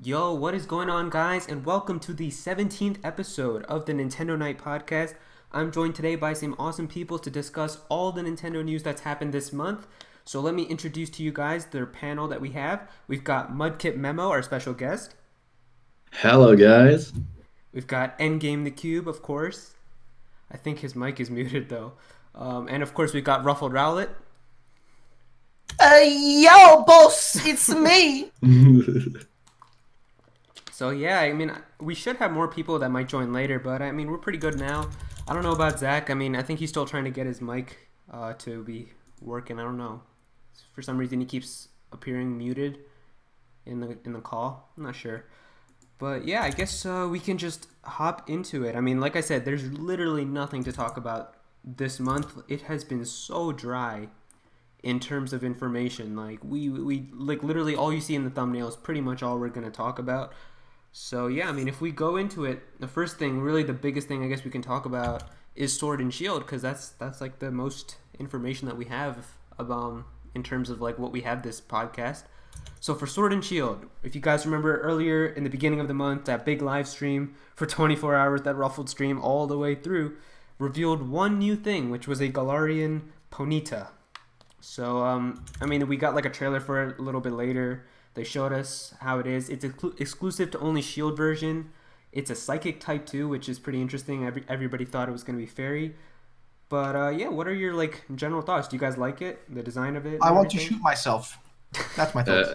Yo, what is going on, guys? And welcome to the 17th episode of the Nintendo Nite Podcast. I'm joined today by some awesome people to discuss all the Nintendo news that's happened this month. So let me introduce to you guys their panel that we have. We've got Mudkip Memo, our special guest. Hello, guys. We've got Endgame the Cube, of course. I think his mic is muted though. And of course, we've got Ruffled Rowlet. Yo, boss, it's me. So yeah, I mean, we should have more people that might join later, but I mean, we're pretty good now. I don't know about Zach. I mean, I think he's still trying to get his mic to be working. I don't know. For some reason, he keeps appearing muted in the call. I'm not sure. But yeah, I guess we can just hop into it. I mean, like I said, there's literally nothing to talk about this month. It has been so dry in terms of information. Like we like literally all you see in the thumbnail is pretty much all we're gonna talk about. So yeah, I mean, if we go into it, the first thing, really the biggest thing I guess we can talk about is Sword and Shield, because that's like the most information that we have about in terms of like what we have this podcast. So for Sword and Shield, if you guys remember earlier in the beginning of the month, that big live stream for 24 hours, that ruffled stream all the way through, revealed one new thing, which was a Galarian Ponyta. So, I mean, we got like a trailer for it a little bit later. They showed us how it is. It's exclusive to only Shield version. It's a Psychic type 2, which is pretty interesting. Everybody thought it was going to be Fairy. But yeah, what are your like general thoughts? Do you guys like it? The design of it? And I want to everything? shoot myself. That's my thoughts.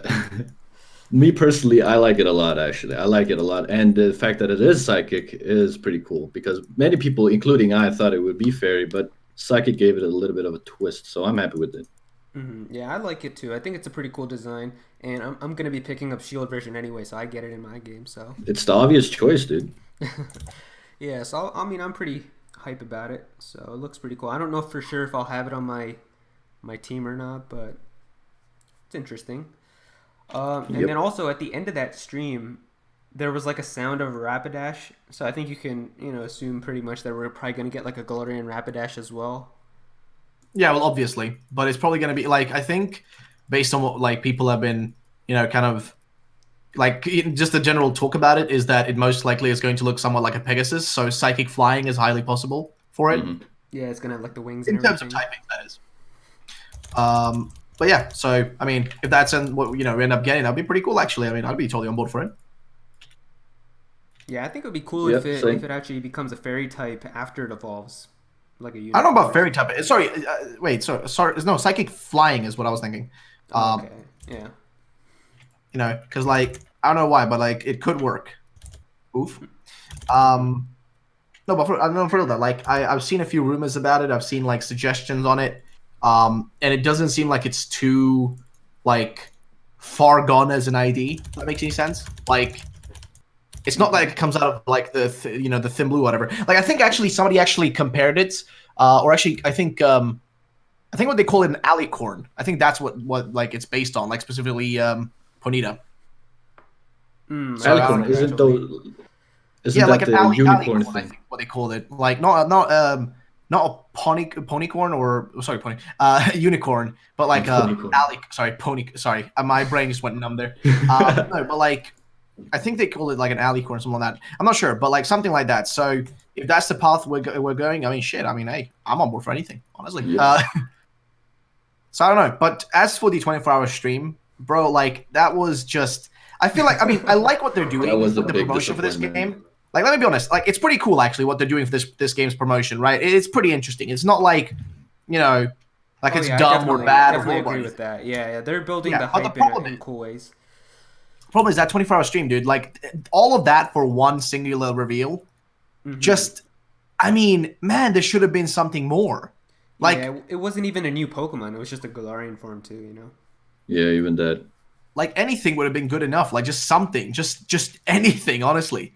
Me personally, I like it a lot, actually. I like it a lot. And the fact that it is psychic is pretty cool because many people, including I, thought it would be fairy, but psychic gave it a little bit of a twist. So I'm happy with it. Yeah, I like it too. I think it's a pretty cool design. And I'm going to be picking up Shield version anyway, so I get it in my game. So It's the obvious choice, dude. yeah, so I mean, I'm pretty hype about it. So it looks pretty cool. I don't know for sure if I'll have it on my team or not, but it's interesting. And Yep. then also at the end of that stream, there was like a sound of Rapidash. So I think you can, assume pretty much that we're probably going to get like a Galarian Rapidash as well. Yeah, well, obviously, but it's probably going to be like I think, based on what like people have been, kind of like just the general talk about it is that it most likely is going to look somewhat like a Pegasus. So psychic flying is highly possible for it Mhm. Yeah, it's going to have like the wings and in terms of everything. typing. That is. But yeah, so I mean, if that's what we end up getting, that'd be pretty cool. Actually, I mean, I'd be totally on board for it. Yeah, I think it would be cool Yep, if same. it actually becomes a fairy type after it evolves, like a I don't know about unicorn. fairy type. Sorry, wait. Sorry. No, psychic flying is what I was thinking. Oh, Um, okay, yeah. because like I don't know why, but like it could work. Oof. Um, no, but I don't know for real though. Like I've seen a few rumors about it. I've seen like suggestions on it. And it doesn't seem like it's too like far gone as an ID. If that makes any sense. Like it's not like it comes out of like the thin blue whatever. Like I think actually somebody actually compared it, or actually I think what they call it an alicorn. I think that's what like it's based on, like specifically Ponita. So I don't Alicorn, know. isn't Yeah, like that an the unicorn alicorn, I thing? think what they called it. Like not a ponycorn or sorry pony unicorn, but like Unicorn. alley sorry pony sorry my brain just went numb there. No, but like I think they call it like an alicorn or something like that. I'm not sure, but like something like that. So if that's the path we're going, I mean shit. I mean hey, I'm on board for anything honestly. Yep. So I don't know, but as for the 24-hour stream, bro, like that was just. I feel like I mean I like what they're That doing was a with the big promotion for this disappointment. game. Like let me be honest, like it's pretty cool actually what they're doing for this game's promotion, right? It's pretty interesting. It's not like you know, like Oh it's yeah, I dumb or definitely bad or definitely horrible or agree with anything. that. Yeah, they're building Yeah, the but the hype problem in is cool ways. that 24-hour stream, dude. Like all of that for one singular reveal. Hmm Just, I mean, man, there should have been something more. Like Yeah, it wasn't even a new Pokemon. It was just a Galarian form too. Yeah, even that. like anything would have been good enough. Like just something, just anything, honestly.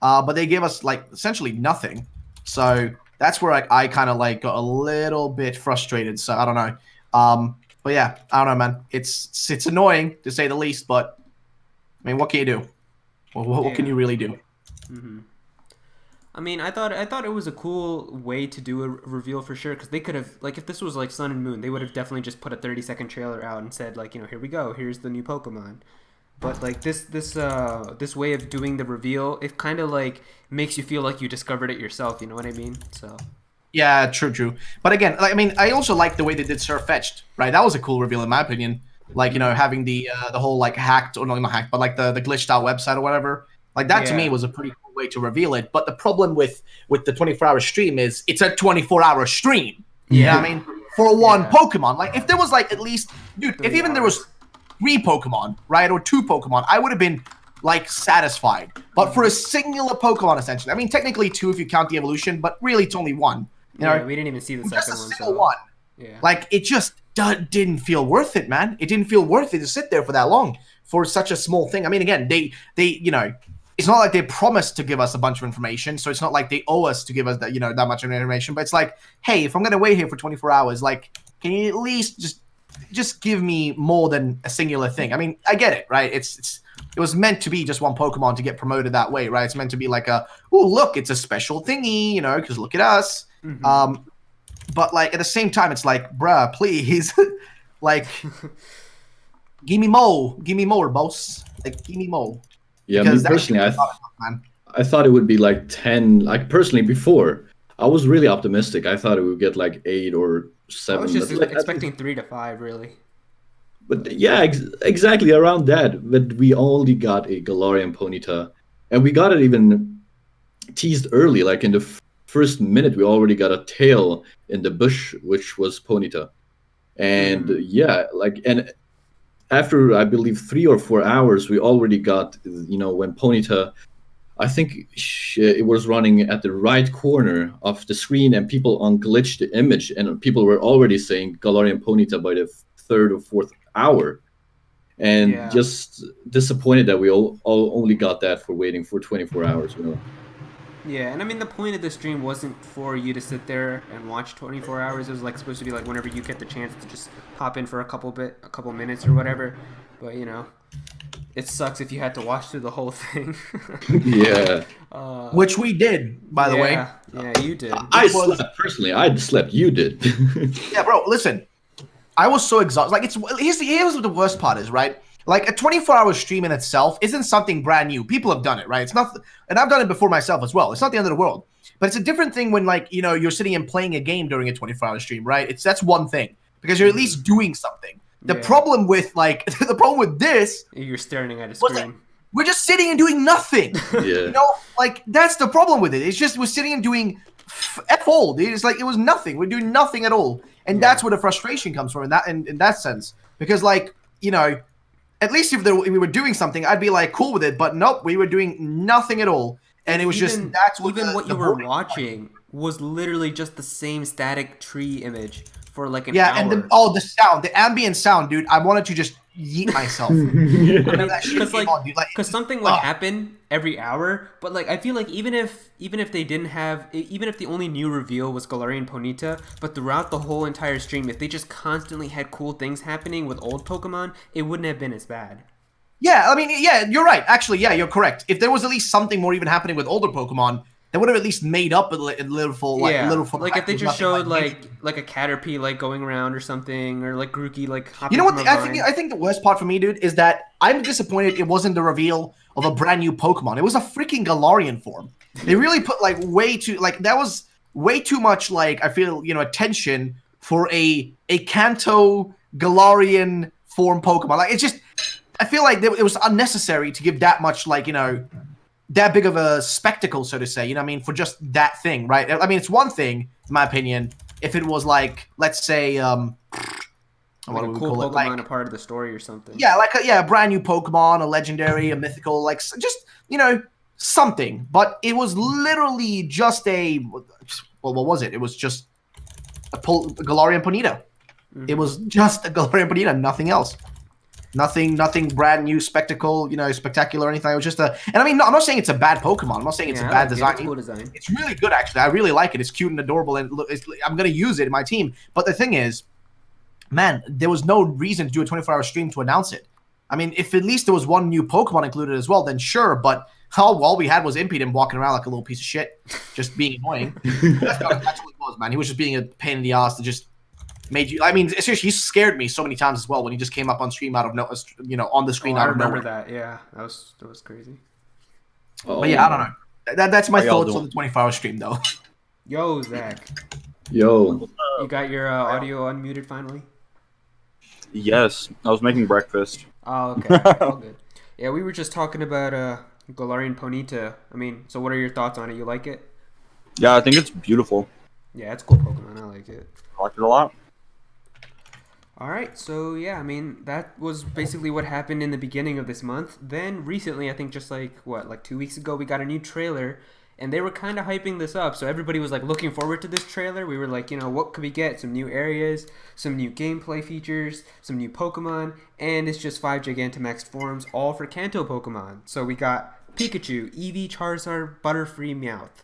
But they gave us like essentially nothing. So that's where I kind of like got a little bit frustrated. So I don't know. But yeah, I don't know, man. It's annoying to say the least. But I mean, what can you do? Well, what can Yeah. you really do? hmm I mean, I thought it was a cool way to do a reveal for sure because they could have like if this was like Sun and Moon, they would have definitely just put a 30-second trailer out and said like here we go, here's the new Pokemon. But like this way of doing the reveal, it kind of like makes you feel like you discovered it yourself. You know what I mean? So. Yeah, true. But again, like, I mean, I also like the way they did Surf Fetched, right? That was a cool reveal in my opinion. Like, you know, having the whole like hacked, or not hacked, but like the glitched out website or whatever. Like that to me was a pretty cool way to reveal it. But the problem with the 24-hour stream is it's a 24-hour stream. Yeah. You know what I mean? For one Pokemon. Like if there was like at least, dude, if even there was 3 Pokemon, right, or 2 Pokemon, I would have been like satisfied. But for a singular Pokemon, essentially, I mean, technically 2 if you count the evolution, but really it's only 1. You know, we didn't even see the just second a one. single one. Yeah. Like it just didn't feel worth it, man. It didn't feel worth it to sit there for that long for such a small thing. I mean, again, they you know, it's not like they promised to give us a bunch of information, so it's not like they owe us to give us that, you know, that much information. But it's like, hey, if I'm gonna wait here for 24 hours, like, can you at least just give me more than a singular thing? I mean, I get it, right? It was meant to be just one Pokemon to get promoted that way, right? It's meant to be like oh, look, it's a special thingy, you know, because look at us. Mm-hmm. But like at the same time, it's like, bruh, please, like, give me more, boss. Like, give me more. Yeah, me personally, I thought it would be like 10. Like personally, before I was really optimistic. I thought it would get like 8 or 7. I was just expecting 3 to 5, really. But yeah, exactly around that. But we only got a Galarian Ponyta, and we got it even teased early. Like in the first minute, we already got a tail in the bush, which was Ponyta. And yeah, like, and after I believe 3 or 4 hours, we already got, you know, when Ponyta, I think it was running at the right corner of the screen, and people unglitched the image, and people were already saying Galarian Ponyta by the 3rd or 4th hour. And just disappointed that we all only got that for waiting for 24 hours, you know. Yeah, and I mean, the point of the stream wasn't for you to sit there and watch 24 hours. It was like supposed to be like whenever you get the chance to just hop in for a couple minutes or whatever. But you know, it sucks if you had to watch through the whole thing. Yeah. Which we did, by the way. Yeah, you did. I slept personally. I slept. You did. Yeah, bro. Listen, I was so exhausted. Like, here's what the worst part is, right? Like a 24-hour stream in itself isn't something brand new. People have done it, right? It's not, and I've done it before myself as well. It's not the end of the world, but it's a different thing when, like, you know, you're sitting and playing a game during a 24-hour stream, right? That's one thing because you're at least doing something. The problem with this, you're staring at a screen. Like, we're just sitting and doing nothing. Yeah. You know, like that's the problem with it. It's just we're sitting and doing f all, dude. It's like it was nothing. We're doing nothing at all, and that's where the frustration comes from in that sense. Because, like, you know, at least if we were doing something, I'd be like cool with it. But nope, we were doing nothing at all, and it was what you were watching was literally just the same static tree image for like an hour. And the sound, the ambient sound, dude. I wanted to just yeet myself. Because something would happen every hour, but like I feel like even if the only new reveal was Galarian Ponyta, but throughout the whole entire stream, if they just constantly had cool things happening with old Pokemon, it wouldn't have been as bad. Yeah, I mean, yeah, you're right. Actually, yeah, you're correct. If there was at least something more even happening with older Pokemon, they would have at least made up a little for like if they just showed like a Caterpie like going around or something, or like Grookey like hopping. You know what? I think the worst part for me, dude, is that I'm disappointed it wasn't the reveal of a brand new Pokemon. It was a freaking Galarian form. They really put like way too much, like, I feel, you know, attention for a Kanto Galarian form Pokemon. Like, it's just, I feel like it was unnecessary to give that much, like, you know, that big of a spectacle, so to say, you know what I mean, for just that thing, right? I mean, it's one thing, in my opinion, if it was like, let's say, what do we call it? Like a part of the story or something. Yeah, like a brand new Pokemon, a legendary, a mythical, like just, you know, something. But it was literally just what was it? It was just a Galarian Ponyta. It was just a Galarian Ponyta, nothing else. Nothing brand new, spectacle, you know, spectacular or anything. It was just and I mean, I'm not saying it's a bad Pokemon. I'm not saying it's a bad design. It's cool design. It's really good, actually. I really like it. It's cute and adorable, and I'm going to use it in my team. But the thing is, man, there was no reason to do a 24-hour stream to announce it. I mean, if at least there was one new Pokemon included as well, then sure. But all we had was Impidimp walking around like a little piece of shit, just being annoying. That's what it was, man. He was just being a pain in the ass to just made you? I mean, seriously, you scared me so many times as well when he just came up on stream out of no, on the screen I out of remember nowhere. that. Yeah, that was crazy. But yeah, I don't know. That's my How y'all thoughts on doing? the 24-hour stream, though. Yo, Zach, Yo, you got your audio unmuted finally? Yes, I was making breakfast. Oh, okay. Alright, all good. Yeah, we were just talking about Galarian Ponyta. I mean, so what are your thoughts on it? You like it? Yeah, I think it's beautiful. Yeah, it's a cool Pokemon. I like it. I like it a lot. All right, so yeah, I mean, that was basically what happened in the beginning of this month. Then recently, I think just like 2 weeks ago, we got a new trailer, and they were kind of hyping this up. So everybody was like looking forward to this trailer. We were like, what could we get? Some new areas, some new gameplay features, some new Pokemon, and it's just 5 Gigantamax forms, all for Kanto Pokemon. So we got Pikachu, Eevee, Charizard, Butterfree, Meowth.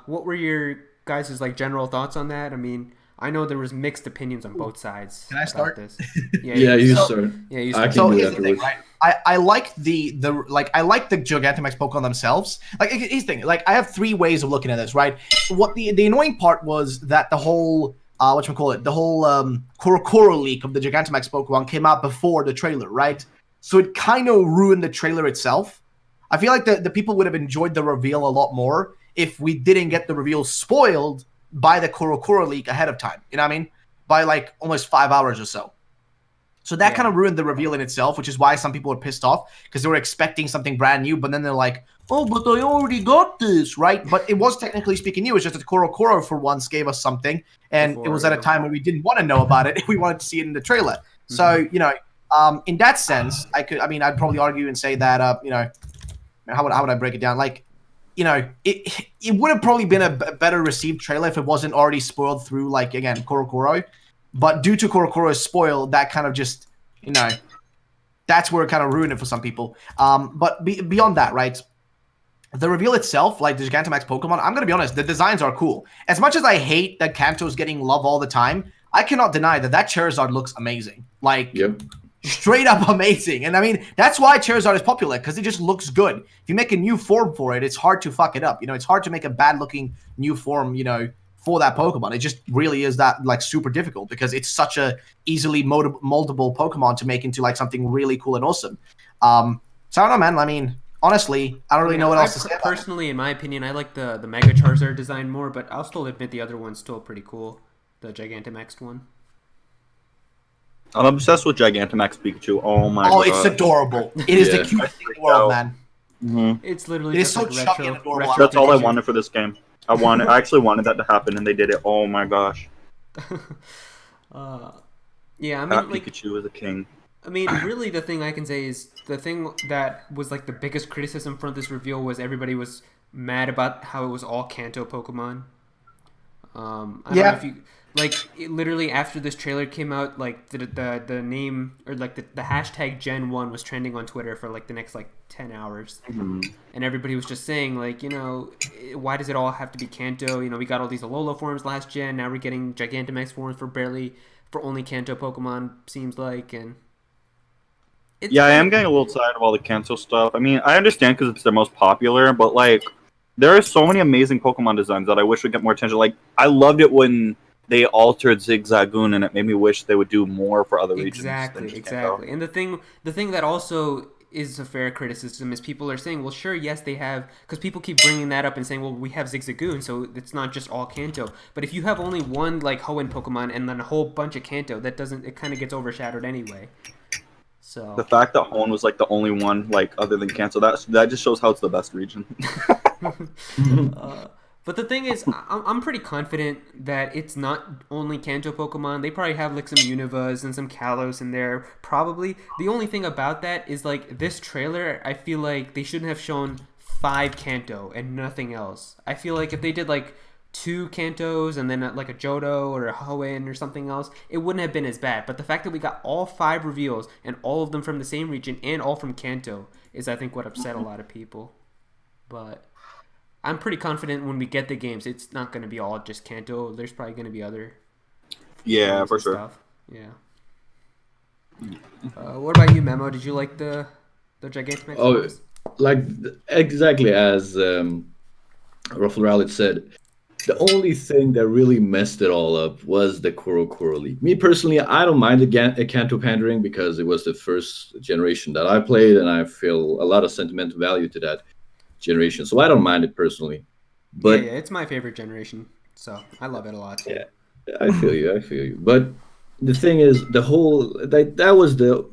What were your guys' like general thoughts on that? I mean, I know there was mixed opinions on both sides. Can I start? This. yeah, you start. Yeah, you I start. can So do here's the thing, afterwards. right? I like the I like the Gigantamax Pokemon themselves. Like here's the thing, like I have 3 ways of looking at this, right? What the annoying part was that the whole the whole Korokoro leak of the Gigantamax Pokemon came out before the trailer, right? So it kind of ruined the trailer itself. I feel like the people would have enjoyed the reveal a lot more if we didn't get the reveal spoiled by the Korokoro leak ahead of time. You know what I mean? By like almost 5 hours or so. So that kind of ruined the reveal in itself, which is why some people were pissed off because they were expecting something brand new, but then they're like, oh, but I already got this, right? But it was technically speaking new. It's just that Korokoro for once gave us something, and it was at a time when we didn't want to know about it. We wanted to see it in the trailer. So, in that sense, I'd probably argue and say that, how would I break it down? Like, it would have probably been a better received trailer if it wasn't already spoiled through, like, again, Korokoro. But due to Korokoro's spoil, that kind of just, that's where it kind of ruined it for some people. But beyond that, right, the reveal itself, like the Gigantamax Pokemon, I'm going to be honest, the designs are cool. As much as I hate that Kanto's getting love all the time, I cannot deny that Charizard looks amazing. Like, Yep. straight up amazing. And I mean, that's why Charizard is popular, because it just looks good. If you make a new form for it, it's hard to fuck it up. It's hard to make a bad looking new form, for that Pokemon. It just really is that like super difficult because it's such a easily moldable Pokemon to make into like something really cool and awesome. So I don't know, man. I mean, honestly, I don't really know what else to say. Personally, in my opinion, I like the Mega Charizard design more, but I'll still admit the other one's still pretty cool. The Gigantamax one. I'm obsessed with Gigantamax Pikachu. Oh my god. Oh, it's adorable. It is the cutest thing in the world, man. Mm-hmm. It's literally It is just so like chubby and adorable. That's all I wanted for this game. I actually wanted that to happen, and they did it. Oh my gosh. Yeah, I mean, That like, Pikachu is a king. I mean, really, the thing I can say is the thing that was like the biggest criticism from this reveal was everybody was mad about how it was all Kanto Pokemon. I don't know if you literally after this trailer came out, like the name or like the hashtag Gen 1 was trending on Twitter for like the next like 10 hours, and everybody was just saying like, why does it all have to be Kanto? We got all these Alola forms last gen, now we're getting Gigantamax forms for only Kanto Pokemon, seems like, and I am getting a little tired of all the Kanto stuff. I mean, I understand because it's their most popular, but like, there are so many amazing Pokemon designs that I wish would get more attention. Like, I loved it when they altered Zigzagoon, and it made me wish they would do more for other regions. Exactly. And the thing that also is a fair criticism is people are saying, well, sure, yes, they have, because people keep bringing that up and saying, well, we have Zigzagoon, so it's not just all Kanto. But if you have only one like Hoenn Pokemon and then a whole bunch of Kanto, it kind of gets overshadowed anyway. So The fact that Hoenn was like the only one like other than Kanto, that just shows how it's the best region. But the thing is, I'm pretty confident that it's not only Kanto Pokemon. They probably have like some Univas and some Kalos in there, probably. The only thing about that is like this trailer, I feel like they shouldn't have shown 5 Kanto and nothing else. I feel like if they did like 2 Kantos and then like a Johto or a Hoenn or something else, it wouldn't have been as bad. But the fact that we got all 5 reveals and all of them from the same region and all from Kanto is, I think, what upset a lot of people. But I'm pretty confident when we get the games, it's not going to be all just Kanto. There's probably going to be other For sure. stuff. Yeah. What about you, Memo? Did you like the Gigantamax? Oh, like exactly as Ruffle Rowlett said, The only thing that really messed it all up was the Koro League. Me personally, I don't mind the Kanto pandering because it was the first generation that I played, and I feel a lot of sentimental value to that generation. So I don't mind it personally. But yeah, it's my favorite generation, so I love it a lot too. yeah, I feel you. I feel you. But the thing is, the whole that was the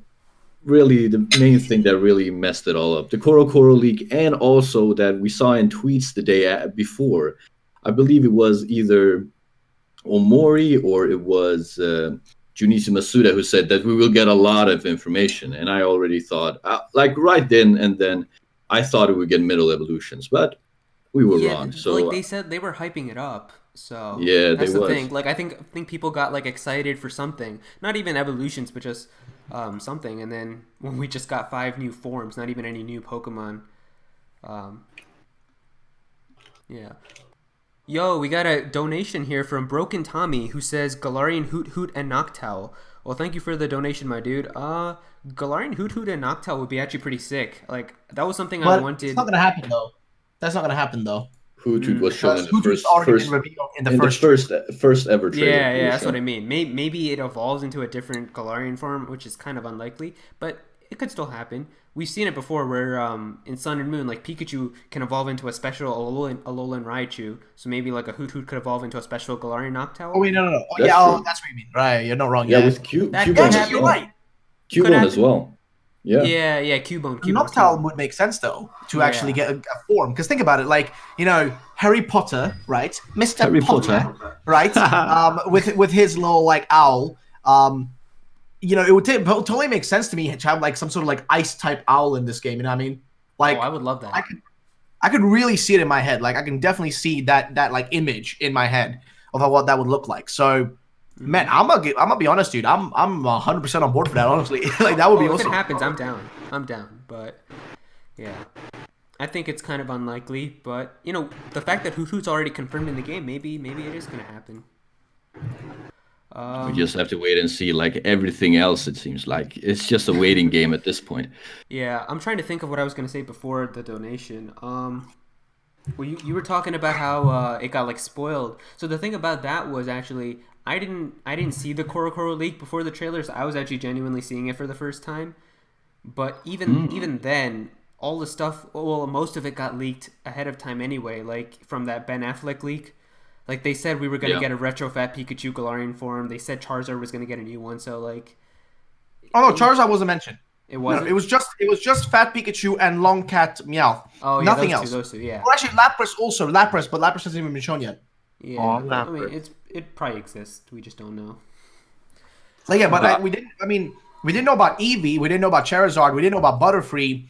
really the main thing that really messed it all up. The Koro League, and also that we saw in tweets the day before. I believe it was either Omori or it was Junichi Masuda who said that we will get a lot of information. And I already thought, like right then and then, I thought it would get middle evolutions, but we were Yeah, wrong. So like they said they were hyping it up. So yeah, they that's the was. thing. Like I think people got like excited for something, not even evolutions, but just something. And then when we just got 5 new forms, not even any new Pokemon. Yeah. Yo, we got a donation here from Broken Tommy who says Galarian Hoot Hoot and Noctowl. Well, thank you for the donation, my dude. Galarian Hoot Hoot and Noctowl would be actually pretty sick. Like that was something I wanted. It's not gonna happen though. That's not gonna happen though. Hoot was shown in the Hoot's already been revealed in the first ever trailer. Yeah, that's what I mean. Maybe it evolves into a different Galarian form, which is kind of unlikely, but it could still happen. We've seen it before where in Sun and Moon, like Pikachu can evolve into a special Alolan Raichu, so maybe like a Hoot Hoot could evolve into a special Galarian Noctowl. Oh wait, no. Oh, That's yeah, true. that's what you mean. Right, you're not wrong. Yeah, with Cubone as you're well. right. Cubone as well. Yeah. Yeah, Cubone. Noctowl would make sense though to actually get a form, because think about it, like Harry Potter, right? Mr. Harry Potter, right? with his little like owl, it would totally make sense to me to have like some sort of like ice type owl in this game. You know what I mean? Like, I would love that. I could really see it in my head. Like I can definitely see that like image in my head of what that would look like. So. Man, I'm gonna be honest, dude. I'm 100% on board for that. Honestly, like that would be awesome. If it happens, I'm down. But yeah, I think it's kind of unlikely. But the fact that Hoot Hoot's already confirmed in the game, maybe it is gonna happen. We just have to wait and see. Like everything else, it seems like it's just a waiting game at this point. Yeah, I'm trying to think of what I was gonna say before the donation. Well, you were talking about how it got like spoiled. So the thing about that was actually. I didn't see the Koro leak before the trailers. I was actually genuinely seeing it for the first time. But even then, all the stuff, well, most of it got leaked ahead of time anyway, like from that Ben Affleck leak. Like they said we were going to get a retro Fat Pikachu Galarian form. They said Charizard was going to get a new one, so like oh no, Charizard wasn't mentioned. It wasn't. No, it was just Fat Pikachu and Long Cat Meowth. Oh yeah, nothing else. Those two, yeah. Well, actually Lapras, but Lapras hasn't even been shown yet. Yeah, I mean it probably exists. We just don't know. Like yeah, but we didn't. I mean, we didn't know about Eevee. We didn't know about Charizard. We didn't know about Butterfree.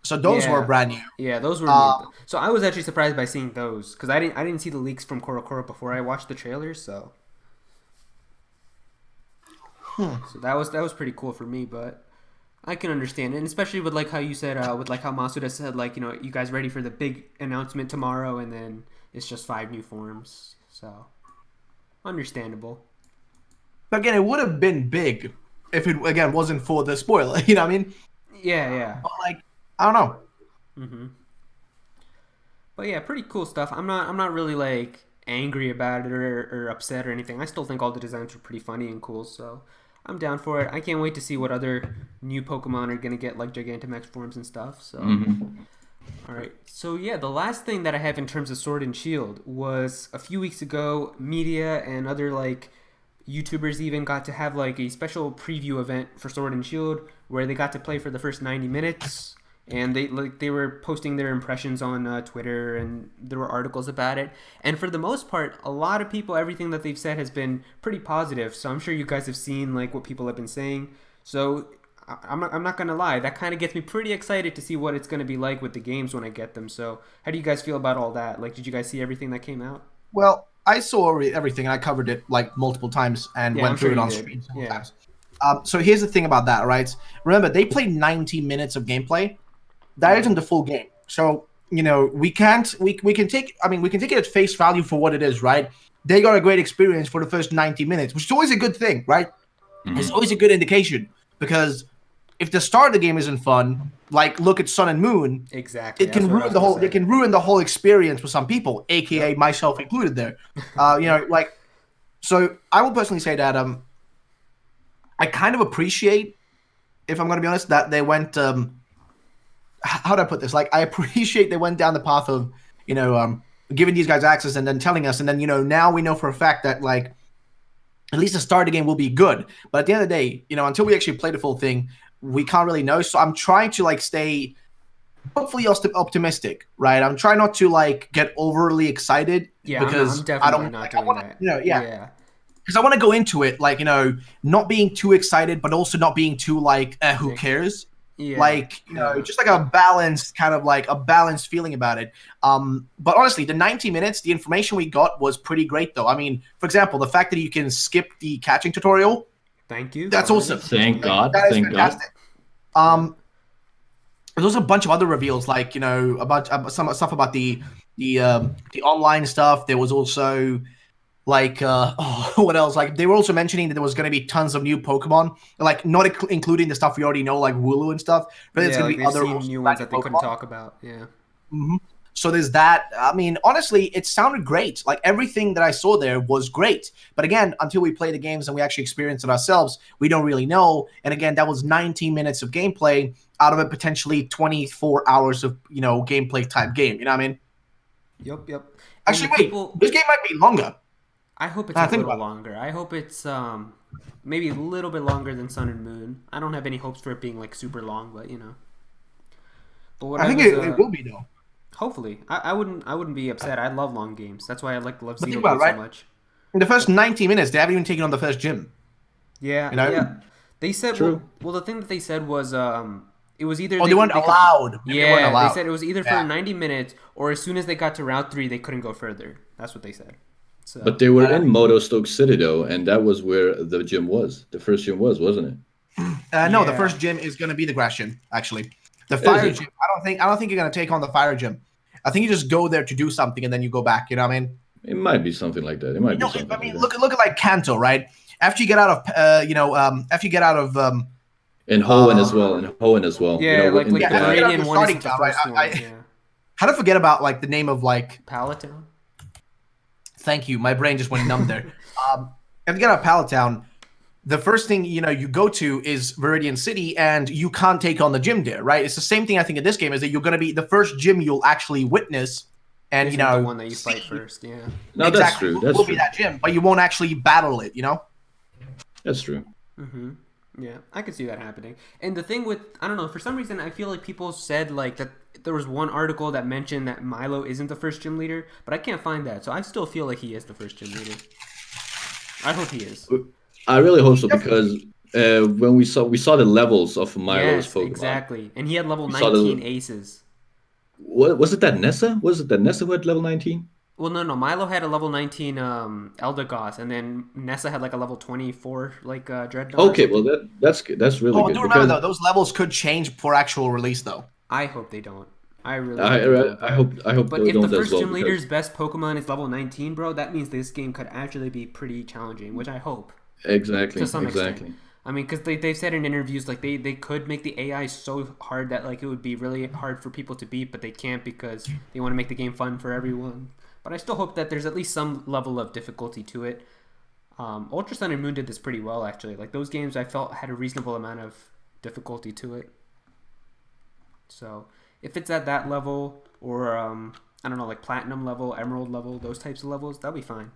So those were brand new. Yeah, those were new. So I was actually surprised by seeing those because I didn't see the leaks from Koro before I watched the trailers. So, so that was pretty cool for me. But I can understand it, and especially with like how you said, with like how Masuda said, like you guys ready for the big announcement tomorrow, and then it's just 5 new forms. So understandable. But again, it would have been big if it again wasn't for the spoiler. You know what I mean? Yeah. But like, I don't know. Mm-hmm. But yeah, pretty cool stuff. I'm not really like angry about it or upset or anything. I still think all the designs were pretty funny and cool. So I'm down for it. I can't wait to see what other new Pokemon are gonna get like Gigantamax forms and stuff. So. Mm-hmm. All right. So yeah, the last thing that I have in terms of Sword and Shield was a few weeks ago. Media and other like YouTubers even got to have like a special preview event for Sword and Shield where they got to play for the first 90 minutes, and they were posting their impressions on Twitter, and there were articles about it. And for the most part, a lot of people, everything that they've said has been pretty positive. So I'm sure you guys have seen like what people have been saying. So I'm not gonna lie, that kind of gets me pretty excited to see what it's gonna be like with the games when I get them. So how do you guys feel about all that? Like, did you guys see everything that came out? Well, I saw everything and I covered it like multiple times and went through it on stream several times. So here's the thing about that, right? Remember, they played 90 minutes of gameplay. That isn't the full game. So we can take it at face value for what it is, right? They got a great experience for the first 90 minutes, which is always a good thing, right? Mm-hmm. It's always a good indication because if the start of the game isn't fun, like look at Sun and Moon, Exactly. it can ruin the whole. It can ruin the whole experience for some people, aka myself included. There, like. So I will personally say that I kind of appreciate, if I'm going to be honest, that they went. How do I put this? Like, I appreciate they went down the path of, giving these guys access and then telling us, and then now we know for a fact that like at least the start of the game will be good. But at the end of the day, until we actually play the full thing, we can't really know. So I'm trying to like stay hopefully optimistic, right? I'm trying not to like get overly excited because I'm definitely not doing that. Yeah. Because I want to go into it like not being too excited, but also not being too like who cares. Yeah. Like just like a balanced kind of like a balanced feeling about it. But honestly, the 90 minutes, the information we got was pretty great though. I mean, for example, the fact that you can skip the catching tutorial. Thank you. That's awesome. Thank God. That is Thank fantastic. God. There's also a bunch of other reveals, like about some stuff about the online stuff. There was also like what else? Like they were also mentioning that there was going to be tons of new Pokemon, like not including the stuff we already know, like Wooloo and stuff. But there's going to be other new ones that they couldn't talk about. Yeah. Mm-hmm. So there's that. I mean, honestly, it sounded great. Like everything that I saw there was great. But again, until we play the games and we actually experience it ourselves, we don't really know. And again, that was 19 minutes of gameplay out of a potentially 24 hours of gameplay type game. You know what I mean? Yep. Actually, this game might be longer. I hope it's a little longer. I hope it's maybe a little bit longer than Sun and Moon. I don't have any hopes for it being like super long, but But what I think it will be though. Hopefully, I wouldn't be upset. I love long games. That's why I love Xenoblade so much. In the first 90 minutes, they haven't even taken on the first gym. Yeah, yeah. They said well, the thing that they said was it was either they weren't allowed. They said it was either for 90 minutes or as soon as they got to Route 3, they couldn't go further. That's what they said. So, but they were in Moto Stoke City though, and that was where the gym was. The first gym wasn't it? No, the first gym is going to be the grass gym. Actually, the fire gym. I don't think you're going to take on the fire gym. I think you just go there to do something and then you go back. You know what I mean? It might be something like that. It might be something. I mean, look at like Kanto, right? After you get out of and Hoenn as well. Yeah, like the Viridian one is the job, first one. How to forget about like the name of like Palatown? Thank you. My brain just went numb there. If you get out of Palatown, the first thing you go to is Viridian City, and you can't take on the gym there, right? It's the same thing I think in this game is that you're going to be the first gym you'll actually witness, and the one that you fight first. Yeah. No, exactly. That's true. That's will true. Be that gym, but you won't actually battle it. That's true. Mm-hmm. Yeah, I could see that happening. And the thing with, I don't know, for some reason I feel like people said like that there was one article that mentioned that Milo isn't the first gym leader, but I can't find that. So I still feel like he is the first gym leader. I hope he is. I really hope so because when we saw the levels of Milo's Pokemon. Exactly. And he had level 19 aces. What was it that Nessa? Was it that Nessa who had level 19? Well, no. Milo had a level 19 Eldegoss, and then Nessa had like a level 24 like Dreadnought. Okay, well that's good. That's really good. Do remember though, those levels could change for actual release though. I hope they don't. I really I hope. But if the first gym leader's best Pokemon is level 19, bro, that means this game could actually be pretty challenging, which I hope. Exactly. To some extent. I mean, because they've said in interviews like they could make the AI so hard that like it would be really hard for people to beat, but they can't because they want to make the game fun for everyone. But I still hope that there's at least some level of difficulty to it. Ultra Sun and Moon did this pretty well, actually. Like, those games I felt had a reasonable amount of difficulty to it. So, if it's at that level, or, I don't know, like Platinum level, Emerald level, those types of levels, that'll be fine.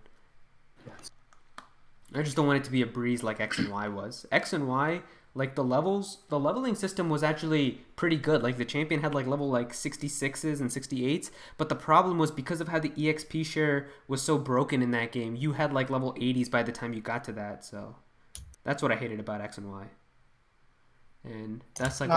I just don't want it to be a breeze like X and Y was. X and Y, like the leveling system was actually pretty good. Like the champion had like level like 66s and 68s, but the problem was because of how the EXP share was so broken in that game, you had like level 80s by the time you got to that. So that's what I hated about X and Y. And that's like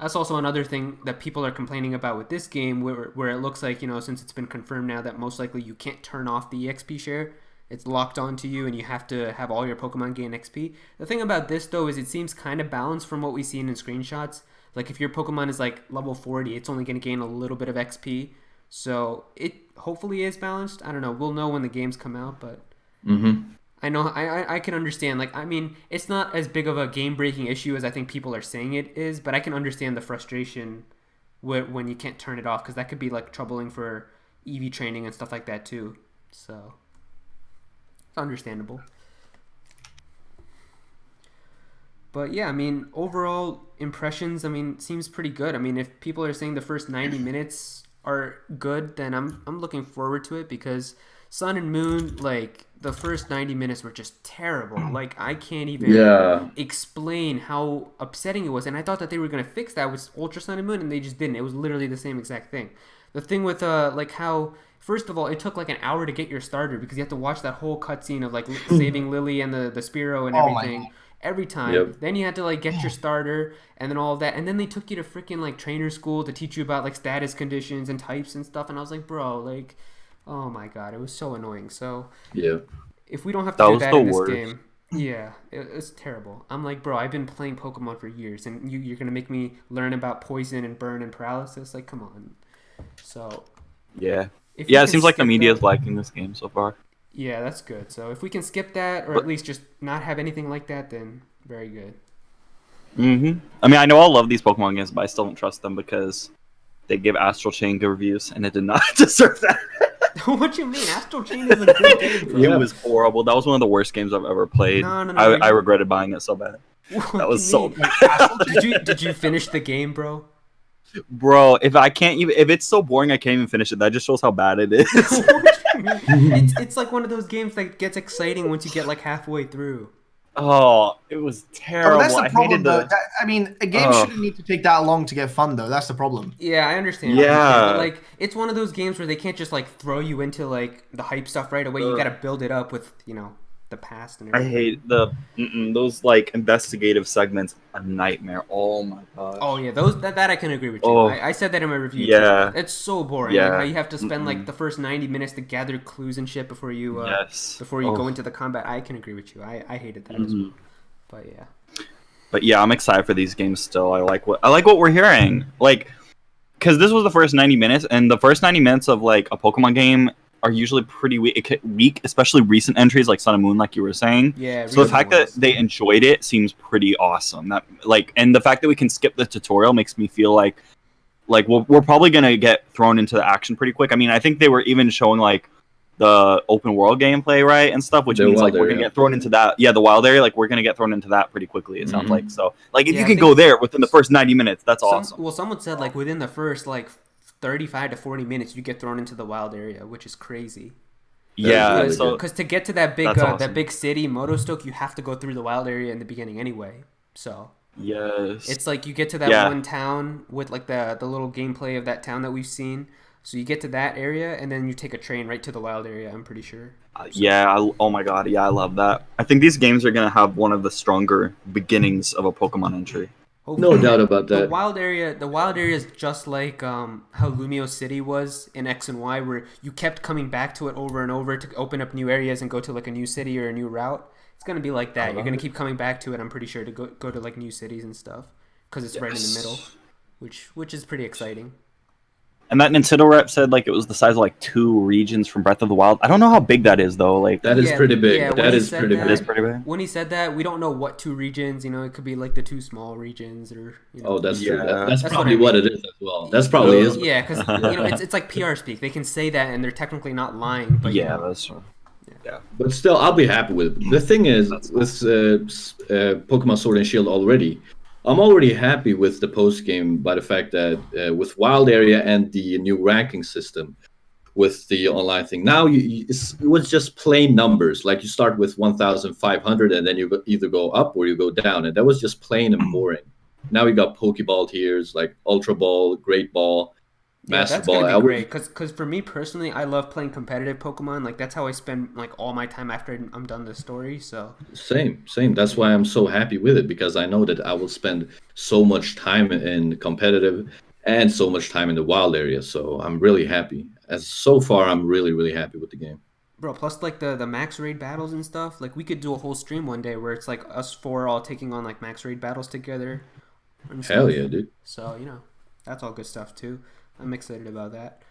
that's also another thing that people are complaining about with this game, where it looks like, since it's been confirmed now that most likely you can't turn off the EXP share. It's locked onto you, and you have to have all your Pokemon gain XP. The thing about this, though, is it seems kind of balanced from what we've seen in screenshots. Like, if your Pokemon is, like, level 40, it's only going to gain a little bit of XP. So, it hopefully is balanced. I don't know. We'll know when the games come out, but I know I can understand. Like, I mean, it's not as big of a game breaking issue as I think people are saying it is, but I can understand the frustration when you can't turn it off, because that could be like troubling for EV training and stuff like that too. So it's understandable. But yeah, I mean, overall impressions, I mean, seems pretty good. I mean, if people are saying the first 90 minutes are good, then I'm looking forward to it, because Sun and Moon, like, the first 90 minutes were just terrible. Like, I can't even Yeah. explain how upsetting it was. And I thought that they were going to fix that with Ultra Sun and Moon, and they just didn't. It was literally the same exact thing. The thing with, like, how, first of all, it took like an hour to get your starter, because you have to watch that whole cutscene of, like, saving Lily and the Spearow and Oh my everything. God. Every time. Yep. Then you had to like get your starter and then all of that. And then they took you to freaking like trainer school to teach you about like status conditions and types and stuff. And I was like, bro, like, oh my God, it was so annoying. So Yeah. if we don't have to That do was that the in this worst. game, yeah, it's terrible. I'm like, bro, I've been playing Pokemon for years, and you're gonna make me learn about poison and burn and paralysis? Like, come on. So Yeah. if Yeah, we it can seems like the skip media that, is liking this game so far. yeah, that's good. So if we can skip that, or at But least just not have anything like that, then very good. I mean, I know I love these Pokemon games, but I still don't trust them because they give Astral Chain good reviews, and it did not deserve that. What you mean? Astral Chain is a good game, bro. It Yeah. was horrible. That was one of the worst games I've ever played. No. I regretted buying it so bad. What That was you so mean? bad. Did you finish the game, bro? Bro, if it's so boring I can't even finish it, that just shows how bad it is. What you mean? It's like one of those games that gets exciting once you get like halfway through. Oh, it was Oh, terrible. that's the I problem, hated though. the. I mean, a game Oh, shouldn't need to take that long to get fun, though. That's the problem. Yeah, I understand. yeah. But like, it's one of those games where they can't just like throw you into like the hype stuff right away. You Ugh. got to build it up with the past and I everything. hate those like investigative segments. A nightmare. Oh my gosh. Oh yeah, that I can agree with you. Oh, I said that in my review yeah. too. It's so boring. Like how Yeah. you have to spend like the first 90 minutes to gather clues and shit before you Yes. go Oh. into the combat. I can agree with you. I hated that as well. But yeah. But yeah, I'm excited for these games still. I like what we're hearing. Like, because this was the first 90 minutes, and the first 90 minutes of like a Pokemon game are usually pretty weak, especially recent entries like Sun and Moon, like you were saying. Yeah. So the recent fact ones. that they enjoyed it seems pretty awesome. That and the fact that we can skip the tutorial makes me feel like we're probably gonna get thrown into the action pretty quick. I mean, I think they were even showing like the open world gameplay, right, and stuff, which The means like wild we're gonna area. get thrown into that. Yeah, the wild area, like we're gonna get thrown into that pretty quickly. It sounds like so. Like if Yeah, you I can think go there within the first 90 minutes, that's awesome. Well, someone said like within the first like 35 to 40 minutes you get thrown into the wild area, which is crazy. Yeah, really so Because to get to that big That's awesome. that big city, Motostoke, you have to go through the wild area in the beginning anyway. So yes, it's like you get to that Yeah. one town with like the little gameplay of that town that we've seen. So you get to that area and then you take a train right to the wild area. I'm pretty sure. oh my god, yeah, I love that. I think these games are gonna have one of the stronger beginnings of a Pokemon entry. Hopefully. No doubt about The that. wild area is just like how Lumio City was in X and Y, where you kept coming back to it over and over to open up new areas and go to like a new city or a new route. It's gonna be like that. You're gonna keep coming back to it. I'm pretty sure to go to like new cities and stuff because it's right in the middle, which is pretty exciting. And that Nintendo rep said like it was the size of like 2 regions from Breath of the Wild. I don't know how big that is though. Like That is Yeah, pretty big. yeah, when That he is said pretty that- it is big. pretty big. When he said that, we don't know what 2 regions. It could be like the 2 small regions or. Oh, that's true. Yeah. That's That's probably what I what it is as well. That's probably is. Yeah, because it's like PR speak. They can say that and they're technically not lying, but Yeah, that's true. But still, I'll be happy with it. The thing is, That's with Pokemon Sword and Shield already, I'm already happy with the post game by the fact that with Wild Area and the new ranking system, with the online thing, now it was just plain numbers. Like you start with 1,500 and then you either go up or you go down, and that was just plain and boring. Now we got Pokeball tiers like Ultra Ball, Great Ball, Yeah, Master that's Ball. gonna I be would- great because for me personally, I love playing competitive Pokemon. Like that's how I spend like all my time after I'm done the story. So Same. That's why I'm so happy with it, because I know that I will spend so much time in competitive and so much time in the wild area. So I'm really happy. As so far, I'm really happy with the game. bro, plus like the max raid battles and stuff. Like we could do a whole stream one day where it's like us 4 all taking on like max raid battles together. And Hell stuff. yeah, dude. So that's all good stuff too. I'm excited about that.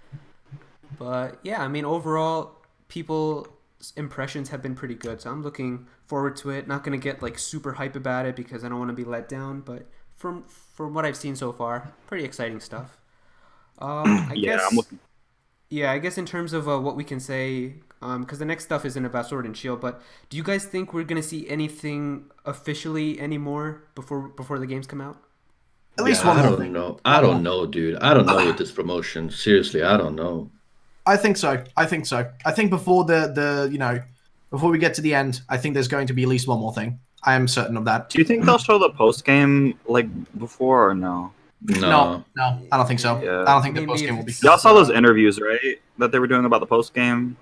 But yeah, I mean overall, people impressions have been pretty good, so I'm looking forward to it. Not gonna get like super hype about it because I don't want to be let down, but from what I've seen so far, pretty exciting stuff. I Yeah, guess I'm looking. yeah, I guess in terms of what we can say, because the next stuff isn't about Sword and Shield, but do you guys think we're gonna see anything officially anymore before the games come out? At least Yeah, one I more don't thing. know. I don't know, dude. I don't know with this promotion. Seriously, I don't know. I think so. I think so. I think before before we get to the end, I think there's going to be at least one more thing. I am certain of that. Do you think they'll show the post game like before or no? No. No, I don't think so. Yeah. I don't think the Maybe post game if will be. it's- Y'all saw those interviews, right? That they were doing about the post game.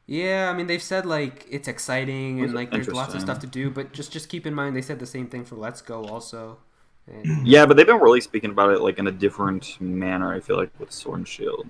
Yeah, I mean they've said like it's exciting and That's like there's lots of interesting. stuff to do, but just keep in mind they said the same thing for Let's Go also. And Yeah, but they've been really speaking about it like in a different manner. I feel like with Sword and Shield.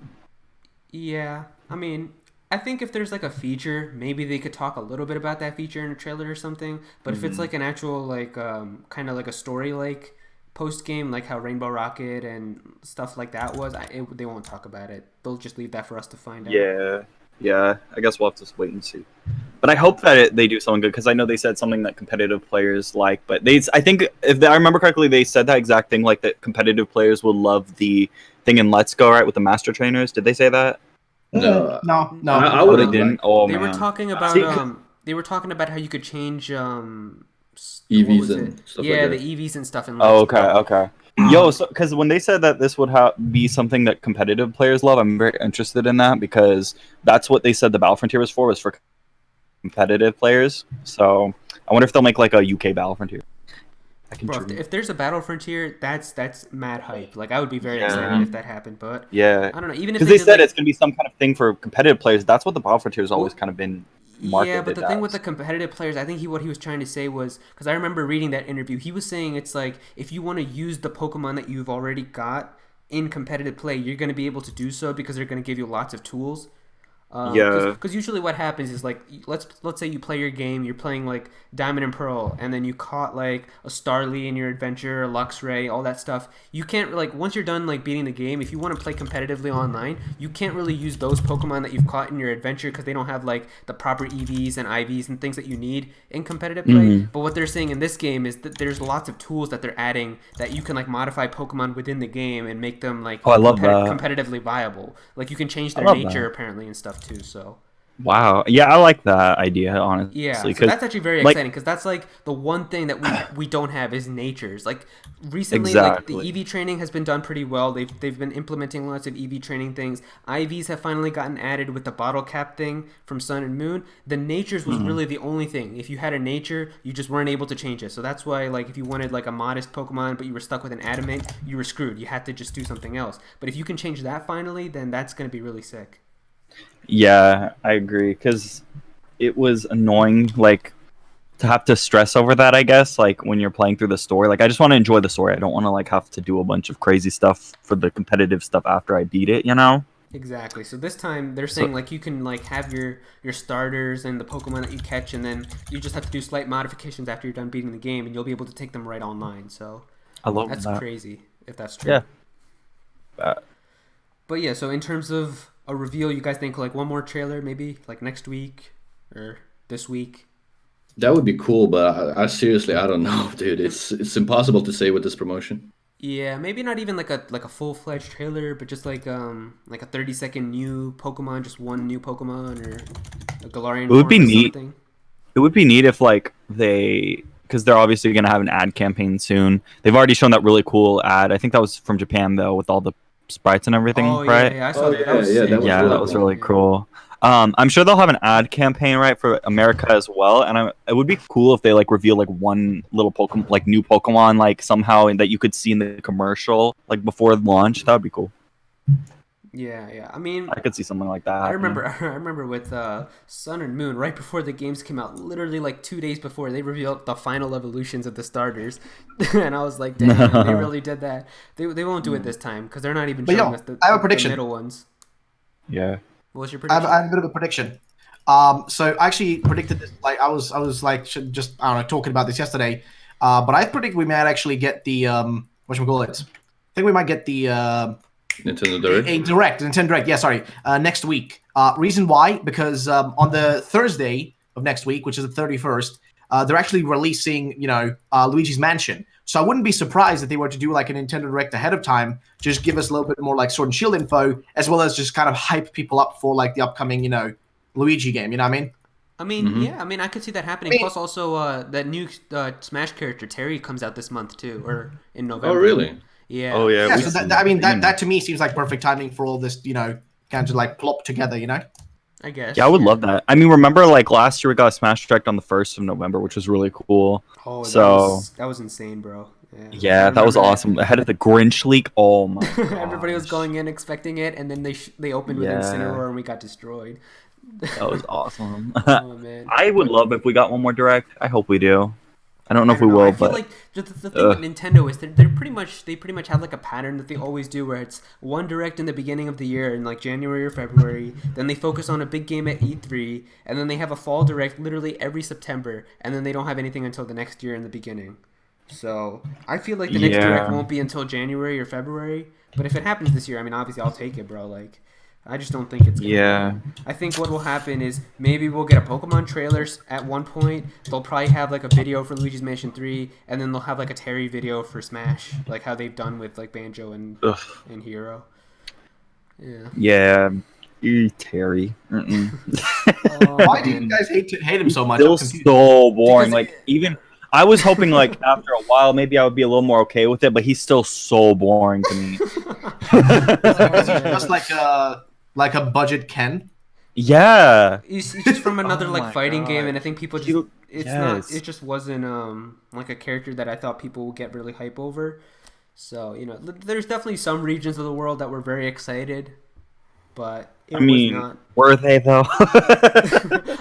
yeah, I mean I think if there's like a feature, maybe they could talk a little bit about that feature in a trailer or something. But if it's like an actual like kind of like a story like post game, like how Rainbow Rocket and stuff like that was, they won't talk about it. They'll just leave that for us to find out. Yeah. I guess we'll have to wait and see. But I hope that they do something good because I know they said something that competitive players like. But I think if I remember correctly, they said that exact thing, like that competitive players will love the thing in Let's Go, right, with the master trainers. Did they say that? No. No. I Oh, would they have didn't. liked Oh They man. were talking about See, they were talking about how you could change what EVs was and it? stuff Yeah, like that. the EVs and stuff in Oh, Let's Go. okay. Yo, so because when they said that this would be something that competitive players love, I'm very interested in that because that's what they said the Battle Frontier was for competitive players. So I wonder if they'll make like a UK Battle Frontier. I can Bro, dream. if there's a Battle Frontier, that's mad hype. Like I would be very Yeah. excited if that happened, but Yeah, I don't know. Even if because they did, said like, it's gonna be some kind of thing for competitive players. That's what the Battle Frontier has always kind of been marketed yeah, but the thing with as. the competitive players, I think what he was trying to say was because I remember reading that interview. He was saying it's like if you want to use the Pokemon that you've already got in competitive play, you're going to be able to do so because they're going to give you lots of tools. Yeah. Because usually what happens is like let's say you play your game, you're playing like Diamond and Pearl, and then you caught like a Starly in your adventure, a Luxray, all that stuff. You can't like once you're done like beating the game, if you want to play competitively online, you can't really use those Pokemon that you've caught in your adventure because they don't have like the proper EVs and IVs and things that you need in competitive play. But what they're saying in this game is that there's lots of tools that they're adding that you can like modify Pokemon within the game and make them like Oh, I love that. competitively viable. Like you can change their love nature that. apparently and stuff too. So Wow. Yeah, I like that idea honestly. yeah, so 'cause, that's actually very like- exciting because that's like the one thing that we don't have is natures. Like recently, like the Exactly. EV training has been done pretty well. They've been implementing lots of EV training things. IVs have finally gotten added with the bottle cap thing from Sun and Moon. The natures was really the only thing. If you had a nature, you just weren't able to change it. So that's why like if you wanted like a modest Pokemon but you were stuck with an adamant, you were screwed. You had to just do something else. But if you can change that finally, then that's gonna be really sick. Yeah, I agree because it was annoying, like to have to stress over that. I guess like when you're playing through the story, like I just want to enjoy the story. I don't want to like have to do a bunch of crazy stuff for the competitive stuff after I beat it. You know? Exactly. So this time they're saying like you can like have your starters and the Pokemon that you catch, and then you just have to do slight modifications after you're done beating the game, and you'll be able to take them right online. So I love that's that. crazy if that's true. Yeah. But yeah, so in terms of a reveal, you guys think like one more trailer, maybe like next week or this week? That would be cool, but I seriously, I don't know, dude. It's impossible to say with this promotion. Yeah, maybe not even like a full-fledged trailer, but just like a 30-second new Pokemon, just one new Pokemon or a Galarian It would be form or neat. something. It would be neat if like because they're obviously gonna have an ad campaign soon. They've already shown that really cool ad. I think that was from Japan though, with all the sprites and everything, Oh right? yeah, I saw Oh, that. yeah, That was yeah, sick. that was Yeah, really that was cool. really Yeah. cool. I'm sure they'll have an ad campaign right for America as well, and it would be cool if they like reveal like one little Pokemon, like new Pokemon, like somehow and that you could see in the commercial like before launch. That would be cool. Yeah. I mean, I could see something like that. I happening. remember with Sun and Moon, right before the games came out, literally like 2 days before, they revealed the final evolutions of the starters, and I was like, damn, they really did that. They won't do it this time because they're not even But showing yo, us the I have a prediction. middle ones. Yeah. What was your I have, prediction? I have a bit of a prediction. So I actually predicted this. Like I was like just I don't know talking about this yesterday. But I predict we might actually get the whatchamacallit. I think we might get the Nintendo Direct. A Nintendo Direct. Yeah, sorry. Next week. Reason why? Because on the Thursday of next week, which is the 31st, they're actually releasing, Luigi's Mansion. So I wouldn't be surprised if they were to do like a Nintendo Direct ahead of time, just give us a little bit more like Sword and Shield info, as well as just kind of hype people up for like the upcoming, Luigi game. You know what I mean? Yeah. I mean, I could see that happening. Plus, also, that new Smash character Terry comes out this month too, or in November. Oh, really? Yeah. Oh yeah. Yeah. So that to me seems like perfect timing for all this, kind of like plop together. I guess. Yeah, I would love that. I mean, remember like last year we got a Smash Direct on the 1st of November, which was really cool. Oh, so that was insane, bro. Yeah, that was awesome. Ahead of the Grinch leak. Oh my god. Everybody was going in expecting it, and then they opened with Incineroar and we got destroyed. That was awesome. Oh man. I would love if we got one more Direct. I hope we do. I don't know if we know. will, I feel but like the thing with Nintendo is they pretty much have like a pattern that they always do, where it's one Direct in the beginning of the year in like January or February, then they focus on a big game at E3, and then they have a fall Direct literally every September, and then they don't have anything until the next year in the beginning. So I feel like the next Direct won't be until January or February, but if it happens this year, I mean, obviously I'll take it, bro. Like, I just don't think it's gonna happen. I think what will happen is maybe we'll get a Pokemon trailer at one point. They'll probably have like a video for Luigi's Mansion 3, and then they'll have like a Terry video for Smash, like how they've done with like Banjo and Hero. Yeah. Yeah. Terry. Why do you guys hate him so much? Still so boring. Like even I was hoping like after a while maybe I would be a little more okay with it, but he's still so boring to me. Just like a budget Ken. Yeah. He's just from another like fighting game, and I think people just it just wasn't like a character that I thought people would get really hype over. So, there's definitely some regions of the world that were very excited, but it was not. Were they though?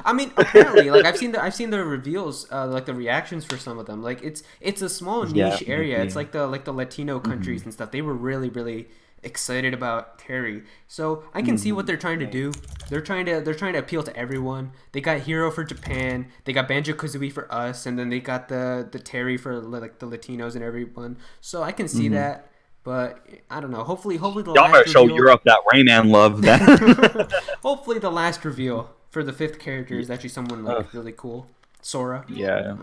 I mean, apparently, like I've seen the reveals, like the reactions for some of them. Like it's a small niche area. It's like the Latino countries and stuff. They were really, really excited about Terry. So I can see what they're trying to do. They're trying to appeal to everyone. They got Hero for Japan. They got Banjo-Kazooie for us, and then they got the Terry for like the Latinos and everyone. So I can see that. But I don't know. Hopefully the y'all better show Europe that Rayman love then. Hopefully the last reveal for the 5th character is actually someone like really cool. Sora. Yeah.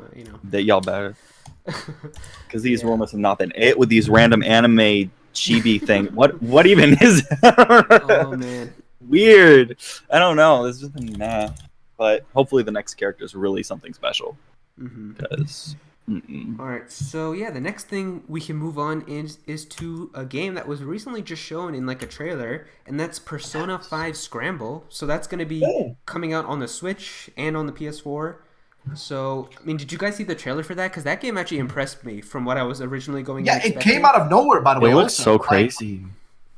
That y'all better. Because these rumors have not been it with these random anime chibi thing. What even is that? Oh man. Weird. I don't know. This has been meh. But hopefully the next character is really something special. Because. All right, so the next thing we can move on is to a game that was recently just shown in like a trailer, and that's Persona 5 Scramble. So that's going to be coming out on the Switch and on the PS4. So, I mean, did you guys see the trailer for that? Because that game actually impressed me from what I was originally going. Yeah, it came out of nowhere, by the way. It looks so crazy.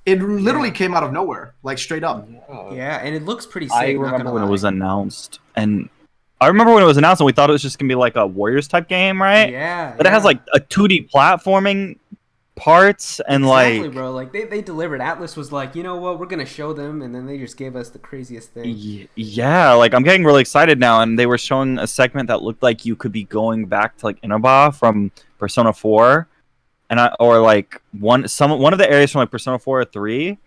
It literally came out of nowhere, like straight up. Yeah, and it looks pretty sick. I remember when it was announced, and I remember when it was announced, and we thought it was just gonna be like a Warriors type game, right? Yeah. But it has like a 2D platforming parts, and exactly, bro. Like they delivered. Atlas was like, you know what, we're gonna show them, and then they just gave us the craziest thing. Yeah, like I'm getting really excited now, and they were showing a segment that looked like you could be going back to like Inaba from Persona 4, and or like one of the areas from like Persona 4 or 3.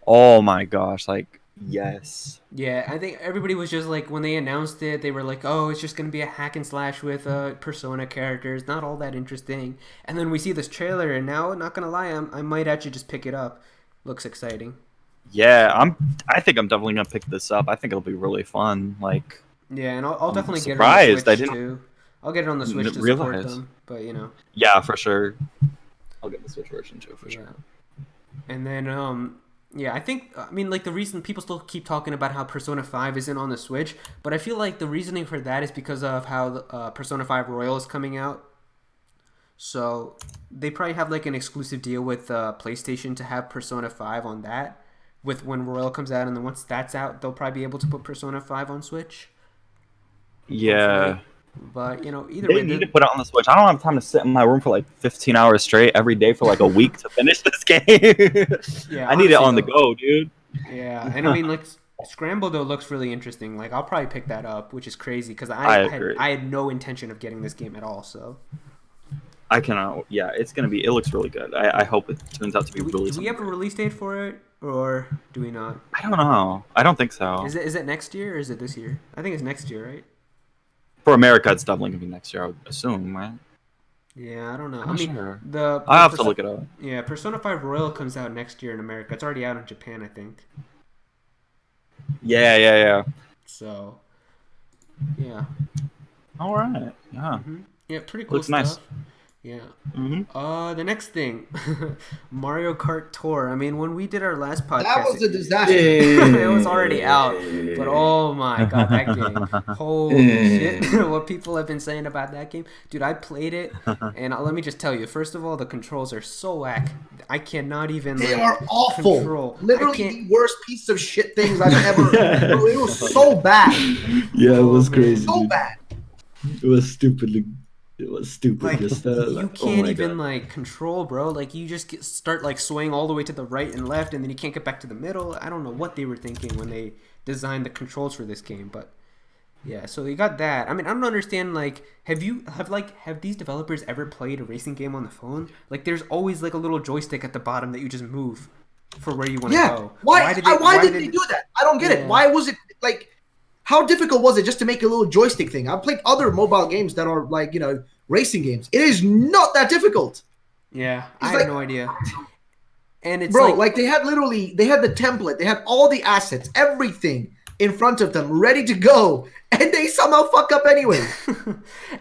Oh my gosh, like yes. Yeah, I think everybody was just like, when they announced it, they were like, oh, it's just going to be a hack and slash with Persona characters, not all that interesting. And then we see this trailer, and now, not going to lie, I might actually just pick it up. Looks exciting. Yeah, I think I'm definitely going to pick this up. I think it'll be really fun. Like, yeah, and I'll definitely get it on the Switch too. I'll get it on the Switch to support them, but Yeah, for sure. I'll get the Switch version too, for sure. And then, yeah, I mean, like, the reason people still keep talking about how Persona 5 isn't on the Switch, but I feel like the reasoning for that is because of how Persona 5 Royal is coming out. So they probably have, like, an exclusive deal with PlayStation to have Persona 5 on that, with when Royal comes out, and then once that's out, they'll probably be able to put Persona 5 on Switch. Yeah. Hopefully. But, either way, need to put it on the Switch. I don't have time to sit in my room for like 15 hours straight every day for like a week to finish this game. Yeah, I need it on the go, dude. Yeah, and I mean, like, Scramble though looks really interesting. Like, I'll probably pick that up, which is crazy because I had no intention of getting this game at all. So I cannot. Yeah, it's gonna be. It looks really good. I hope it turns out to be really. Do we have a release date for it, or do we not? I don't know. I don't think so. Is it next year or is it this year? I think it's next year, right? For America, it's definitely gonna be next year. I would assume, right? Yeah, I don't know. I'm I not mean, sure. the I have to look it up. Yeah, Persona 5 Royal comes out next year in America. It's already out in Japan, I think. Yeah. So, yeah. All right. Yeah. Yeah, pretty cool Looks stuff. nice. Yeah. Mm-hmm. The next thing, Mario Kart Tour. I mean, when we did our last podcast, That was a disaster. it was already out. But oh my god, that game! Holy shit! What people have been saying about that game, dude. I played it, and let me just tell you. First of all, the controls are so whack. I cannot even. They are awful. Control. Literally the worst piece of shit things I've ever. It was so bad. Yeah, it was man. crazy. So dude. bad. It was stupid. It was stupid. Like, just You oh can't my even God. like control, bro. Like you just start like swaying all the way to the right and left, and then you can't get back to the middle. I don't know what they were thinking when they designed the controls for this game, but yeah. So you got that. I mean, I don't understand. Like, have these developers ever played a racing game on the phone? Like, there's always like a little joystick at the bottom that you just move for where you want to go. Why did they do that? I don't get it. Why was it like? How difficult was it just to make a little joystick thing? I've played other mobile games that are like, racing games. It is not that difficult. Yeah, It's I like- have no idea. And it's Bro, like they had the template, they had all the assets, everything in front of them, ready to go, and they somehow fuck up anyway.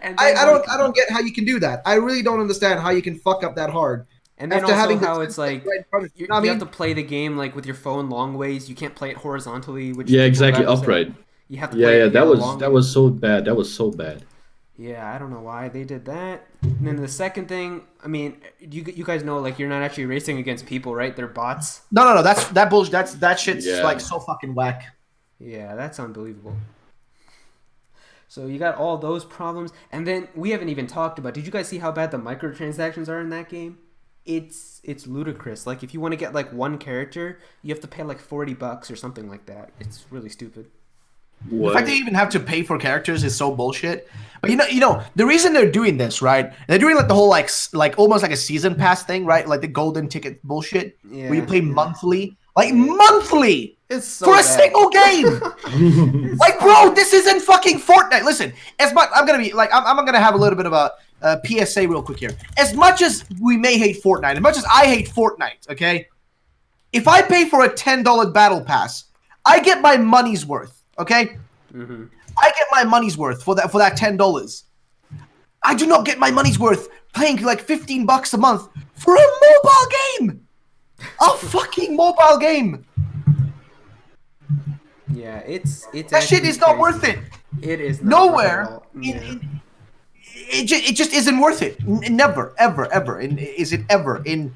and then, I don't get how you can do that. I really don't understand how you can fuck up that hard. And then after also having the how it's template like right in front of you. you, You know what I you mean? have to play the game like with your phone long ways. You can't play it horizontally. Which Yeah, people exactly. have said. Upright. You have to play Yeah. it, That long was so bad. That was so bad. Yeah, I don't know why they did that. And then the second thing, I mean, you guys know like you're not actually racing against people, right? They're bots. No. That bullshit. That shit's Yeah. like so fucking whack. Yeah, that's unbelievable. So you got all those problems, and then we haven't even talked about. Did you guys see how bad the microtransactions are in that game? It's ludicrous. Like if you want to get like one character, you have to pay like $40 or something like that. It's really stupid. The fact that you even have to pay for characters is so bullshit. But you know, the reason they're doing this, right? They're doing like the whole like almost like a season pass thing, right? Like the golden ticket bullshit, Yeah, where you play monthly, like monthly It's so for a bad. single game. Like, bro, this isn't fucking Fortnite. Listen, as much I'm gonna have a little bit of a PSA real quick here. As much as we may hate Fortnite, as much as I hate Fortnite, okay? If I pay for a $10 battle pass, I get my money's worth. Okay, I get my money's worth for that $10. I do not get my money's worth paying like $15 a month for a mobile game. A fucking mobile game. Yeah, it's That shit actually is not crazy. worth it. It is not worth it at Nowhere. all. Yeah. It just isn't worth it. Never, ever. Is it ever in?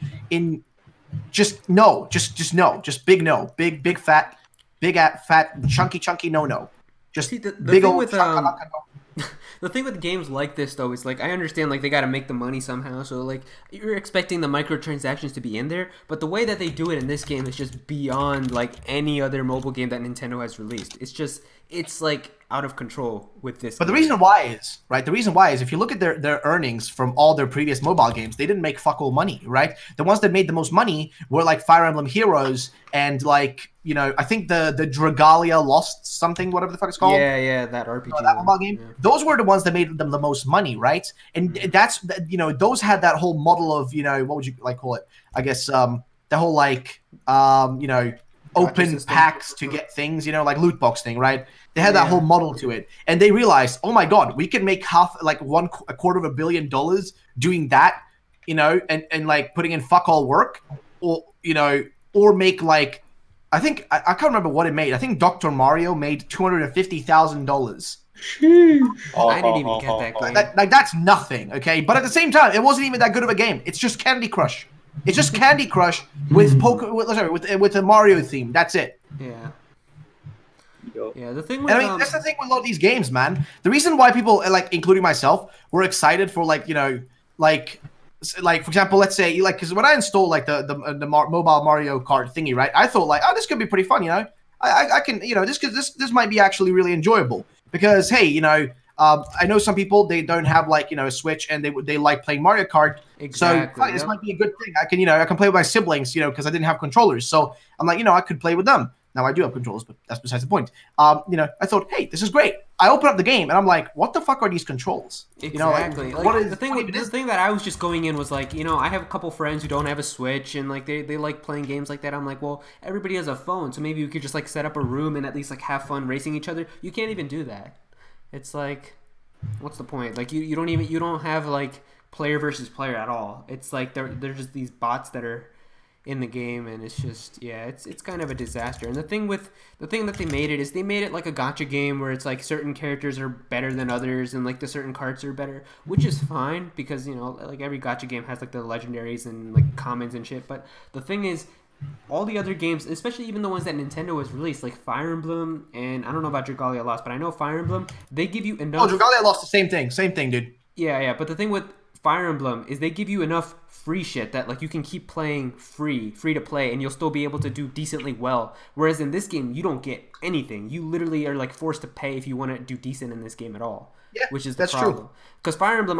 Just no. Just no. Just big no. Big fat. Big fat chunky no. Just See, the big thing old with no. the thing with games like this though is like I understand like they got to make the money somehow, so like you're expecting the microtransactions to be in there, but the way that they do it in this game is just beyond like any other mobile game that Nintendo has released. It's like out of control with this. But the game. reason why is, right? The reason why is if you look at their earnings from all their previous mobile games, they didn't make fuck all money, right? The ones that made the most money were like Fire Emblem Heroes and like, I think the Dragalia Lost something, whatever the fuck it's called. Yeah, that RPG. That mobile game. Yeah. Those were the ones that made them the most money, right? And that's, those had that whole model of, what would you like call it? I guess the whole like, open system. packs to get things, like loot box thing, right? They had that whole model to it, and they realized, oh my god, we can make a $250 million doing that, and like putting in fuck all work, or make like, I think I can't remember what it made. I think Dr. Mario made $250,000. I didn't even get that game. That's nothing, okay? But at the same time, it wasn't even that good of a game. It's just Candy Crush. It's just Candy Crush with with a Mario theme. That's it. Yeah. Yeah, the thing with And I mean, that's the thing with a lot of these games, man. The reason why people, like, including myself, were excited for, like, for example, let's say, like, because when I installed, like, the mobile Mario Kart thingy, right, I thought, like, oh, this could be pretty fun, I can, this might be actually really enjoyable. Because, hey, I know some people, they don't have like, a Switch, and they like playing Mario Kart. Exactly. So fine, this might be a good thing. I can play with my siblings, because I didn't have controllers. So I'm like, I could play with them. Now I do have controllers, but that's besides the point. I thought, hey, this is great. I open up the game and I'm like, what the fuck are these controls? Exactly. What is the thing that I was just going in was like, I have a couple friends who don't have a Switch, and like they like playing games like that. I'm like, well, everybody has a phone, so maybe we could just like set up a room and at least like have fun racing each other. You can't even do that. It's like, what's the point? Like you don't have like player versus player at all. It's like they're just these bots that are in the game, and it's just it's kind of a disaster. And the thing that they made it is they made it like a gacha game where it's like certain characters are better than others, and like the certain carts are better, which is fine because like every gacha game has like the legendaries and like commons and shit. But the thing is, all the other games, especially even the ones that Nintendo has released, like Fire Emblem, and I don't know about Dragalia Lost, but I know Fire Emblem, they give you enough. Oh, Dragalia Lost, the same thing, dude. Yeah. But the thing with Fire Emblem is they give you enough free shit that like you can keep playing free to play, and you'll still be able to do decently well. Whereas in this game, you don't get anything. You literally are like forced to pay if you want to do decent in this game at all. Yeah, which is the that's problem. True. Because Fire Emblem,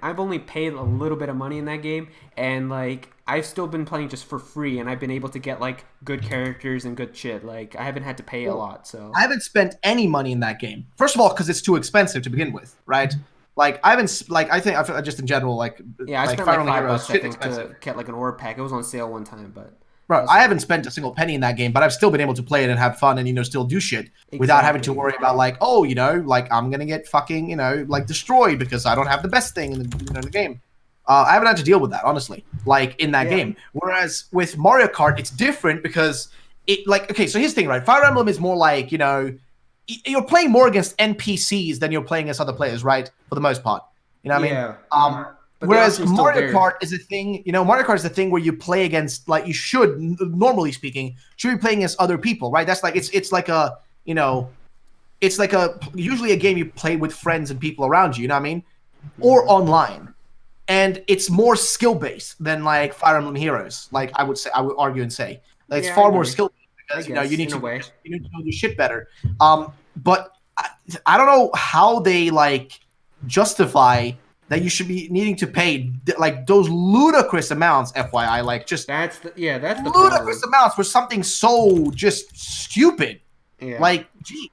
I've only paid a little bit of money in that game, and like I've still been playing just for free, and I've been able to get like good characters and good shit. Like I haven't had to pay a lot. So I haven't spent any money in that game. First of all, because it's too expensive to begin with, right? Like I haven't I think just in general I spent Fire like Emblem $5 I think to get like an orb pack. It was on sale one time, but bro, I haven't spent a single penny in that game, but I've still been able to play it and have fun and still do shit without having to worry about like, like I'm gonna get fucking like destroyed because I don't have the best thing in the game. I haven't had to deal with that, honestly, like in that game. Whereas with Mario Kart, it's different because it like okay, so here's the thing, right? Fire Emblem is more like you're playing more against NPCs than you're playing against other players, right? For the most part, you know what I mean? Whereas Mario Kart is a thing, Mario Kart is the thing where you play against, like you should, normally speaking, should be playing against other people, right? That's like it's like a it's like usually a game you play with friends and people around you, you know what I mean? Or online, and it's more skill based than like Fire Emblem Heroes. Like I would argue and say like, it's far more skill based because you need to know your shit better. But I don't know how they like justify that you should be needing to pay like those ludicrous amounts. FYI, like just that's the ludicrous amounts for something so just stupid. Yeah. Like, gee.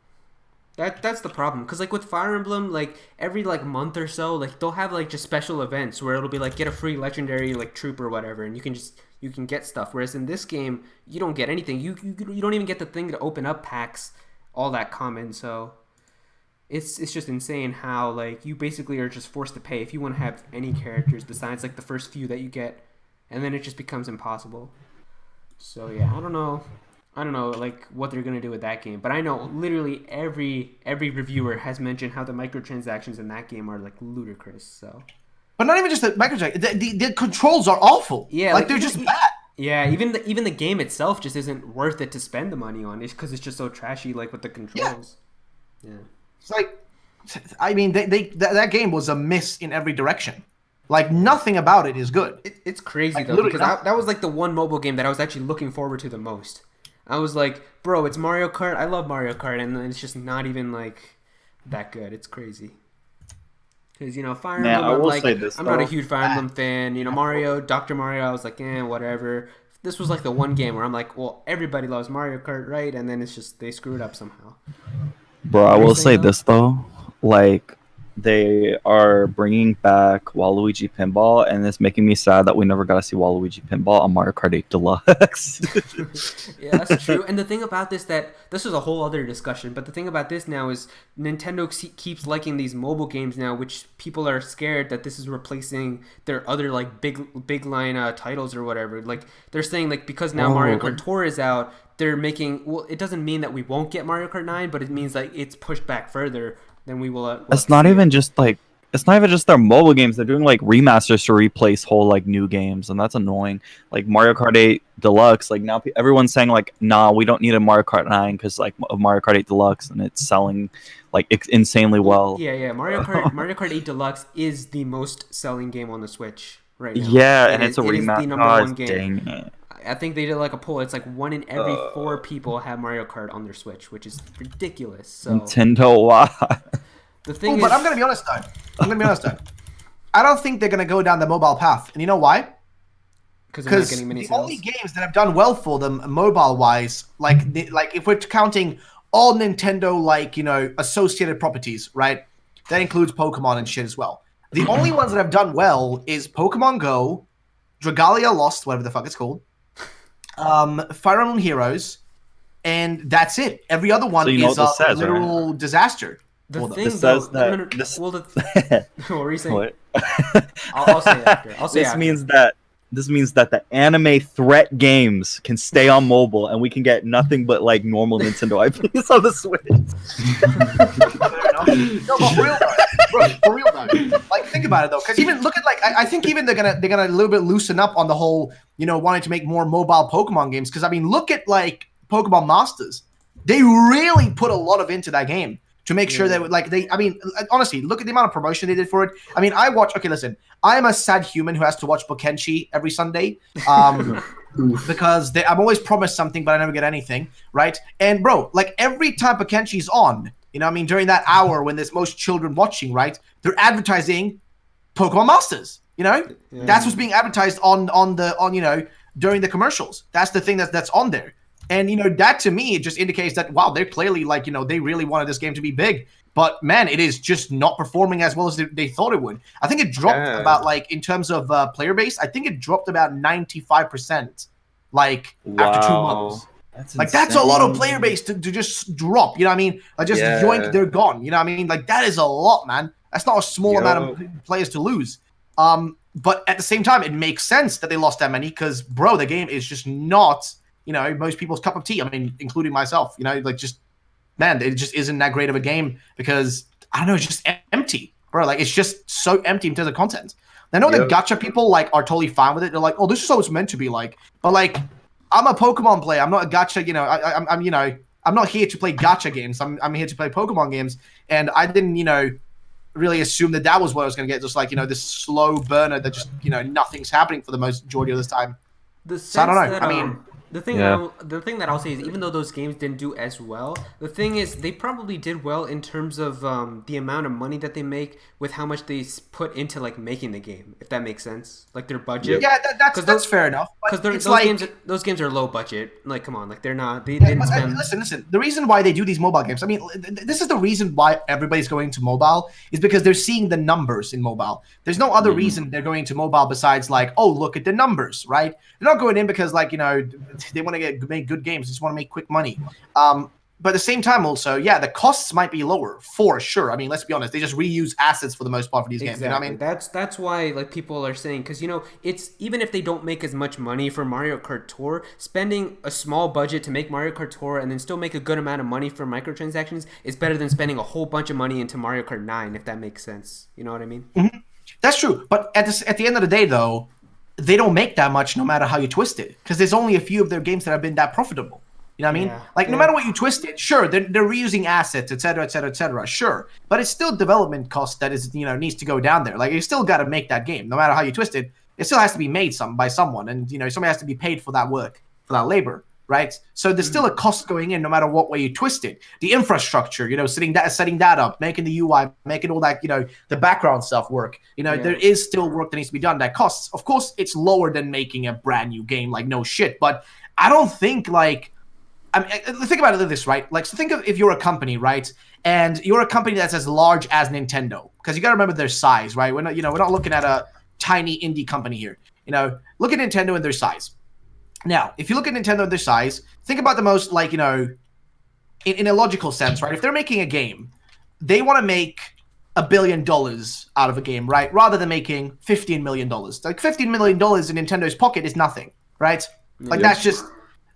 That's the problem, because like with Fire Emblem, like every like month or so, like they'll have like just special events where it'll be like get a free legendary like troop or whatever, and you can get stuff. Whereas in this game, you don't get anything. You don't even get the thing to open up packs all that common. So it's just insane how like you basically are just forced to pay if you want to have any characters besides like the first few that you get, and then it just becomes impossible. So yeah, I don't know like what they're gonna do with that game, but I know literally every reviewer has mentioned how the microtransactions in that game are like ludicrous. So, but not even just the microtransactions. The controls are awful. Yeah, like they're just bad. Yeah, even the game itself just isn't worth it to spend the money on. It's because it's just so trashy, like with the controls. Yeah. It's like, I mean, that game was a miss in every direction. Like nothing about it is good. It's crazy like, though, because that was like the one mobile game that I was actually looking forward to the most. I was like, bro, it's Mario Kart. I love Mario Kart, and it's just not even like that good. It's crazy. Because Fire Emblem, I'm not a huge Fire Emblem fan. Dr. Mario, I was like, whatever. This was like the one game where I'm like, well, everybody loves Mario Kart, right? And then it's just they screw it up somehow. Bro, I will say this though, like they are bringing back Waluigi Pinball, and it's making me sad that we never got to see Waluigi Pinball on Mario Kart 8 Deluxe. Yeah, that's true. And the thing about this is a whole other discussion, but the thing about this now is Nintendo keeps liking these mobile games now, which people are scared that this is replacing their other like big line titles or whatever. Like they're saying like because now Mario Kart Tour is out, they're making it doesn't mean that we won't get Mario Kart 9, but it means like it's pushed back further. Then we will. It's not even just their mobile games. They're doing like remasters to replace whole like new games, and that's annoying. Like Mario Kart 8 Deluxe, like now everyone's saying like, nah, we don't need a Mario Kart 9 because like of Mario Kart 8 Deluxe, and it's selling like insanely well. Yeah. Mario Kart 8 Deluxe is the most selling game on the Switch right now. Yeah, and it's a remaster. It is the number one game. Dang it. I think they did like a poll. It's like 1 in every 4 people have Mario Kart on their Switch, which is ridiculous. So Nintendo, why? the thing is, but I'm gonna be honest though. I don't think they're gonna go down the mobile path, and you know why? because The only games that have done well for them mobile wise, like if we're counting all Nintendo associated properties, right? That includes Pokemon and shit as well. The only ones that have done well is Pokemon Go, Dragalia Lost, whatever the fuck it's called, Fire Emblem Heroes, and that's it. Every other one is a literal disaster. The thing This though, says that. what were you saying? What? I'll say it after. This means that the anime threat games can stay on mobile, and we can get nothing but like normal Nintendo IPs on the Switch. No, but for real though. Like, think about it though, because even look at I think even they're gonna a little bit loosen up on the whole, wanting to make more mobile Pokemon games. Because I mean, look at like Pokemon Masters. They really put a lot into that game to make sure that honestly, look at the amount of promotion they did for it. I mean, listen, I am a sad human who has to watch Bokenshi every Sunday because I'm always promised something, but I never get anything, right? And bro, like every time Bokenshi's on, during that hour when there's most children watching, right? They're advertising Pokemon Masters, That's what's being advertised on during the commercials. That's the thing that's on there. And, that to me, it just indicates that, wow, they're clearly they really wanted this game to be big. But, man, it is just not performing as well as they thought it would. I think it dropped about, in terms of player base, I think it dropped about 95%, after 2 months. That's a lot of player base to just drop, yoink, they're gone. That is a lot, man. That's not a small amount of players to lose. But at the same time, it makes sense that they lost that many because, bro, the game is just not... most people's cup of tea. I mean, including myself. It just isn't that great of a game because I don't know, it's just empty, bro. It's just so empty in terms of content. I know the gacha people are totally fine with it. They're like, oh, this is how it's meant to be like. But I'm a Pokemon player. I'm not a gacha. I'm not here to play gacha games. I'm here to play Pokemon games. And I didn't really assume that was what I was gonna get. Just this slow burner that just nothing's happening for the majority of this time. So I don't know. The thing that I'll say is, even though those games didn't do as well, the thing is they probably did well in terms of the amount of money that they make with how much they put into making the game. If that makes sense, their budget. Yeah, that's fair enough. Because those games are low budget. Come on, they're not. They didn't spend. Listen. The reason why they do these mobile games, I mean, this is the reason why everybody's going to mobile is because they're seeing the numbers in mobile. There's no other reason they're going to mobile besides oh, look at the numbers, right? They're not going in because they want to make good games. They just want to make quick money. But at the same time, also, the costs might be lower for sure. I mean, let's be honest. They just reuse assets for the most part for these games. You know what I mean? That's why people are saying, because it's even if they don't make as much money for Mario Kart Tour, spending a small budget to make Mario Kart Tour and then still make a good amount of money for microtransactions is better than spending a whole bunch of money into Mario Kart 9, if that makes sense. You know what I mean? Mm-hmm. That's true. But at the end of the day, though, they don't make that much no matter how you twist it, because there's only a few of their games that have been that profitable. You know what I mean? No matter what you twist it, sure, they're reusing assets, etc., sure. But it's still development cost that is, needs to go down there. You still got to make that game. No matter how you twist it, it still has to be made by someone. And, somebody has to be paid for that work, for that labor, right? So there's still a cost going in no matter what way you twist it. The infrastructure, setting that up, making the UI, making all that, the background stuff work. There is still work that needs to be done that costs. Of course, it's lower than making a brand new game, no shit. But I don't think, think about it like this, right? So think of if you're a company, right? And you're a company that's as large as Nintendo, because you got to remember their size, right? We're not looking at a tiny indie company here. Look at Nintendo and their size. Now, if you look at Nintendo and their size, think about the most, in a logical sense, right? If they're making a game, they want to make $1 billion out of a game, right? Rather than making $15 million. $15 million in Nintendo's pocket is nothing, right? That's just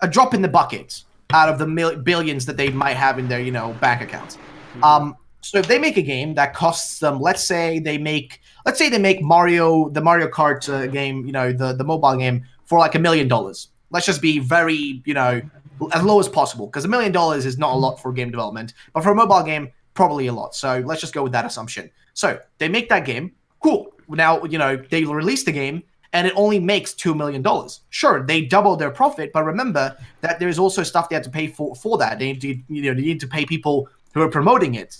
a drop in the bucket out of the billions that they might have in their, bank accounts. So if they make a game that costs them, let's say they make the Mario Kart game, the mobile game for $1 million. Let's just be very, as low as possible, because $1 million is not a lot for game development, but for a mobile game, probably a lot. So let's just go with that assumption. So they make that game. Cool. Now, they release the game, and it only makes $2 million. Sure, they doubled their profit, but remember that there's also stuff they had to pay for that. They need to pay people who are promoting it,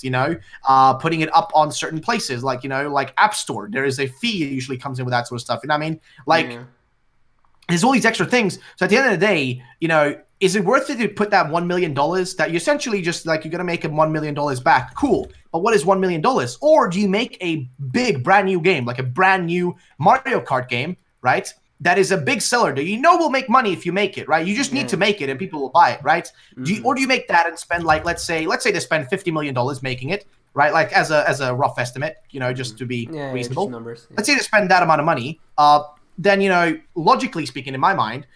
putting it up on certain places, like App Store. There is a fee that usually comes in with that sort of stuff. You know what I mean? Like, there's all these extra things. So at the end of the day, is it worth it to put that $1 million that you essentially just like you're gonna make a $1 million back? Cool. But what is $1 million? Or do you make a big brand new game, like a brand new Mario Kart game, right? That is a big seller that will make money if you make it, right? You just need to make it and people will buy it, right? Or do you make that and spend like let's say they spend $50 million making it, right? Like as a rough estimate, just to be reasonable. Just numbers. Yeah. Let's say they spend that amount of money. Then logically speaking, in my mind,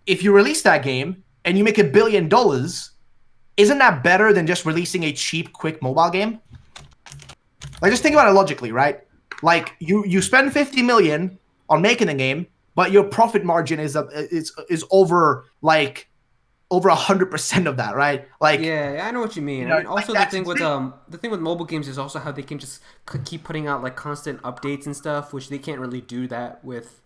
if you release that game and you make $1 billion, isn't that better than just releasing a cheap, quick mobile game? Like, just think about it logically, right? Like, you spend $50 million on making a game, but your profit margin is over 100% of that, right? Like, yeah, I know what you mean. I mean, also the thing with mobile games is also how they can just keep putting out like constant updates and stuff, which they can't really do that with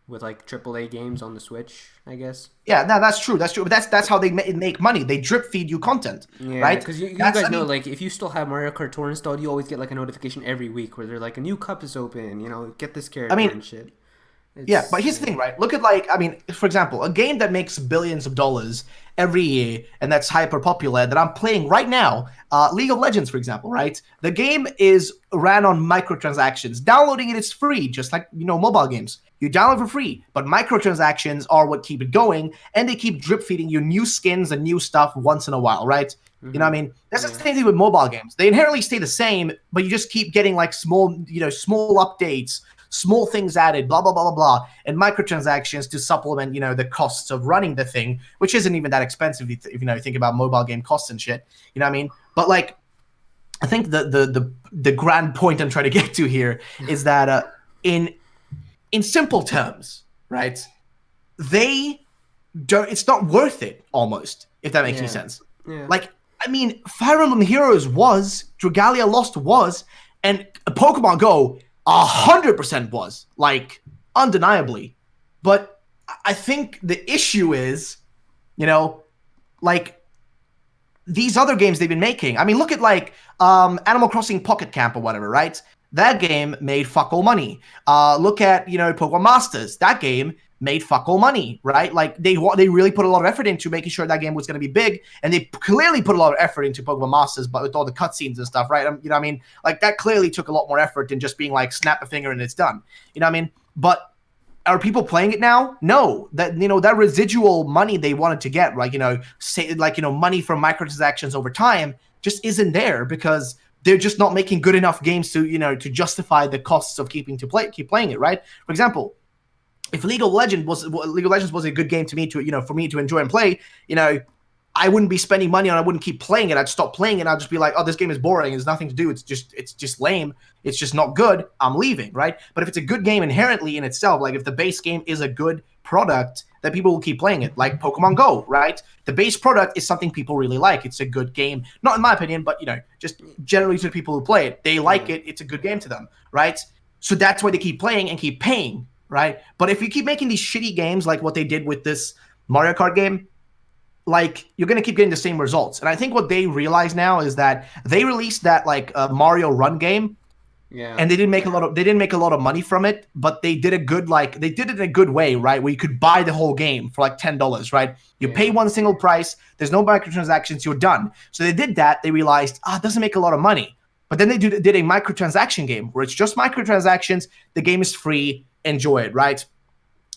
like AAA games on the Switch, I guess. Yeah, no, that's true. But that's how they make money. They drip feed you content, right? Because you guys know, like, if you still have Mario Kart Tour installed, you always get like a notification every week where they're like, a new cup is open. Get this character and shit. But here's the thing, right? Look at for example, a game that makes billions of dollars every year and that's hyper popular that I'm playing right now, League of Legends, for example, right? The game is ran on microtransactions. Downloading it is free, just like mobile games. You download for free, but microtransactions are what keep it going, and they keep drip feeding you new skins and new stuff once in a while, right? You know what I mean? That's the same thing with mobile games. They inherently stay the same, but you just keep getting like small updates, small things added, blah, blah, blah, blah, blah, and microtransactions to supplement, the costs of running the thing, which isn't even that expensive if you think about mobile game costs and shit. You know what I mean? But like, I think the grand point I'm trying to get to here is that in simple terms, right? It's not worth it almost, if that makes any sense. Yeah. Like, I mean, Fire Emblem Heroes was, Dragalia Lost was, and Pokemon Go 100% was, like, undeniably. But I think the issue is, like, these other games they've been making. I mean, look at, like, Animal Crossing Pocket Camp or whatever, right? That game made fuck all money. Look at, Pokemon Masters. That game made fuck all money, right? Like, they really put a lot of effort into making sure that game was going to be big, and they clearly put a lot of effort into Pokemon Masters, but with all the cutscenes and stuff, right? You know what I mean? Like, that clearly took a lot more effort than just being like, snap a finger and it's done. You know what I mean? But are people playing it now? No. That that residual money they wanted to get, like money from microtransactions over time, just isn't there because they're just not making good enough games to to justify the costs of keep playing it, right? For example, if League of Legends was a good game to me to for me to enjoy and play, I wouldn't be spending money on it. I wouldn't keep playing it. I'd stop playing it. I'd just be like, oh, this game is boring. There's nothing to do. It's just lame. It's just not good. I'm leaving, right? But if it's a good game inherently in itself, like if the base game is a good product, that people will keep playing it, like Pokemon Go, right? The base product is something people really like. It's a good game. Not in my opinion, but just generally to the people who play it. They like it. It's a good game to them, right? So that's why they keep playing and keep paying, right? But if you keep making these shitty games like what they did with this Mario Kart game, like you're gonna keep getting the same results. And I think what they realize now is that they released that like Mario Run game, and they didn't make a lot of money from it, but they did it in a good way, right? Where you could buy the whole game for like $10, right? You pay one single price. There's no microtransactions. You're done. So they did that. They realized, it doesn't make a lot of money. But then they did a microtransaction game where it's just microtransactions. The game is free. Enjoy it, right?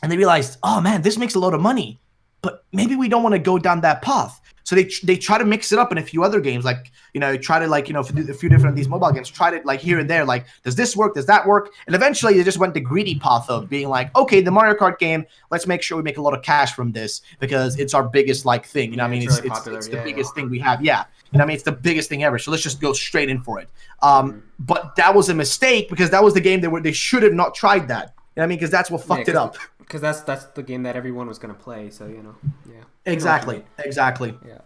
And they realized, oh man, this makes a lot of money, but maybe we don't want to go down that path. So they try to mix it up in a few other games, like try to like for a few different of these mobile games, try to like here and there, like does this work, does that work? And eventually they just went the greedy path of being like, okay, the Mario Kart game, let's make sure we make a lot of cash from this because it's our biggest like thing. I mean, it's the biggest thing we have. Yeah. I mean, it's the biggest thing ever. So let's just go straight in for it. But that was a mistake because that was the game they should have not tried that. I mean, because that's what fucked it up. Because that's the game that everyone was gonna play. So yeah. Exactly. Yeah.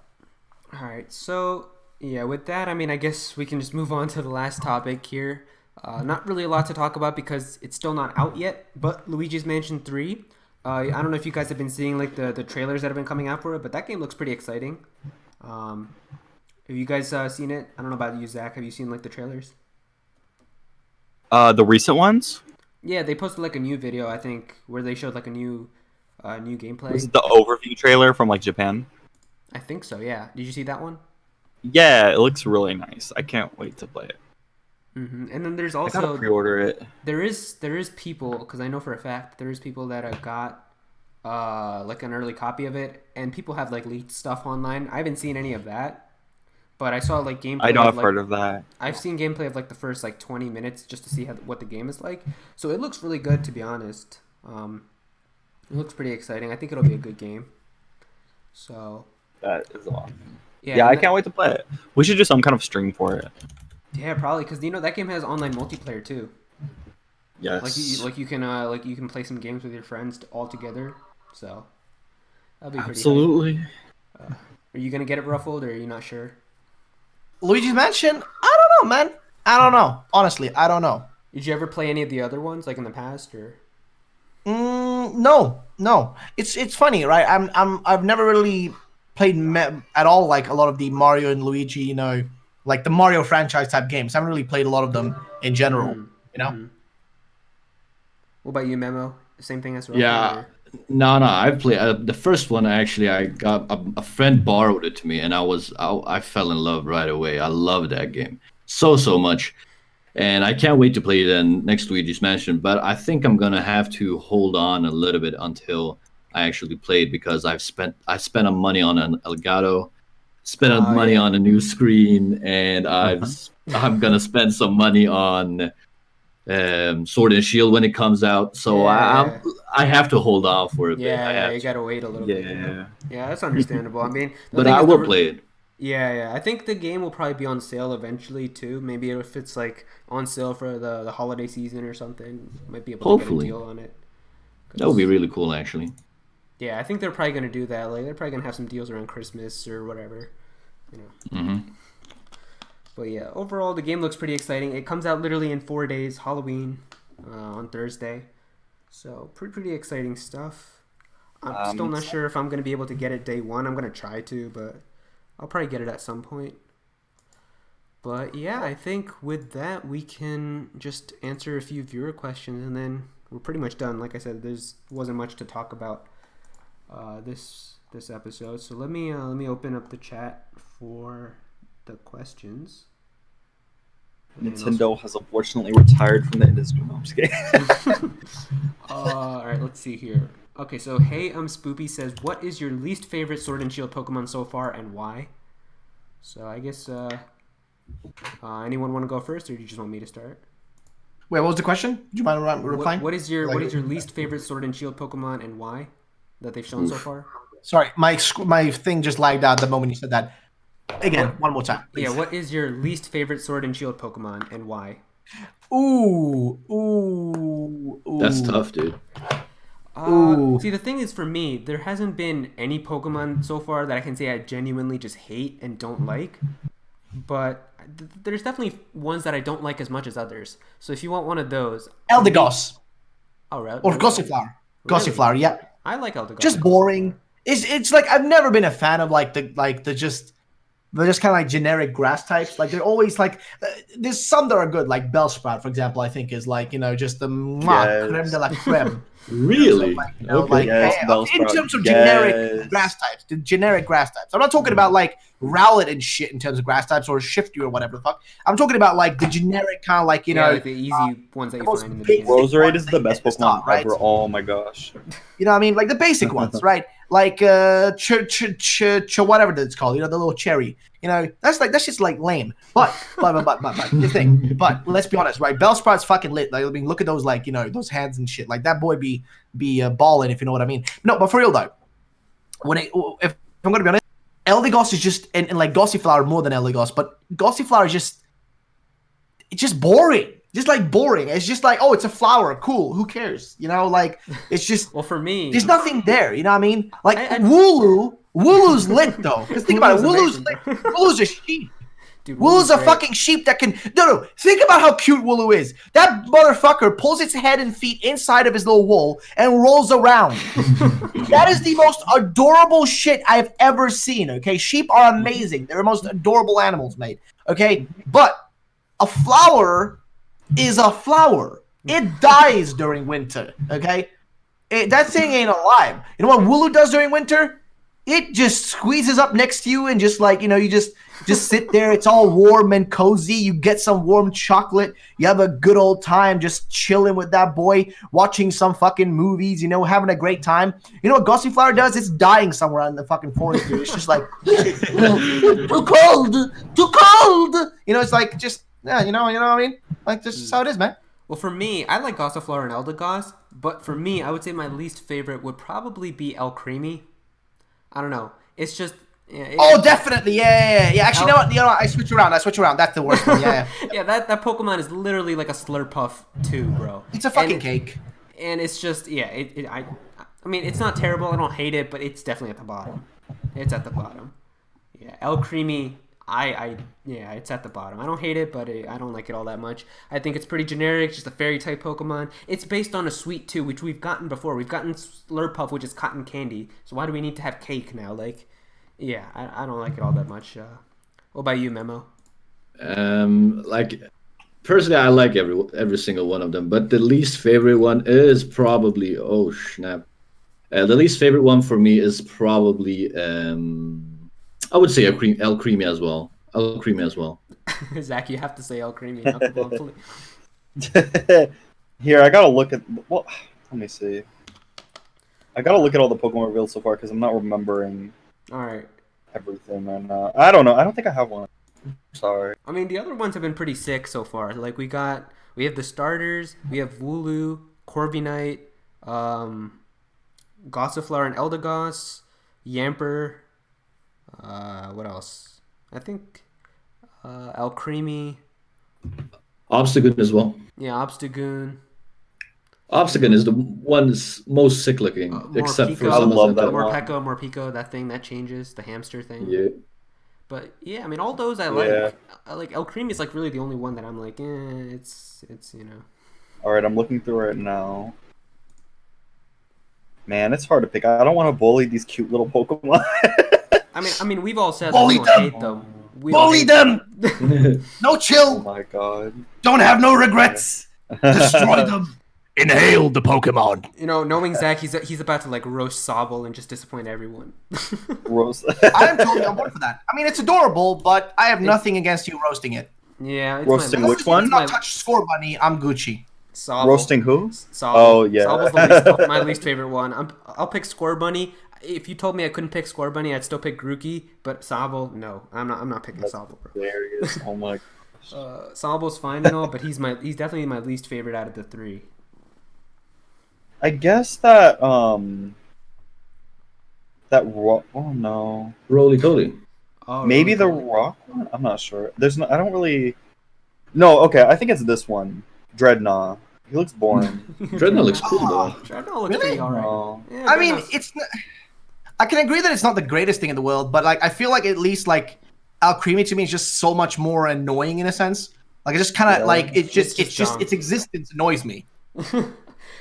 All right. So yeah, with that, I mean, I guess we can just move on to the last topic here. Not really a lot to talk about because it's still not out yet. But Luigi's Mansion 3. I don't know if you guys have been seeing like the trailers that have been coming out for it, but that game looks pretty exciting. Have you guys seen it? I don't know about you, Zach. Have you seen like the trailers? The recent ones? Yeah, they posted like a new video, I think, where they showed like a new gameplay. Was it the overview trailer from like Japan? I think so. Yeah. Did you see that one? Yeah, it looks really nice. I can't wait to play it. And then there's I gotta also pre-order it. there is people, because I know for a fact there is people that have got like an early copy of it, and people have like leaked stuff online. I haven't seen any of that, but I saw like gameplay. I know I've like, heard of that. I've seen gameplay of like the first like 20 minutes just to see what the game is like. So it looks really good, to be honest. It looks pretty exciting. I think it'll be a good game. So That is awesome. yeah, I can't wait to play it. We should do some kind of stream for it. Yeah, probably because that game has online multiplayer too. Yes. Like you can play some games with your friends all together. So that'll be pretty Absolutely. Are you gonna get it ruffled, or are you not sure? Luigi's Mansion? I don't know, man. I don't know. Honestly, I don't know. Did you ever play any of the other ones, like in the past, or? No. It's funny, right? I've never really played at all like a lot of the Mario and Luigi, like the Mario franchise type games. I haven't really played a lot of them in general, What about you, Memo? Same thing as well? Yeah. Or? No, I've played the first one. Actually, I got a friend borrowed it to me, and I fell in love right away. I love that game so much, and I can't wait to play it in next Luigi's Mansion. But I think I'm gonna have to hold on a little bit until I actually play it, because I spent money on an Elgato, money on a new screen, and I'm gonna spend some money on Sword and Shield when it comes out. So I have to hold off for a bit. Yeah, you gotta wait a little bit. Yeah, that's understandable. I mean, but I will play it. Yeah. I think the game will probably be on sale eventually too. Maybe if it's like on sale for the holiday season or something, might be able to get a deal on it. That would be really cool, actually. Yeah, I think they're probably gonna do that. Like they're probably gonna have some deals around Christmas or whatever. But yeah, overall the game looks pretty exciting. It comes out literally in 4 days, Halloween, on Thursday. So pretty exciting stuff. I'm still not sure if I'm gonna be able to get it day one. I'm gonna try to, but I'll probably get it at some point. But yeah, I think with that we can just answer a few viewer questions, and then we're pretty much done. Like I said, wasn't much to talk about this episode. So let me open up the chat for the questions. Nintendo has unfortunately retired from the industry. No, I'm just kidding. All right, let's see here. Okay, so Hey Spoopy says, what is your least favorite Sword and Shield Pokemon so far, and why? So I guess anyone want to go first, or do you just want me to start? Wait, what was the question? Do you mind replying? What is your least favorite Sword and Shield Pokemon, and why, that they've shown so far? Sorry, my thing just lagged out the moment you said that. Again, one more time, please. Yeah, what is your least favorite Sword and Shield Pokemon, and why? Ooh. That's tough, dude. See, the thing is, for me, there hasn't been any Pokemon so far that I can say I genuinely just hate and don't like. But there's definitely ones that I don't like as much as others. So if you want one of those... Eldegoss. Oh, right. Or Gossifleur. Really? Gossifleur, yeah. I like Eldegoss. Just boring. It's like, I've never been a fan of the just kind of like generic grass types. Like they're always like, there's some that are good, like Bellsprout, for example. I think is like just the creme de la creme. Really? In terms of generic grass types, the generic grass types. I'm not talking about like Rowlet and shit in terms of grass types, or Shifty or whatever the fuck. I'm talking about like the generic kind of like like the easy ones that you find in the beginning. Roserade is the best Pokemon ever. Oh my gosh. You know what I mean? Like the basic ones, right? Like whatever it's called, the little cherry. That's just like lame. But the thing. But let's be honest, right? Bellsprout's fucking lit. Like, I mean, look at those those hands and shit. Like that boy be balling, if you know what I mean. No, but for real though, if I'm gonna be honest, Eldegoss is just and like Gossifleur more than Eldegoss, but Gossifleur is just boring. Just like boring. It's just like, oh, it's a flower. Cool. Who cares? Like it's just. Well, for me, there's nothing there. You know what I mean? Like Wooloo's lit though. Because think about it. Wooloo's a sheep. Dude, Wooloo's a great. fucking sheep that can... No. Think about how cute Wooloo is. That motherfucker pulls its head and feet inside of his little wool and rolls around. That is the most adorable shit I've ever seen, okay? Sheep are amazing. They're the most adorable animals made, okay? But a flower is a flower. It dies during winter, okay? That thing ain't alive. You know what Wooloo does during winter? It just squeezes up next to you and just like, you know, you just sit there. It's all warm and cozy. You get some warm chocolate. You have a good old time just chilling with that boy, watching some fucking movies, you know, having a great time. You know what Ghostly Flower does? It's dying somewhere in the fucking forest, dude. It's just like, too cold. You know, it's like just, yeah, you know what I mean? Like, this is how it is, man. Well, for me, I like Gossifleur and Eldegoss, but for me, I would say my least favorite would probably be El Creamy. I don't know. It's just... Yeah, oh, definitely. Yeah. Actually, you know what? I switch around. That's the worst one. Yeah. Yeah, that Pokemon is literally like a Slurpuff too, bro. It's a fucking cake. And it's just, yeah, I mean, it's not terrible. I don't hate it, but it's definitely at the bottom. It's at the bottom. Yeah, El Creamy, yeah, it's at the bottom. I don't hate it, but I don't like it all that much. I think it's pretty generic, just a fairy type Pokemon. It's based on a sweet too, which we've gotten before. We've gotten Slurpuff, which is cotton candy. So why do we need to have cake now? Like, yeah, I don't like it all that much. What about you, Memo? Like, personally, I like every single one of them, but the least favorite one is probably, oh snap. The least favorite one for me is probably, I would say El Creamy as well. El Creamy as well. Zach, you have to say El Creamy. Here, I gotta look at. Well, let me see. I gotta look at all the Pokemon revealed so far because I'm not remembering. All right. Everything, and I don't know. I don't think I have one. Sorry. I mean, the other ones have been pretty sick so far. Like we have the starters. We have Wooloo, Corviknight, Gossifleur and Eldegoss, Yamper. What else? I think El Creamy. Obstagoon as well. Yeah, Obstagoon. Obstagoon is the one that's most sick looking, except for I some love of that them. one. Morpeko, that thing that changes, the hamster thing. Yeah. But yeah, I mean, all those I like. Yeah. I like El Creamy is like really the only one that I'm like, it's you know. All right, I'm looking through it now. Man, it's hard to pick. I don't want to bully these cute little Pokemon. I mean, we've all said Bully that we them! hate them. Bully them! No Oh chill. my god. Don't have no regrets. Destroy them. Inhale the Pokemon. You know, knowing Zach, he's about to like roast Sobble and just disappoint everyone. Gross. I am totally on board for that. I mean, it's adorable, but I have nothing against you roasting it. Yeah, it's Roasting my, which one? It's not touch Score Bunny. I'm Gucci. Sobble. Roasting who? Sobble. Oh, yeah. Sobble's my least favorite one. I'll pick Score Bunny. If you told me I couldn't pick Score Bunny, I'd still pick Grookey. But Sobble, no, I'm not picking Sobble, bro. Hilarious. Oh my. Sobble's fine and all, but he's definitely my least favorite out of the three. I guess that rock. Oh no. Roly Poly. Oh, Maybe really? the rock one. I'm not sure. There's no. I don't really. No. Okay. I think it's this one. Dreadnought. He looks boring. Dreadnought looks cool though. Dreadnought looks Really? pretty alright. Oh. Yeah, I mean, Dreadnought's- it's. I can agree that it's not the greatest thing in the world, but like I feel like at least like Al Creamy to me is just so much more annoying in a sense. Like it just kind of Yeah. like it's just dumb. its existence annoys me.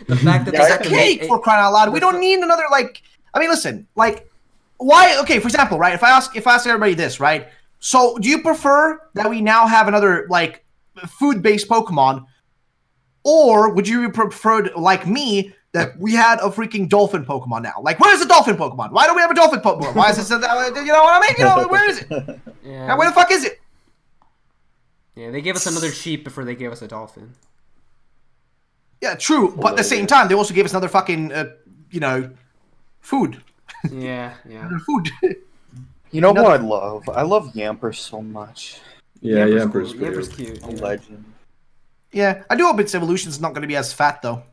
the fact that Yeah, they It's have a to cake make for crying out loud. We don't need another like. I mean, listen, like why? Okay, for example, right? If I ask everybody this, right? So, do you prefer that we now have another like food-based Pokemon, or would you prefer, like me, that we had a freaking dolphin Pokemon now? Like, where's the dolphin Pokemon? Why don't we have a dolphin Pokemon? Why is it? You know what I mean? You know, where is it? Yeah, Now, where the fuck is it? yeah, they gave us another sheep before they gave us a dolphin. Yeah, true. But at the same time, they also gave us another fucking, food. Yeah. Another food. You know what I love? I love Yamper so much. Yeah, Yamper's Yamper's cool. Yamper's pretty. cute. A Yeah. legend. Yeah, I do hope its evolution is not going to be as fat though.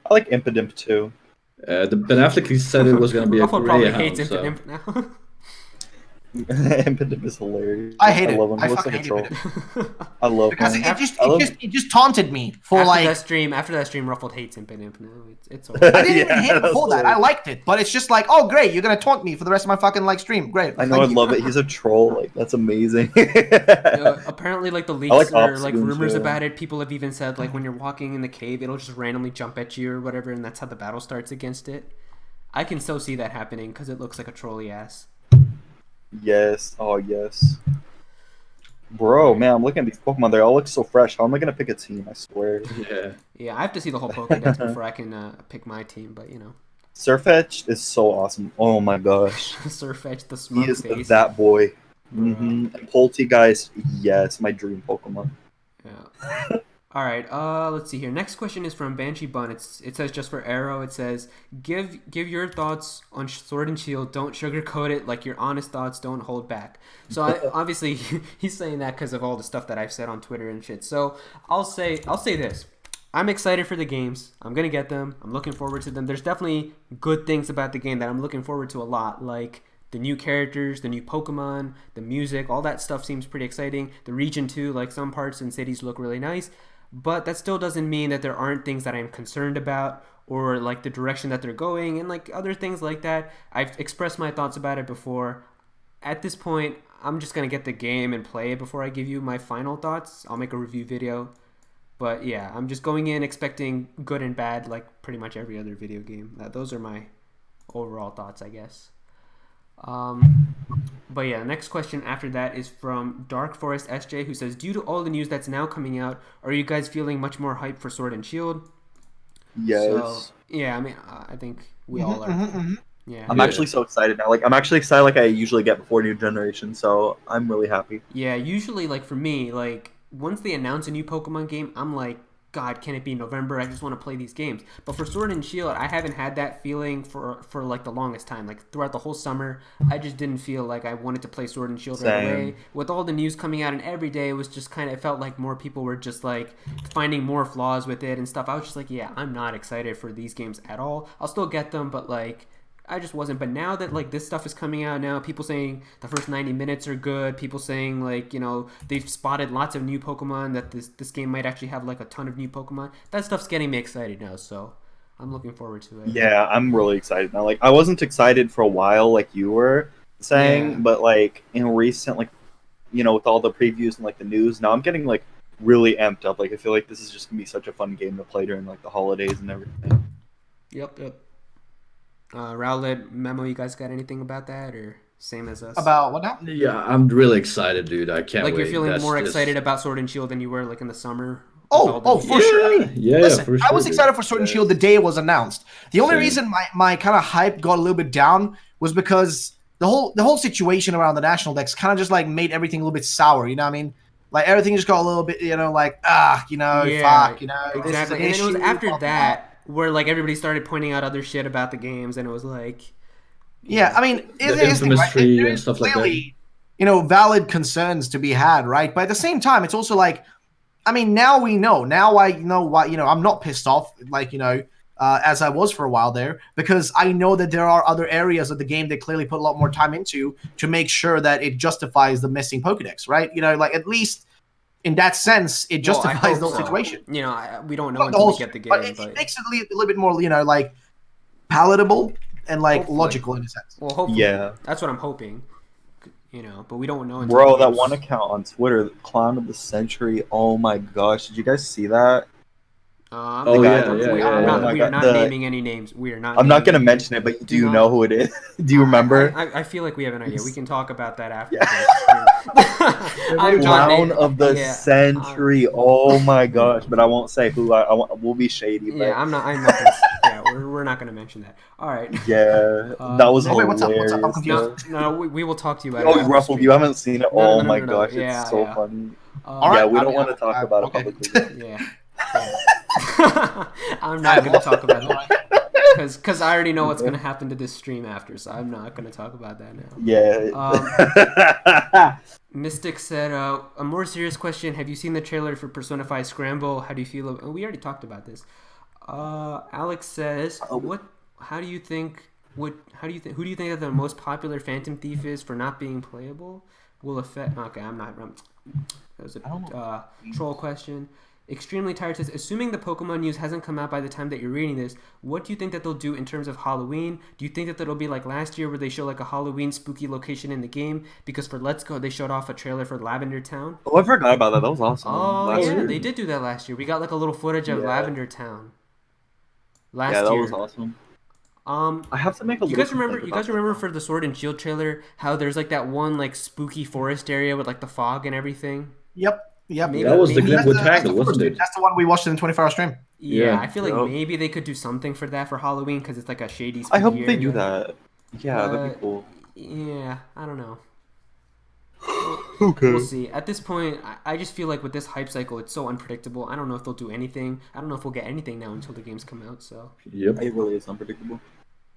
I like Impidimp too. The Ben Affleck said it was gonna be a Ruffle probably hates greyhound. So. Imp now. Impidimp is hilarious. I hate it. love him. He I looks fucking like a hate troll. Impidimp. I love Because him. it just taunted me for after like. after that stream, Ruffled hates Impidimp now. It's all I didn't even hate it that's before that. I liked it, but it's just like, oh great, you're gonna taunt me for the rest of my fucking like stream. Great. I know. Thank I you. love it. He's a troll. Like that's amazing. Apparently, like the I leaks like or Ops like Goons, rumors yeah. about it, people have even said like when you're walking in the cave, it'll just randomly jump at you or whatever, and that's how the battle starts against it. I can so see that happening because it looks like a trolly ass. Yes. Oh yes. Bro, man, I'm looking at these Pokemon. They all look so fresh. How am I gonna pick a team? I swear. Yeah. Yeah, I have to see the whole Pokédex before I can pick my team, but you know, Surfetch is so awesome. Oh my gosh, Surfetch, the he smoke is face. that boy. Bro. Poltegeist, yes, my dream Pokemon. Yeah. All right. Let's see here. Next question is from Banshee Bun. It says just for Aero. It says give your thoughts on Sword and Shield. Don't sugarcoat it. Like your honest thoughts. Don't hold back. So obviously he's saying that because of all the stuff that I've said on Twitter and shit. So I'll say this. I'm excited for the games. I'm gonna get them. I'm looking forward to them. There's definitely good things about the game that I'm looking forward to a lot. Like the new characters, the new Pokemon, the music, all that stuff seems pretty exciting. The region too, like some parts and cities look really nice. But that still doesn't mean that there aren't things that I'm concerned about or like the direction that they're going and like other things like that. I've expressed my thoughts about it before. At this point, I'm just going to get the game and play it before I give you my final thoughts. I'll make a review video. But yeah, I'm just going in expecting good and bad like pretty much every other video game. Those are my overall thoughts, I guess. But yeah, next question after that is from Dark Forest SJ, who says, due to all the news that's now coming out, are you guys feeling much more hype for Sword and Shield? Yes. So, yeah, I mean, I think we all are. Yeah. I'm actually so excited now. Like I'm actually excited like I usually get before new generation, so I'm really happy. Yeah, usually like for me, like once they announce a new Pokemon game, I'm like, God, can it be November? I just want to play these games. But for Sword and Shield, I haven't had that feeling for like the longest time. Like throughout the whole summer, I just didn't feel like I wanted to play Sword and Shield right away. With all the news coming out and every day, it was just kind of, it felt like more people were just like finding more flaws with it and stuff. I was just like, yeah, I'm not excited for these games at all. I'll still get them, but like I just wasn't. But now that like this stuff is coming out now, people saying the first 90 minutes are good, people saying like, you know, they've spotted lots of new Pokemon, that this game might actually have like a ton of new Pokemon. That stuff's getting me excited now, so I'm looking forward to it. Yeah, I'm really excited now. Like I wasn't excited for a while like you were saying, Yeah. but like in recent, like, you know, with all the previews and like the news, now I'm getting like really amped up. Like I feel like this is just gonna be such a fun game to play during like the holidays and everything. Yep. Rowlet, Memo, you guys got anything about that or same as us? About what now? Yeah, I'm really excited, dude. I can't like wait. you're feeling That's more just- excited about Sword and Shield than you were like in the summer? with all the- Oh, for sure. I mean, Yeah, listen, for I sure, was dude. excited for Sword and Shield the day it was announced. The only Same. reason my kind of hype got a little bit down was because the whole situation around the national decks kind of just like made everything a little bit sour. You know what I mean? Like everything just got a little bit, you know, like fuck, you know, this is exactly. an And then it was issue, after blah, blah. that where like everybody started pointing out other shit about the games, and it was like, Yeah, I mean, The it is infamous right? tree There and is stuff like that. clearly, you know, valid concerns to be had, right? But at the same time, it's also like, I mean, now we know. Now I know why. You know, I'm not pissed off, like, you know, as I was for a while there, because I know that there are other areas of the game they clearly put a lot more time into to make sure that it justifies the missing Pokedex, right? You know, like at least in that sense, it justifies the whole situation. You know, we don't know Not the until whole we get the game, but it makes it a little bit more, you know, like palatable and like Hopefully. logical in a sense. well, hopefully, Yeah. that's what I'm hoping. You know, but we don't know. Until Bro, the that games- one account on Twitter, Clown of the Century. Oh my gosh, did you guys see that? I'm Oh, the yeah, guy- yeah, we, yeah, I'm yeah. not, Oh my we are God, not naming any names. We are not. I'm not naming gonna any mention names. it, but Do do you not- know who it is? Do you remember? I feel like we have an idea. We can talk about that after. Yeah. I'm not Clown naming- of the yeah, Century. Oh my gosh! But I won't say who. We'll be shady. But Yeah, I'm not. Gonna, yeah, we're not gonna mention that. All right. yeah, that was Wait, what's hilarious. up? I'm confused. No, we will talk to you about Oh, it. after Ruffled, stream. you haven't seen it? No, Oh no, no, my no, no. gosh, Yeah, it's so yeah. funny. All right, Yeah, we I don't mean, want to talk about it okay. publicly. Yeah. I'm not gonna talk about that because I already know what's gonna happen to this stream after, so I'm not gonna talk about that now. Yeah. Mystic said, a more serious question. Have you seen the trailer for Persona 5 Scramble? How do you feel? We already talked about this. Alex says, how do you think How do you think? Who do you think that the most popular Phantom Thief is for not being playable? Will affect. Okay, I'm not. That was I don't know. a troll question. Extremely tired says, assuming the Pokemon news hasn't come out by the time that you're reading this, what do you think that they'll do in terms of Halloween? Do you think that it'll be like last year where they show like a Halloween spooky location in the game? Because for Let's Go, they showed off a trailer for Lavender Town. Oh, I forgot about that. That was awesome. Oh Last yeah, year. they did do that last year. We got like a little footage of Yeah. Lavender Town Yeah, last that year. was awesome. Um, I have to make a. you little guys remember? complaint You guys about remember that. for the Sword and Shield trailer how there's like that one like spooky forest area with like the fog and everything. Yep. Maybe- That was the maybe- glitch with that's Tangle, the wasn't first- it? That's the one we watched in the 24-hour stream. Yeah, Yeah. I feel like Yep. maybe they could do something for that for Halloween because it's like a shady. I hope spooky they do area. that. Yeah, that'd be cool. Yeah, I don't know. Okay. We'll see. At this point, I just feel like with this hype cycle, it's so unpredictable. I don't know if they'll do anything. I don't know if we'll get anything now until the games come out. So Yep. It really is unpredictable.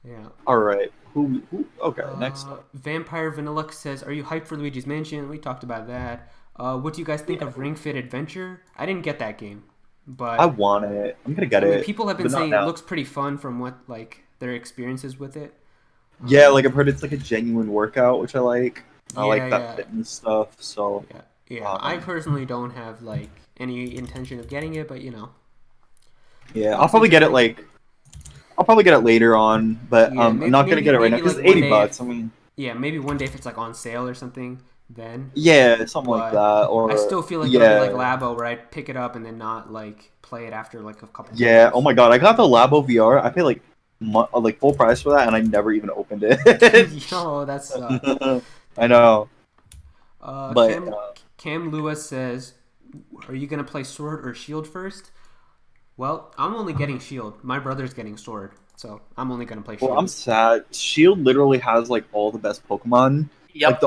yeah. All right. Who? Okay. Next. Vampire Vanilla says, "Are you hyped for Luigi's Mansion?" We talked about that. What do you guys think of Ring Fit Adventure? I didn't get that game, but I want it. I'm gonna get I mean, it. people have been but not saying it now. looks pretty fun from what like their experiences with it. Yeah, like I've heard it's like a genuine workout, which I like. I like Yeah, that yeah. fitness stuff. So Yeah. I personally don't have like any intention of getting it, but you know. yeah, I'll probably get it like. I'll probably get it later on, but Yeah, I'm not gonna get it right now maybe, because like, it's one day $80. if- I mean, Yeah, maybe one day if it's like on sale or something, then. yeah, something like But that. Or I still feel like yeah, it'll be like Labo where I pick it up and then not like play it after like a couple. yeah. Days. Oh my god, I got the Labo VR. I paid like full price for that, and I never even opened it. Yo, that's. I know, but Cam Lewis says, "Are you gonna play Sword or Shield first?" Well, I'm only getting Shield. My brother's getting Sword, so I'm only gonna play Shield. well, I'm sad. Shield literally has like all the best Pokemon. Yep. Like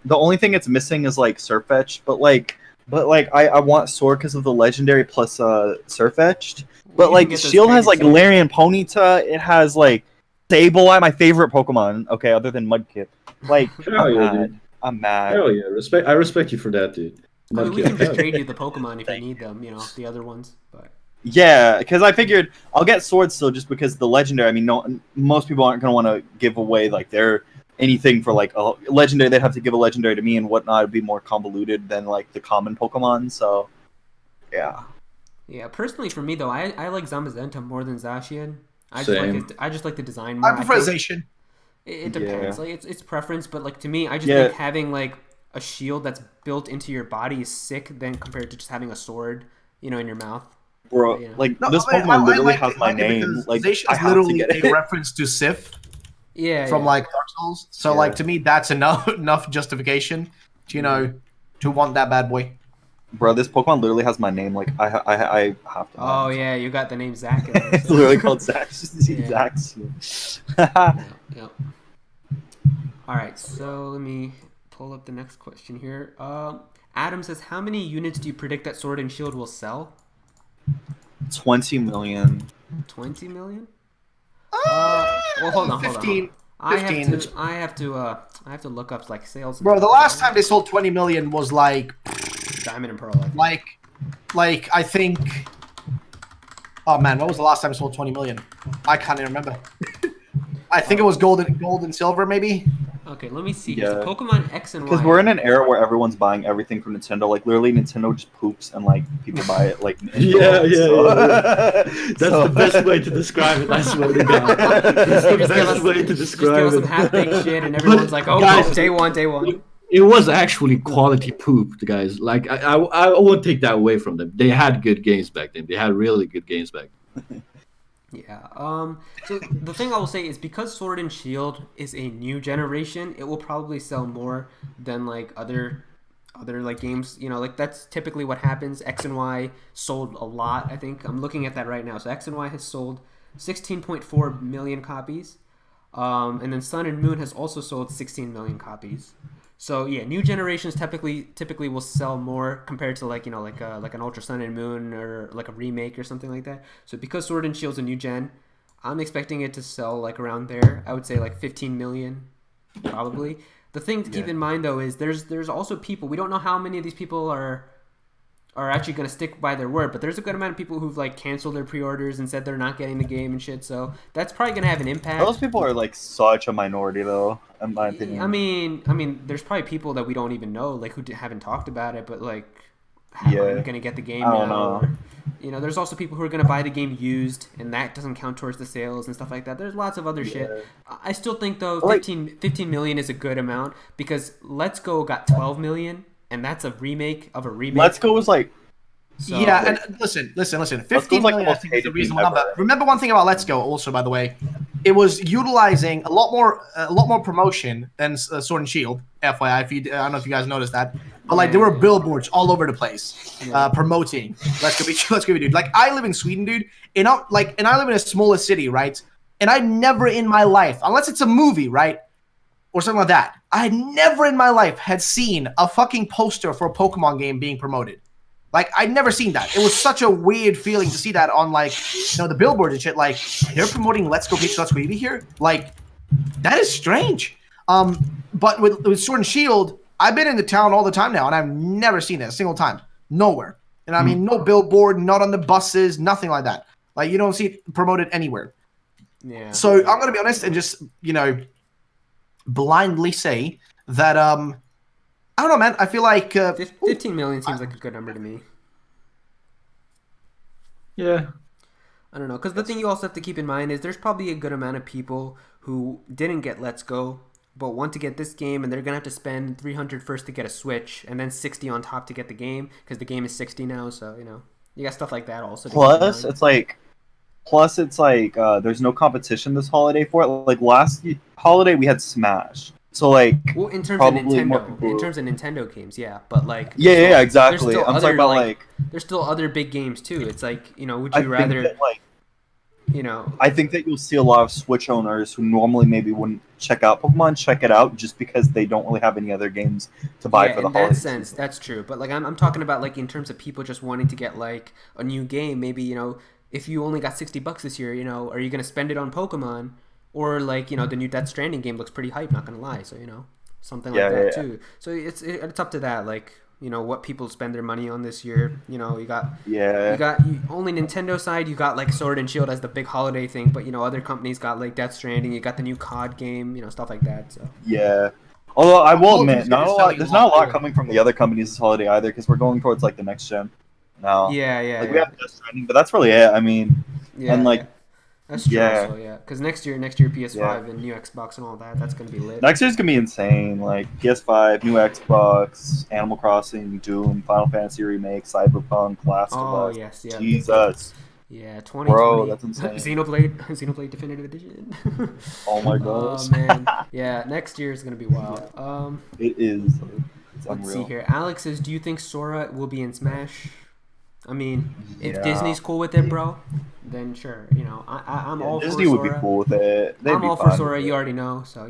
the only thing it's missing is like Surfetch'd, but I want Sword because of the legendary plus Surfetch'd. But You like can get those Shield has like crazy Larian Ponyta. It has like Sableye, my favorite Pokemon. Okay, other than Mudkip. Like Hell I'm yeah, mad. dude. I'm mad. Hell yeah. I respect you for that, dude. I mean, we Okay. can just trade you the Pokemon if you need them. You know, the other ones, but. Yeah, because I figured I'll get Sword still just because the legendary. I mean, no, most people aren't gonna want to give away like their anything for like a legendary. They'd have to give a legendary to me and whatnot. It'd be more convoluted than like the common Pokemon. So, yeah. Yeah, personally for me though, I like Zamazenta more than Zacian. Same. I just like the design more. I prefer think Zacian. it depends. Yeah. Like it's preference, but like to me, I just Yeah. think having like a shield that's built into your body is sick than compared to just having a sword, you know, in your mouth. Bro, Yeah. like No, this I mean, Pokemon I literally like has it- my like it name. because Like Zacian I is have to literally get a it. reference to Sif Yeah, from yeah. like Dark Souls. So Yeah. like to me, that's enough justification to to want that bad boy. Bro, this Pokemon literally has my name. Like I have to. Oh have it. yeah, you got the name Zach. In there, It's so. literally called Zax. Yeah. Zax. Yeah. All right, so let me pull up the next question here. Adam says, how many units do you predict that Sword and Shield will sell? 20 million. 20 million? Well, Hold on. 15. I 15. have to look up like sales. Bro, the last time they sold 20 million was like Diamond and Pearl. I think. like I think. Oh man, what was the last time it sold 20 million? I can't even remember. I think it was gold and silver, maybe. Okay, let me see. Yeah. So Pokemon X and Y. Because we're in an era where everyone's buying everything from Nintendo. Like literally, Nintendo just poops and like people buy it. Like Yeah. That's That's the best way to describe it. I swear to God. That's the Just give us- best way to Just give describe us some it. half-baked shit, and everyone's like, "Oh, guys, day one." It was actually quality poop, guys. Like I won't take that away from them. They had good games back then. They had really good games back then. Yeah. So the thing I will say is because Sword and Shield is a new generation, it will probably sell more than like other like games. You know, like that's typically what happens. X and Y sold a lot. I think I'm looking at that right now. So X and Y has sold 16.4 million copies, and then Sun and Moon has also sold 16 million copies. So yeah, new generations typically will sell more compared to like like an Ultra Sun and Moon or like a remake or something like that. So because Sword and Shield's a new gen, I'm expecting it to sell like around there. I would say like 15 million, probably. The thing to keep in mind though is there's also people, we don't know how many of these people are are actually going to stick by their word, but there's a good amount of people who've like canceled their pre-orders and said they're not getting the game and shit. So that's probably going to have an impact. Those people are like such a minority, though, in my opinion. I mean, there's probably people that we don't even know, like who haven't talked about it, but like, how are you going to get the game I don't now? know. Or, there's also people who are going to buy the game used, and that doesn't count towards the sales and stuff like that. There's lots of other shit. I still think though, 15 million is a good amount because Let's Go got 12 million, and that's a remake of a remake. Let's Go was like. So, yeah, and listen. 15 million I think is a reasonable number. Remember one thing about Let's Go also, by the way, it was utilizing a lot more promotion than Sword and Shield. FYI, I don't know if you guys noticed that, but like there were billboards all over the place promoting Let's Go, dude. Like I live in Sweden, dude, and I live in a smaller city, right? And I never in my life, unless it's a movie, right, or something like that, I never in my life had seen a fucking poster for a Pokemon game being promoted. Like, I'd never seen that. It was such a weird feeling to see that on, like, the billboard and shit. Like, they're promoting Let's Go Peach, Let's Go Eevee here? Like, that is strange. But with Sword and Shield, I've been in the town all the time now, and I've never seen it a single time. Nowhere. And I mean, no billboard, not on the buses, nothing like that. Like, you don't see it promoted anywhere. Yeah. So, I'm going to be honest and just, blindly say that, I don't know, man. I feel like 15 million seems like a good number to me. Yeah. I don't know, because the thing you also have to keep in mind is there's probably a good amount of people who didn't get Let's Go, but want to get this game, and they're gonna have to spend 300 first to get a Switch, and then 60 on top to get the game, because the game is 60 now. So you got stuff like that also. Plus, it's like, there's no competition this holiday for it. Like last holiday, we had Smash. So like, well, in terms of Nintendo games, yeah, but like, yeah, exactly. I'm talking about like, there's still other big games too. It's like, would you rather, I think that you'll see a lot of Switch owners who normally maybe wouldn't check out Pokemon, check it out just because they don't really have any other games to buy for the holiday. In that sense, that's true. But like, I'm talking about like in terms of people just wanting to get like a new game. Maybe if you only got $60 this year, are you gonna spend it on Pokemon? Or like the new Death Stranding game looks pretty hype, not gonna lie. So something like that too. So it's up to that, like what people spend their money on this year. You got only Nintendo side. You got like Sword and Shield as the big holiday thing, but other companies got like Death Stranding. You got the new COD game, stuff like that. So yeah. Although I will admit, there's not a lot coming from the other companies this holiday either, because we're going towards like the next gen now. Yeah. We have Death Stranding, but that's really it. I mean, and like. That's true. Yeah. Also, yeah. Because next year PS5 and new Xbox and all that, that's gonna be lit. Next year's gonna be insane. Like PS5, new Xbox, Animal Crossing, Doom, Final Fantasy Remake, Cyberpunk, Last of Us. Yes, yeah. Jesus. Yeah, 2020. Bro, that's insane. Xenoblade Definitive Edition. Oh my god. Oh man. Yeah, next year is gonna be wild. It is. It's unreal. Let's see here. Alex says, "Do you think Sora will be in Smash?" I mean, if Disney's cool with it, bro, then sure. I'm all for Sora. Disney would be cool with it. I'm all for Sora. You already know, so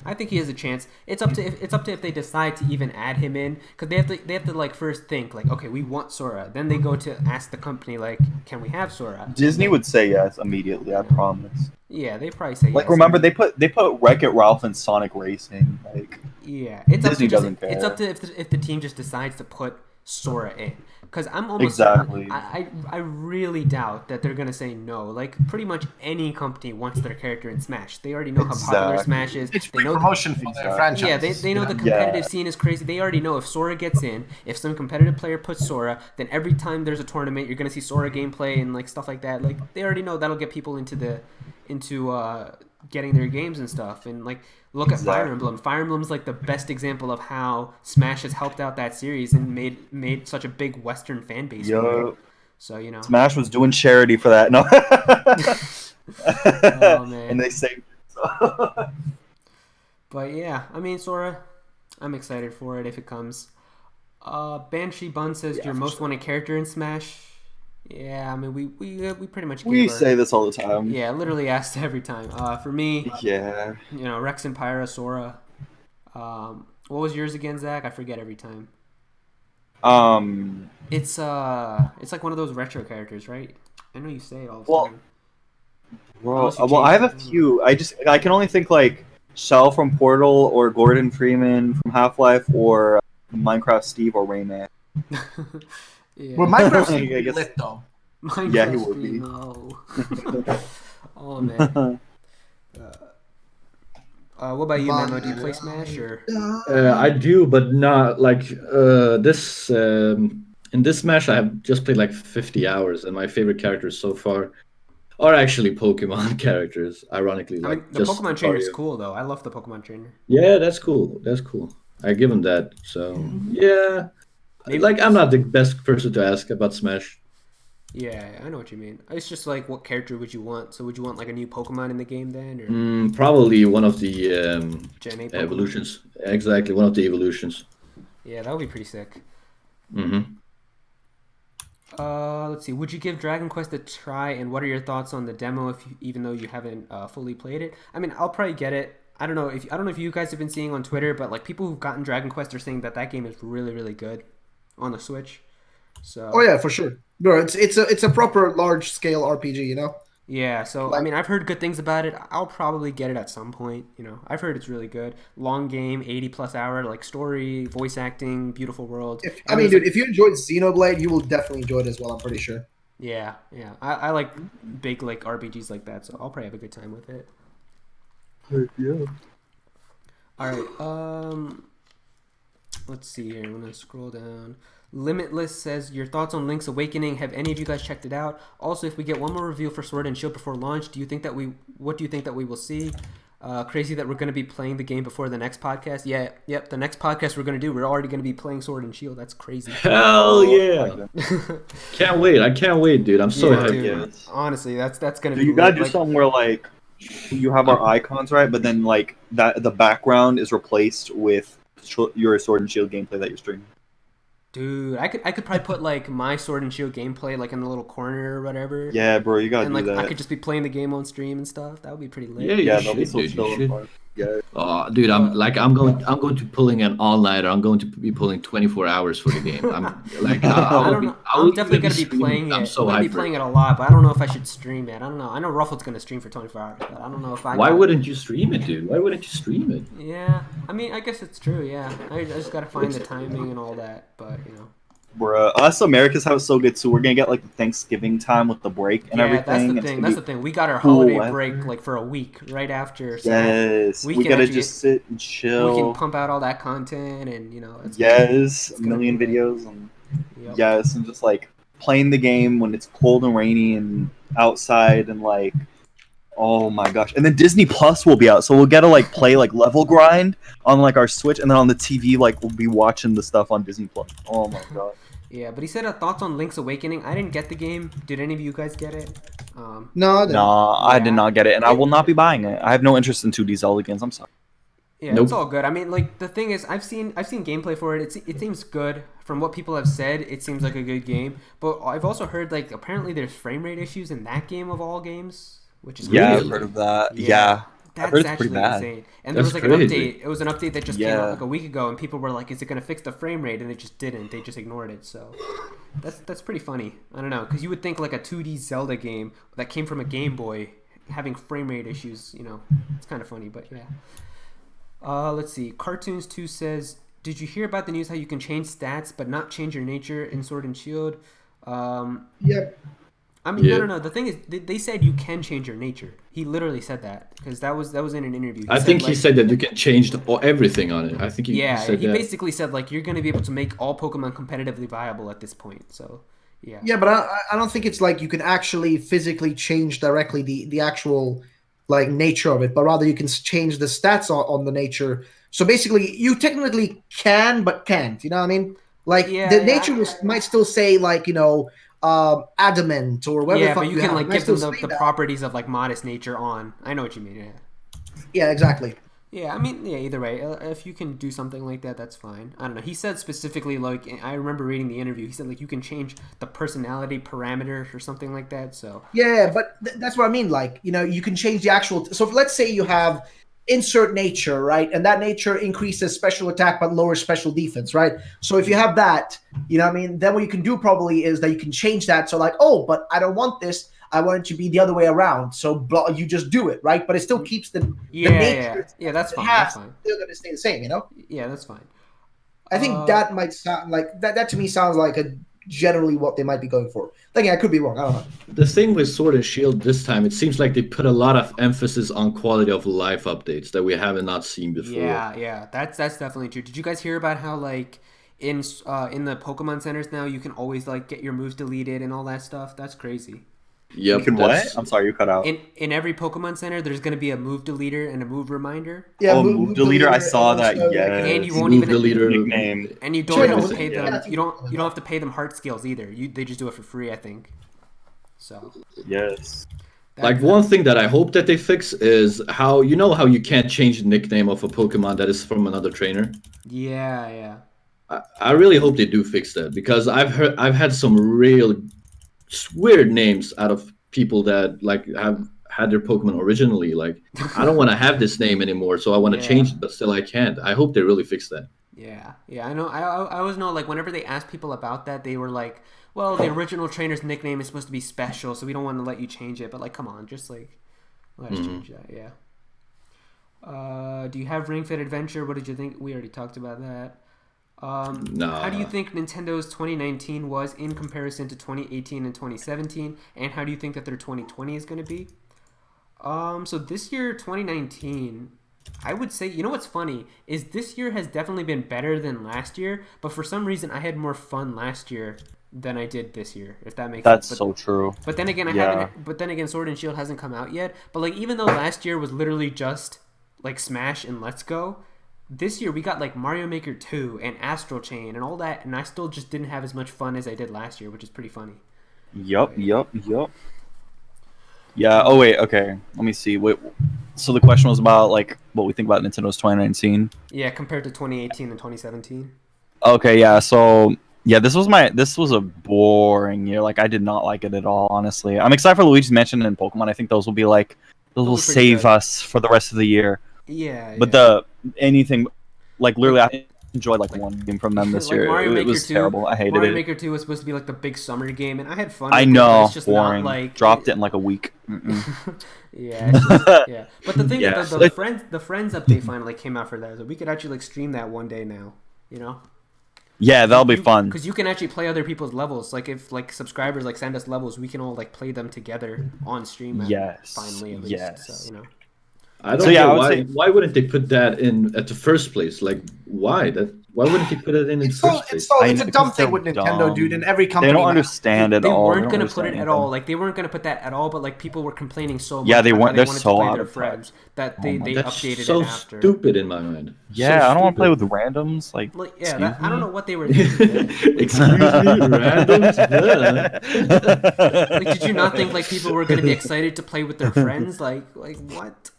I think he has a chance. It's up to if they decide to even add him in, because they have to like first think like, okay, we want Sora. Then they go to ask the company like, can we have Sora? Disney would say yes immediately. I promise. Yeah, they probably say like, yes. Remember they put Wreck-It Ralph in Sonic Racing. Like, yeah, it's Disney up to care. It's up to if the team just decides to put Sora in. Because I'm almost exactly. I really doubt that they're gonna say no. Like pretty much any company wants their character in Smash. They already know how popular Smash is. It's they know promotion for their franchise. Yeah, they know the competitive scene is crazy. They already know if Sora gets in, if some competitive player puts Sora, then every time there's a tournament, you're gonna see Sora gameplay and like stuff like that. Like they already know that'll get people into getting their games and stuff. And like look at Fire Emblem. Fire Emblem's like the best example of how Smash has helped out that series and made such a big Western fan base. Yo. So Smash was doing charity for that. No. Oh man. And they saved it. So. But yeah, I mean Sora, I'm excited for it if it comes. Banshee Bun says your most wanted character in Smash. Yeah, I mean we pretty much say this all the time. Yeah, literally asked every time. For me, yeah, Rex and Pyra, Sora. What was yours again, Zach? I forget every time. It's like one of those retro characters, right? I know you say it all the time. Well, I have a few. I can only think like Shell from Portal or Gordon Freeman from Half-Life or Minecraft Steve or Rayman. Yeah. Well, Minecraft I would be guess- lit though. Minecraft Yeah, he would stream, be. oh. Oh man. What about you, Memo? Do you play Smash or? I do, but not like this. In this Smash, I have just played like 50 hours, and my favorite characters so far are actually Pokemon characters. Ironically, I like mean, the just Pokemon trainer is Mario. cool though. I love the Pokemon trainer. Yeah, that's cool. That's cool. I give him that. So yeah, Maybe- like I'm not the best person to ask about Smash. Yeah, I know what you mean. It's just like, what character would you want? So would you want like a new Pokemon in the game then, or Probably one of the Gen 8 Pokemon? evolutions. Exactly, one of the evolutions. Yeah, that would be pretty sick. hmm Let's see. Would you give Dragon Quest a try? And what are your thoughts on the demo? Even though you haven't fully played it, I mean, I'll probably get it. I don't know if you guys have been seeing on Twitter, but like people who've gotten Dragon Quest are saying that game is really really good on the Switch. So. Oh yeah, for sure, bro. It's a proper large scale RPG, you know. Yeah, so I mean, I've heard good things about it. I'll probably get it at some point. You know, I've heard it's really good. Long game, 80+ hour, like story, voice acting, beautiful world. Dude, if you enjoyed Xenoblade, you will definitely enjoy it as well. I'm pretty sure. Yeah. I like big like RPGs like that, so I'll probably have a good time with it. Yeah. All right. Let's see here. I'm gonna scroll down. Limitless says, your thoughts on Link's Awakening. Have any of you guys checked it out? Also, if we get one more reveal for Sword and Shield before launch, what do you think that we will see? Crazy that we're going to be playing the game before the next podcast. Yeah, yep. The next podcast we're going to do, we're already going to be playing Sword and Shield. That's crazy. Hell yeah! Can't wait! I can't wait, dude. I'm so Yeah, happy. dude. Yes. Honestly, that's going to So be. you gotta lit. do Like, something where like you have our icons right, but then like that the background is replaced with your Sword and Shield gameplay that you're streaming. dude, I could probably put like my Sword and Shield gameplay like in the little corner or whatever. Yeah, bro, you gotta And do like that. I could just be playing the game on stream and stuff. That would be pretty lit. Yeah, yeah, you that'll be should, so dude. chill You and should. fun. Yeah. Oh, dude, I'm going to pulling an all-nighter. I'm going to be pulling 24 hours for the game. I'm like, I don't know. I'm definitely gonna be streaming. playing it. I'm so I'm gonna be hyped. playing it a lot, but I don't know if I should stream it. I don't know. I know Ruffled's gonna stream for 24 hours, but I don't know if I. Why wouldn't you stream it, dude? Why wouldn't you stream it? Yeah, I mean, I guess it's true. Yeah, I just gotta find the timing and all that, but you know. Bruh, us Americans have it so good too. We're gonna get like the Thanksgiving time with the break and Yeah, everything. that's the It's thing. gonna That's be the thing. We got our cool holiday weather. break like for a week right after. So Yes, we we can gotta actually- just sit and we chill. can pump out all that content, and you know. Yes, a gonna million be lit. videos and Yep. yes, and just like playing the game when it's cold and rainy and outside and like, oh my gosh! And then Disney Plus will be out, so we'll get to like play like level grind on like our Switch, and then on the TV like we'll be watching the stuff on Disney Plus. Oh my god! Yeah, but he said thoughts on Link's Awakening. I didn't get the game. Did any of you guys get it? No, I didn't. Nah, I did Yeah. not get it, and I will not be buying it. I have no interest in 2D Zelda games. I'm sorry. Yeah, Nope. it's all good. I mean, like the thing is, I've seen gameplay for it. It seems good from what people have said. It seems like a good game. But I've also heard like apparently there's frame rate issues in that game of all games, which is Yeah, crazy. I've heard of that. Yeah. Yeah, That's heard it's actually pretty bad. insane. And there That's was like an crazy. update. It was an update that just came Yeah. out like a week ago, and people were like, "Is it going to fix the frame rate?" And it just didn't. They just ignored it. So that's pretty funny. I don't know, because you would think like a 2D Zelda game that came from a Game Boy having frame rate issues. You know, it's kind of funny, but yeah. Let's see. Cartoons 2 says, did you hear about the news how you can change stats but not change your nature in Sword and Shield? Yep. I mean, Yeah. no. The thing is, they said you can change your nature. He literally said that because that was in an interview. I think he said that you can change everything on it. I think he Yeah, said he that. basically said like you're going to be able to make all Pokemon competitively viable at this point. So, yeah. Yeah, but I don't think it's like you can actually physically change directly the actual like nature of it, but rather you can change the stats on the nature. So basically, you technically can, but can't. You know what I mean? Like the nature might still say like adamant or whatever. Yeah, the fuck but you can have. like It might give them still the say that. properties of like modest nature on. I know what you mean. Yeah. Yeah, exactly. Yeah, I mean, yeah, either way, if you can do something like that, that's fine. I don't know. He said specifically, like, I remember reading the interview, he said, like, you can change the personality parameter or something like that, so. Yeah, but that's what I mean. Like, you can change the actual. So if, let's say you have insert nature, right? And that nature increases special attack but lowers special defense, right? So if you have that, you know what I mean? Then what you can do probably is that you can change that. So like, oh, but I don't want this. I want it to be the other way around. So you just do it, right? But it still keeps the nature. Yeah, that's it fine. has That's fine. still going to stay the same, you know? Yeah, that's fine. I think that might sound like that to me sounds like a generally what they might be going for. Again, I could be wrong. I don't know. The thing with Sword and Shield this time, it seems like they put a lot of emphasis on quality of life updates that we haven't not seen before. Yeah, that's definitely true. Did you guys hear about how like in the Pokemon centers now you can always like get your moves deleted and all that stuff? That's crazy. Yep. You can what? I'm sorry, you cut out. In every Pokemon center, there's going to be a move deleter and a move reminder. Yeah, move deleter. I saw that. Yeah, and you won't move even deleter nickname. And you don't Sure, have no, to pay them. yeah. You don't have to pay them heart skills either. They just do it for free, I think. So Yes. Like one thing that I hope that they fix is how you can't change the nickname of a Pokemon that is from another trainer. Yeah. I really hope they do fix that because I've had some real weird names out of people that like have had their Pokemon originally. Like I don't want to have this name anymore, so I want to change it, but still I can't. I hope they really fix that. Yeah. I know. I always know like whenever they ask people about that, they were like, "Well, the original trainer's nickname is supposed to be special, so we don't want to let you change it." But like, come on, just like let's change that. Yeah. Do you have Ring Fit Adventure? What did you think? We already talked about that. Nah. How do you think Nintendo's 2019 was in comparison to 2018 and 2017? And how do you think that their 2020 is going to be? So this year, 2019, I would say, you know what's funny is this year has definitely been better than last year, but for some reason I had more fun last year than I did this year, if that makes sense. That's so true. But then again, I haven't. But then again, Sword and Shield hasn't come out yet. But like, even though last year was literally just like Smash and Let's Go, this year we got like Mario Maker 2 and Astral Chain and all that, and I still just didn't have as much fun as I did last year, which is pretty funny. Yup. Yeah. Oh wait. Okay. Let me see. Wait. So the question was about like what we think about Nintendo's 2019. Yeah, compared to 2018 and 2017. Okay. Yeah. So yeah, this was a boring year. Like I did not like it at all. Honestly, I'm excited for Luigi's Mansion and Pokemon. I think those will save us for the rest of the year. Yeah. But anything like literally I enjoyed like one game from them this like year. Mario It Maker was 2, terrible. I hated Mario it. Maker 2 was supposed to be like the big summer game, and I had fun. I with it, but know, it's just boring. Not, like, Dropped it in like a week. Yeah, it's just, yeah. But the thing Yeah. is, the friends update finally came out for that, so we could actually like stream that one day now. You know? Yeah, that'll be fun. Because you can actually play other people's levels. Like if like subscribers like send us levels, we can all like play them together on stream. Yes. Finally, at least. Yes. So, I don't know why wouldn't they put that in at the first place? Like why wouldn't they put it in the first place? It's a dumb thing with Nintendo, dude, and every company. They don't understand it They all. weren't gonna put it at all. Like they weren't gonna put that at all. But like people were complaining so much. Yeah, they weren't. They're wanted so to play out their of friends that they updated so it after. Stupid in my mind. Yeah, so I don't want to play stupid. with randoms. Like I don't know what they were thinking. Excuse me, randoms. Like, did you not think like people were gonna be excited to play with their friends? Like what?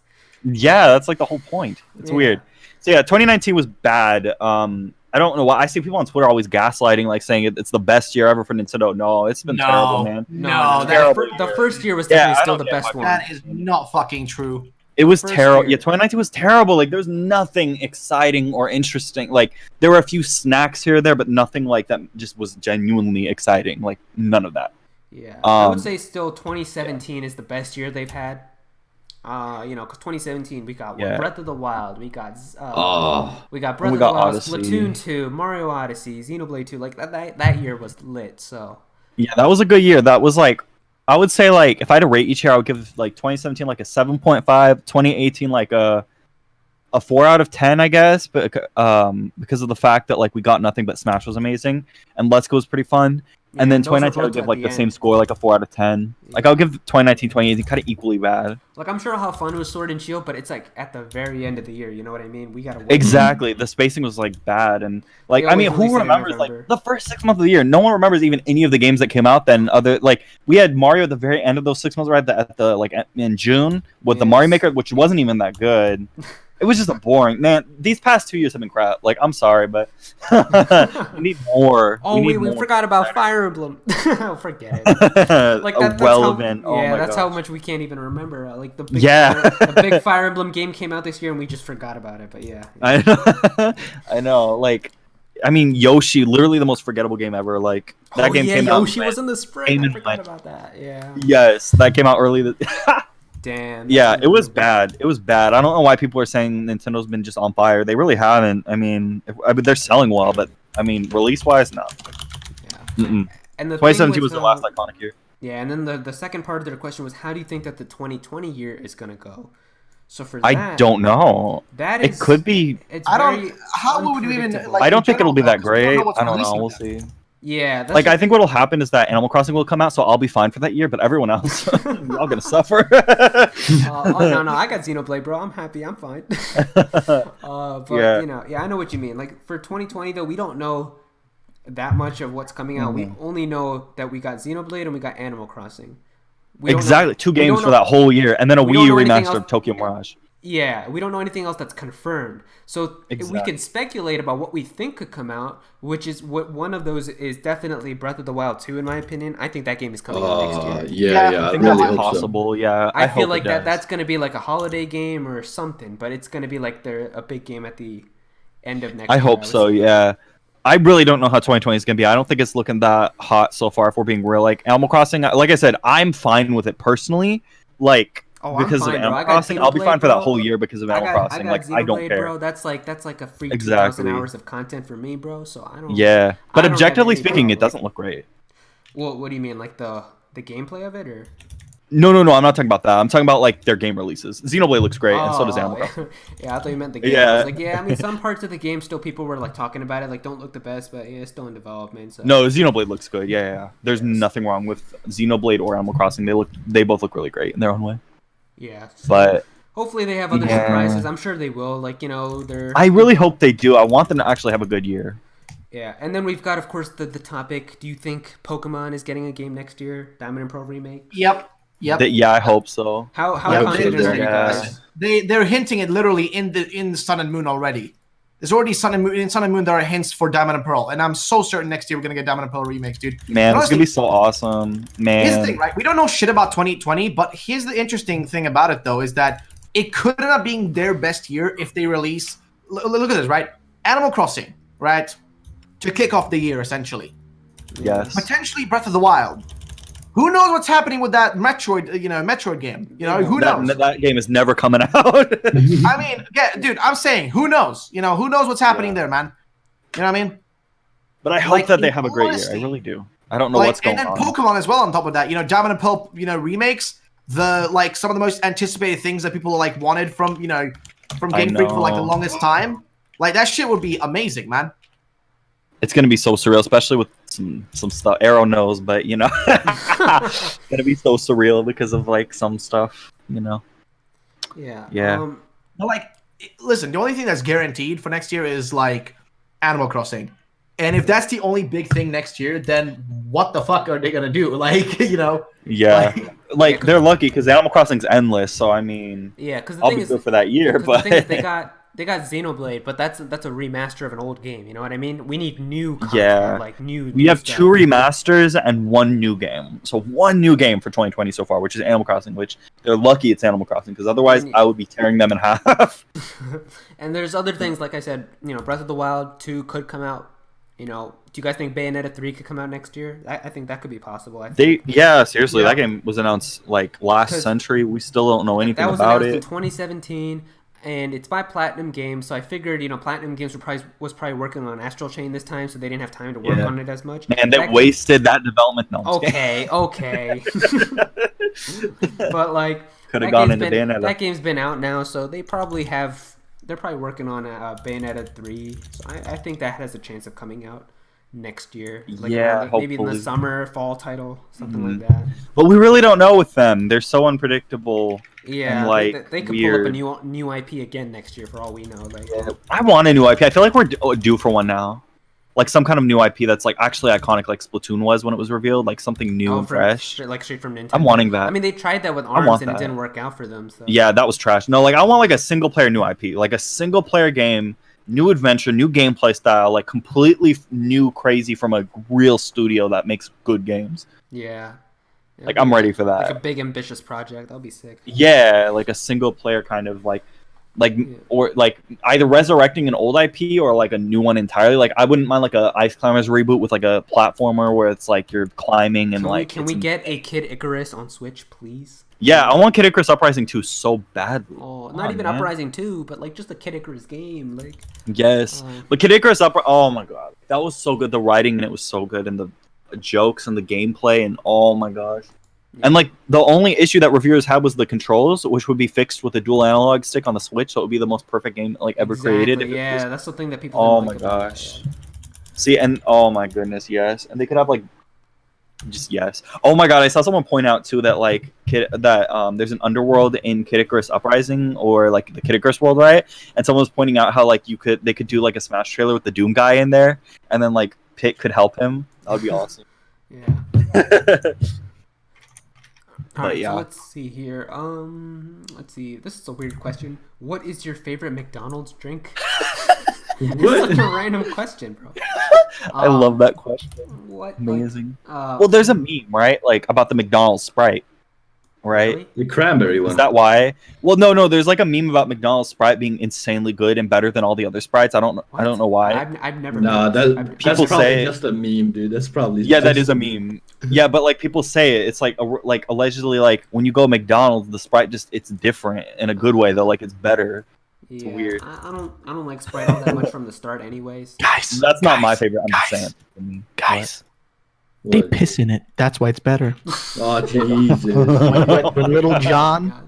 Yeah, that's like the whole point. It's weird. So yeah, 2019 was bad. I don't know why. I see people on Twitter always gaslighting, like saying it's the best year ever for Nintendo. No, it's been terrible, man. No, the first year was definitely still the best one. That is not fucking true. It was First terrible. year. Yeah, 2019 was terrible. Like, there's nothing exciting or interesting. Like, there were a few snacks here or there, but nothing like that just was genuinely exciting. Like, none of that. Yeah, I would say still 2017 is the best year they've had. Because 2017 we got Breath of the Wild, we got Breath of the Wild, Odyssey. Splatoon 2, Mario Odyssey, Xenoblade 2. Like that year was lit. So yeah, that was a good year. That was like, I would say like if I had to rate each year, I would give like 2017 like a 7.5, 2018 like a 4 out of 10, I guess, but because of the fact that like we got nothing but Smash was amazing and Let's Go was pretty fun. yeah, And then those were 2019 I would both give at like the end. same score, like a 4 out of 10. Like I'll give 2019, 2018 kind of equally bad. Like I'm sure how fun was Sword and Shield, but it's like at the very end of the year. You know what I mean? We gotta wait. Exactly. The spacing was like bad, and like They I mean, always who release it in remembers like November. the first 6 months of the year? No one remembers even any of the games that came out. Then other like we had Mario at the very end of those 6 months, right at the like in June with the Mario Maker, which wasn't even that good. It was just a boring man. These past 2 years have been crap. Like I'm sorry, but we need more. Oh, we more. forgot about Fire Emblem. Oh, forget it. Like that's irrelevant. How, yeah, my that's gosh. how much we can't even remember. Like the big Yeah. the big Fire Emblem game came out this year and we just forgot about it. But yeah. I know. Like, I mean, Yoshi, literally the most forgettable game ever. Like that game came out. Yoshi was in the spring. I forgot about that. Yeah. Yes, that came out early. Damn. Yeah, it was bad. It was bad. I don't know why people are saying Nintendo's been just on fire. They really haven't. I mean, they're selling well, but I mean, release-wise, no. Yeah. And the thing 2017 was with, the last iconic year. Yeah, and then the second part of their question was, how do you think that the 2020 year is gonna go? So for I that, don't know. that It is, could be. it's I very don't. How would you even unpredictable. like? I in don't think it'll general, be though, that 'cause we don't know great. what's I don't know. releasing We'll then. see. Yeah, that's Like, just I think what'll happen is that Animal Crossing will come out, so I'll be fine for that year, but everyone else, y'all gonna suffer. oh no, I got Xenoblade, bro. I'm happy. I'm fine. But Yeah. I know what you mean. Like for 2020 though, we don't know that much of what's coming out. We only know that we got Xenoblade and we got Animal Crossing. We don't know- Exactly, 2 we games don't for know- that whole year, and then a we Wii don't U know anything remaster else- of Tokyo Mirage. Yeah, we don't know anything else that's confirmed. So we Exactly. can speculate about what we think could come out, which is what one of those is definitely Breath of the Wild 2, in my opinion. I think that game is coming out next year. Yeah, I I think really that's hope so. Possible, yeah. I feel hope like it does. that's going to be like a holiday game or something, but it's going to be like a big game at the end of next I year. hope would so, say. yeah. I really don't know how 2020 is going to be. I don't think it's looking that hot so far, if we're being real. Like, Animal Crossing, like I said, I'm fine with it personally. Like, Oh, I'm because fine, of bro. Animal I got Crossing, I'll be Xenoblade, fine for bro. that whole year because of Animal Crossing. Like, I don't Xenoblade, care. bro. That's like a free 2,000 Exactly. hours of content for me, bro. So I don't. Yeah. I But don't have objectively any speaking, it problem. doesn't look great. Well, what do you mean, like the gameplay of it, or? No, I'm not talking about that. I'm talking about, like, their game releases. Xenoblade looks great, and so does Animal Crossing. Yeah, I thought you meant the game. I was like, yeah, I mean, some parts of the game still people were like talking about it, like don't look the best, but yeah, it's still in development. So. No, Xenoblade looks good. Yeah. There's nothing wrong with Xenoblade or Animal Crossing. They both look really great in their own way. Yeah. So But hopefully they have other Yeah. surprises. I'm sure they will. Like they're. I really hope they do. I want them to actually have a good year. Yeah, and then we've got, of course, the topic. Do you think Pokemon is getting a game next year? Diamond and Pearl remake. Yep. Yeah, I hope so. How Yeah, confident they- are you yeah. guys? They're hinting it literally in the Sun and Moon already. There's already Sun and Moon. In Sun and Moon, there are hints for Diamond and Pearl, and I'm so certain next year we're gonna get Diamond and Pearl remakes, dude. Man, And it's gonna honestly, be so awesome. Man. Here's the thing, right? We don't know shit about 2020, but here's the interesting thing about it, though, is that it could end up being their best year if they release. Look at this, right? Animal Crossing, right? To kick off the year, essentially. Yes. Potentially Breath of the Wild. Who knows what's happening with that Metroid game? Who knows? That game is never coming out. I mean, yeah, dude, I'm saying, who knows? Who knows what's happening there, man? You know what I mean? But I hope Like, that they in have a great year. I honesty, really do. I don't know what's going and then on. Pokemon as well on top of that. Diamond and Pearl, remakes. Some of the most anticipated things that people wanted from Game Freak for the know. longest time. Like that shit would be amazing, man. It's gonna be so surreal, especially with some stuff. Aero knows, but it's gonna be so surreal because of some stuff. Yeah. Yeah. But listen, the only thing that's guaranteed for next year is Animal Crossing. And if that's the only big thing next year, then what the fuck are they gonna do? Yeah. They're lucky because Animal Crossing's endless. So I mean, Yeah, because the I'll thing be is, good for that year. 'cause But the thing is they got Xenoblade, but that's a remaster of an old game. You know what I mean? We need new content, Yeah. new. we have stuff. 2 remasters and 1 new game. So 1 new game for 2020 so far, which is Animal Crossing. Which they're lucky it's Animal Crossing because otherwise I would be tearing them in half. And there's other things, like I said, Breath of the Wild 2 could come out. Do you guys think Bayonetta 3 could come out next year? I think that could be possible. Seriously, Yeah. that game was announced last 'Cause century. We still don't know anything that was about announced in it. 2017, and it's by Platinum Games. So I figured, Platinum Games was probably working on Astral Chain this time, so they didn't have time to work Yeah. on it as much. Man, they That game- wasted that development. No, I'm just kidding. Okay. But Could that have gone game's into been- Bayonetta. That game's been out now, so they're probably working on Bayonetta 3. So I think that has a chance of coming out next year. Yeah, maybe in the hopefully. summer, fall title, something like that. But we really don't know with them. They're so unpredictable. Yeah, And, they could weird. pull up a new IP again next year for all we know. I want a new IP. I feel like we're due for one now. Some kind of new IP that's actually iconic, like Splatoon was when it was revealed. Something new and fresh. Straight from Nintendo. I'm wanting that. I mean, they tried that with want ARMS and it that. didn't work out for them. So. Yeah, that was trash. No, I want a single player new IP, a single player game, new adventure, new gameplay style, completely new, crazy from a real studio that makes good games. Yeah. I'm ready for that. A big ambitious project. That'll be sick. Yeah, a single player kind of or either resurrecting an old IP or a new one entirely. I wouldn't mind a Ice Climbers reboot with a platformer where it's you're climbing and Can we get a Kid Icarus on Switch, please? Yeah, I want Kid Icarus Uprising 2 so badly. Oh, Come not on, even man. Uprising 2, but just a Kid Icarus game. Yes, but Kid Icarus oh my god, that was so good. The writing in it was so good, and jokes and the gameplay, and oh my gosh. And like the only issue that reviewers had was the controls, which would be fixed with a dual analog stick on the Switch, so it would be the most perfect game like ever created. Yeah, that's the thing that people. Oh didn't my like about gosh. it, yeah. See, and oh my goodness, yes, and they could have like, just yes. Oh my god, I saw someone point out too that like there's an underworld in Kid Icarus Uprising or like the Kid Icarus world, right? And someone was pointing out how like they could do like a Smash trailer with the Doom guy in there, and then like Pit could help him. That would be awesome. Yeah. All right, yeah. so let's see here. Let's see. This is a weird question. What is your favorite McDonald's drink? It's such a random question, bro. I love that question. What? Amazing. Like, well, there's a meme, right? Like about the McDonald's Sprite, right? Really? The cranberry one. Is that why? Well, no. There's like a meme about McDonald's Sprite being insanely good and better than all the other Sprites. I don't know why. I've never. No, heard that's People probably say- just a meme, dude. That's probably Yeah, that just is a meme. Yeah, but like people say it, it's like allegedly like when you go to McDonald's, the Sprite it's different in a good way though. Like it's better. It's weird. I don't like Sprite all that much from the start, anyways. Guys, That's not my favorite. I'm just saying. Guys, they What? piss in it. That's why it's better. Oh Jesus! When Little John God.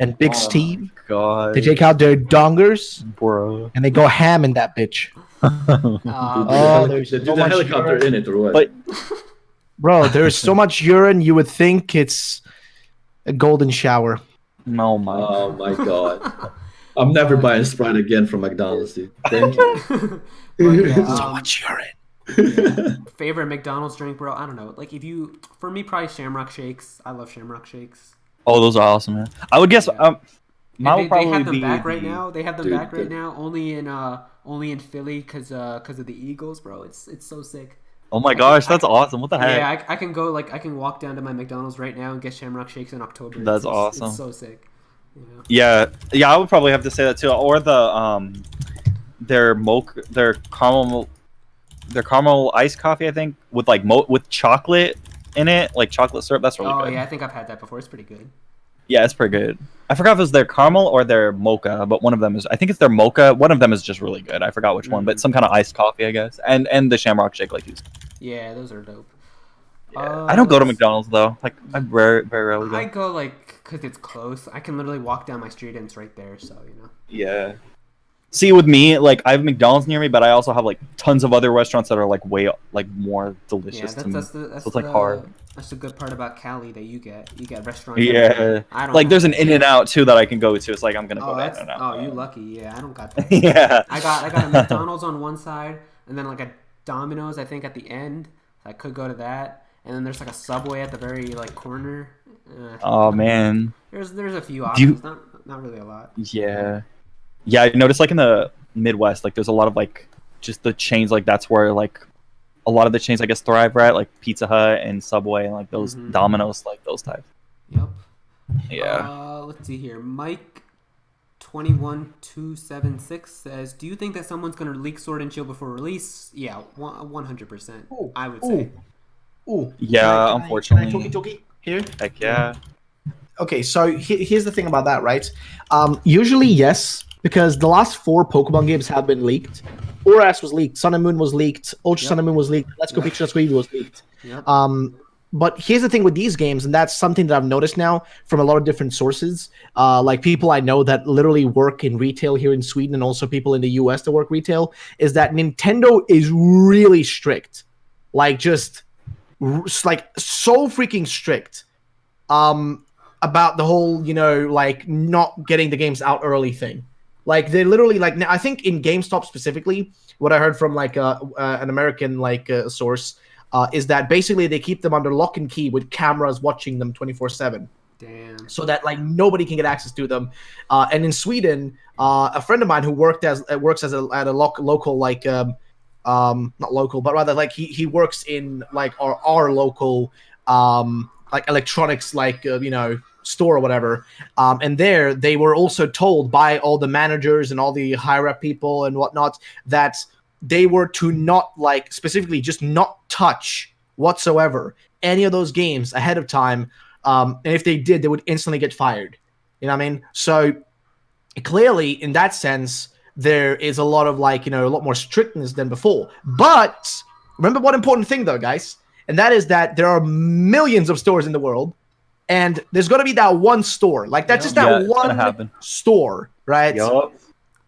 and Big Oh Steve, God, they take out their dongers bro. and they go ham in that bitch. Oh, there's Did so the much helicopter urine. in it or what? But- Bro, there's so much urine you would think it's a golden shower. Oh my. Oh my god! I'm never buying Sprite again from McDonald's, dude. Thank you. But yeah, So much urine. favorite McDonald's drink, bro? I don't know. Like for me, probably Shamrock Shakes. I love Shamrock Shakes. Oh, those are awesome, man. I would guess. Yeah. Mine They would probably have them be back right the- now. They have them Dude, back right the- now. Only in Philly because of the Eagles, bro. It's so sick. Oh my gosh, that's awesome. What the heck? Yeah, I can go I can walk down to my McDonald's right now and get Shamrock Shakes in October. That's It's awesome. It's so sick. You know? Yeah, I would probably have to say that too. Or the their caramel iced coffee, I think, with like with chocolate in it, like chocolate syrup. That's really Oh good. yeah, I think I've had that before. It's pretty good. Yeah, it's pretty good. I forgot if it was their caramel or their mocha, but one of them is. I think it's their mocha. One of them is just really good. I forgot which one, but some kind of iced coffee, I guess. And the Shamrock Shake, like you said. Yeah, those are dope. Yeah. I don't go to McDonald's though. Like I very rarely I go. go like because it's close. I can literally walk down my street and it's right there. So you know. Yeah. See, with me, like I have McDonald's near me, but I also have like tons of other restaurants that are like way like more delicious Yeah, to me. that's So it's like hard. That's the good part about Cali that you get. You get restaurants. Yeah, everywhere. I don't like have there's an that. In and Out too that I can go to. It's like I'm gonna Oh, go to that's In-N-Out. you lucky. Yeah, I don't got that. Yeah. I got a McDonald's on one side, and then like a Domino's, I think, at the end. I could go to that, and then there's like a Subway at the very like corner. Oh man. There's a few Do you- options, not really a lot. Yeah. Yeah, I noticed like in the Midwest, like there's a lot of like just the chains, like that's where like a lot of the chains I guess thrive, right? Like Pizza Hut and Subway and like those Mhm. Domino's, like those types. Yep. Yeah. Let's see here. Mike 21276 says, "Do you think that someone's gonna leak Sword and Shield before release?" Yeah, 100%. Ooh, I would ooh. say. Ooh. Yeah, unfortunately. Can I talkie here? Heck yeah. Okay, so here's the thing about that, right? Usually, yes, because the last 4 Pokemon games have been leaked. Oras was leaked, Sun and Moon was leaked, Ultra Yep. Sun and Moon was leaked, Let's Go Pikachu, Let's Go Eevee was leaked. Yep. But here's the thing with these games, and that's something that I've noticed now from a lot of different sources, like people I know that literally work in retail here in Sweden, and also people in the US that work retail, is that Nintendo is really strict, like just like so freaking strict, about the whole like not getting the games out early thing. Like they literally like I think in GameStop specifically, what I heard from like an American source. Is that basically they keep them under lock and key with cameras watching them 24/7, Damn. so that like nobody can get access to them. And in Sweden, a friend of mine who works at a local like not local, but rather like he works in like our local like electronics store or whatever. And there they were also told by all the managers and all the higher up people and whatnot that they were to not like specifically just not touch whatsoever any of those games ahead of time. And if they did, they would instantly get fired. You know what I mean? So clearly in that sense, there is a lot of a lot more strictness than before. But remember one important thing though, guys. and that is that there are millions of stores in the world, and there's going to be that one store. Like, that's just that one store, right? Yup.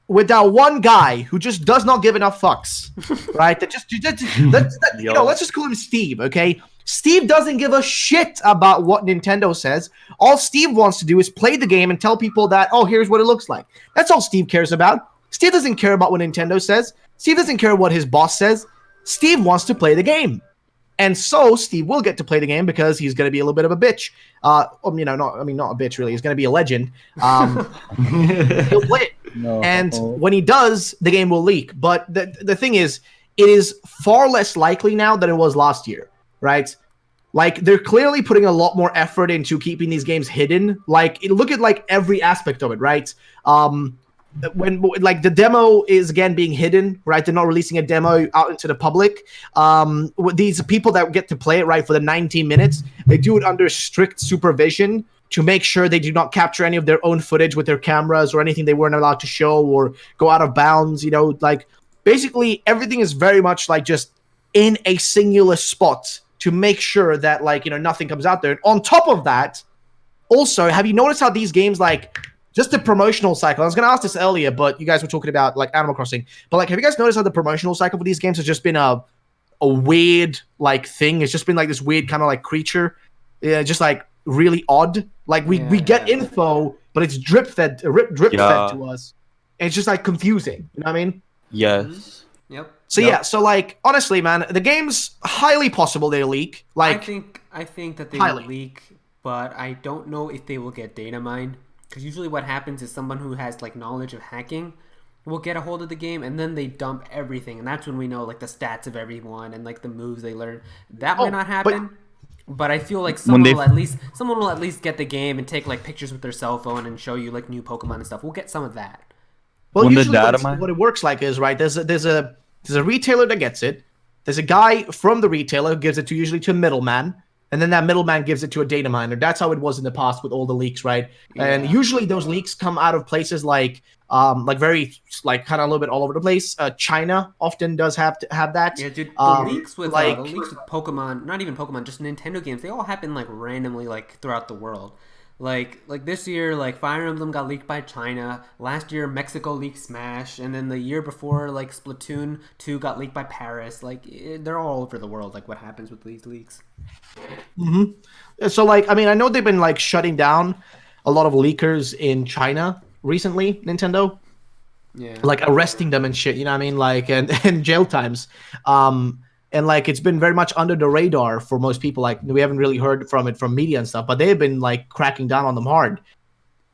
With that one guy who just does not give enough fucks, right? Let's just call him Steve, okay? Steve doesn't give a shit about what Nintendo says. All Steve wants to do is play the game and tell people that, oh, here's what it looks like. That's all Steve cares about. Steve doesn't care about what Nintendo says. Steve doesn't care what his boss says. Steve wants to play the game. And so Steve will get to play the game because he's going to be a little bit of a bitch. Not a bitch, really. He's going to be a legend. He'll play it. No. And when he does, the game will leak. But the thing is, it is far less likely now than it was last year, right? Like, they're clearly putting a lot more effort into keeping these games hidden. Like, look at, like, every aspect of it, right? When, like, the demo is, again, being hidden, right? They're not releasing a demo out into the public. These people that get to play it, right, for the 90 minutes, they do it under strict supervision to make sure they do not capture any of their own footage with their cameras or anything they weren't allowed to show or go out of bounds, you know, like, basically everything is very much like just in a singular spot to make sure that, like, you know, nothing comes out there. And on top of that, also, have you noticed how these games, like, just the promotional cycle, I was going to ask this earlier, but you guys were talking about, like, Animal Crossing, but, like, have you guys noticed how the promotional cycle for these games has just been a weird, like, thing? It's just been, like, this weird kind of, like, creature, just, like, really odd. Like, we get info, but it's drip fed to us. And it's just, like, confusing. You know what I mean? Yes. Mm-hmm. Yep. So yeah, so, like, honestly, man, the game's highly possible they leak. Like, I think that they will leak, but I don't know if they will get data mined. Because usually what happens is someone who has, like, knowledge of hacking will get a hold of the game, and then they dump everything, and that's when we know, like, the stats of everyone and, like, the moves they learn. That might not happen. But I feel like someone will at least get the game and take, like, pictures with their cell phone and show you, like, new Pokemon and stuff. We'll get some of that. Well, usually what it works like is, right, there's a retailer that gets it. There's a guy from the retailer who gives it usually to a middleman, and then that middleman gives it to a data miner. That's how it was in the past with all the leaks, right? Yeah. And usually those leaks come out of places like very, like, kind of a little bit all over the place. China often does have that. Yeah, dude. The leaks with Pokemon, not even Pokemon, just Nintendo games, they all happen, like, randomly, like, throughout the world. Like this year, like, Fire Emblem got leaked by China. Last year, Mexico leaked Smash, and then the year before, like, Splatoon 2 got leaked by Paris. Like, they're all over the world. Like, what happens with these leaks? Mm-hmm. So, like, I mean, I know they've been, like, shutting down a lot of leakers in China recently. Nintendo, like, arresting them and shit. You know what I mean? Like, and jail times. And, like, it's been very much under the radar for most people. Like, we haven't really heard from it from media and stuff, but they've been, like, cracking down on them hard.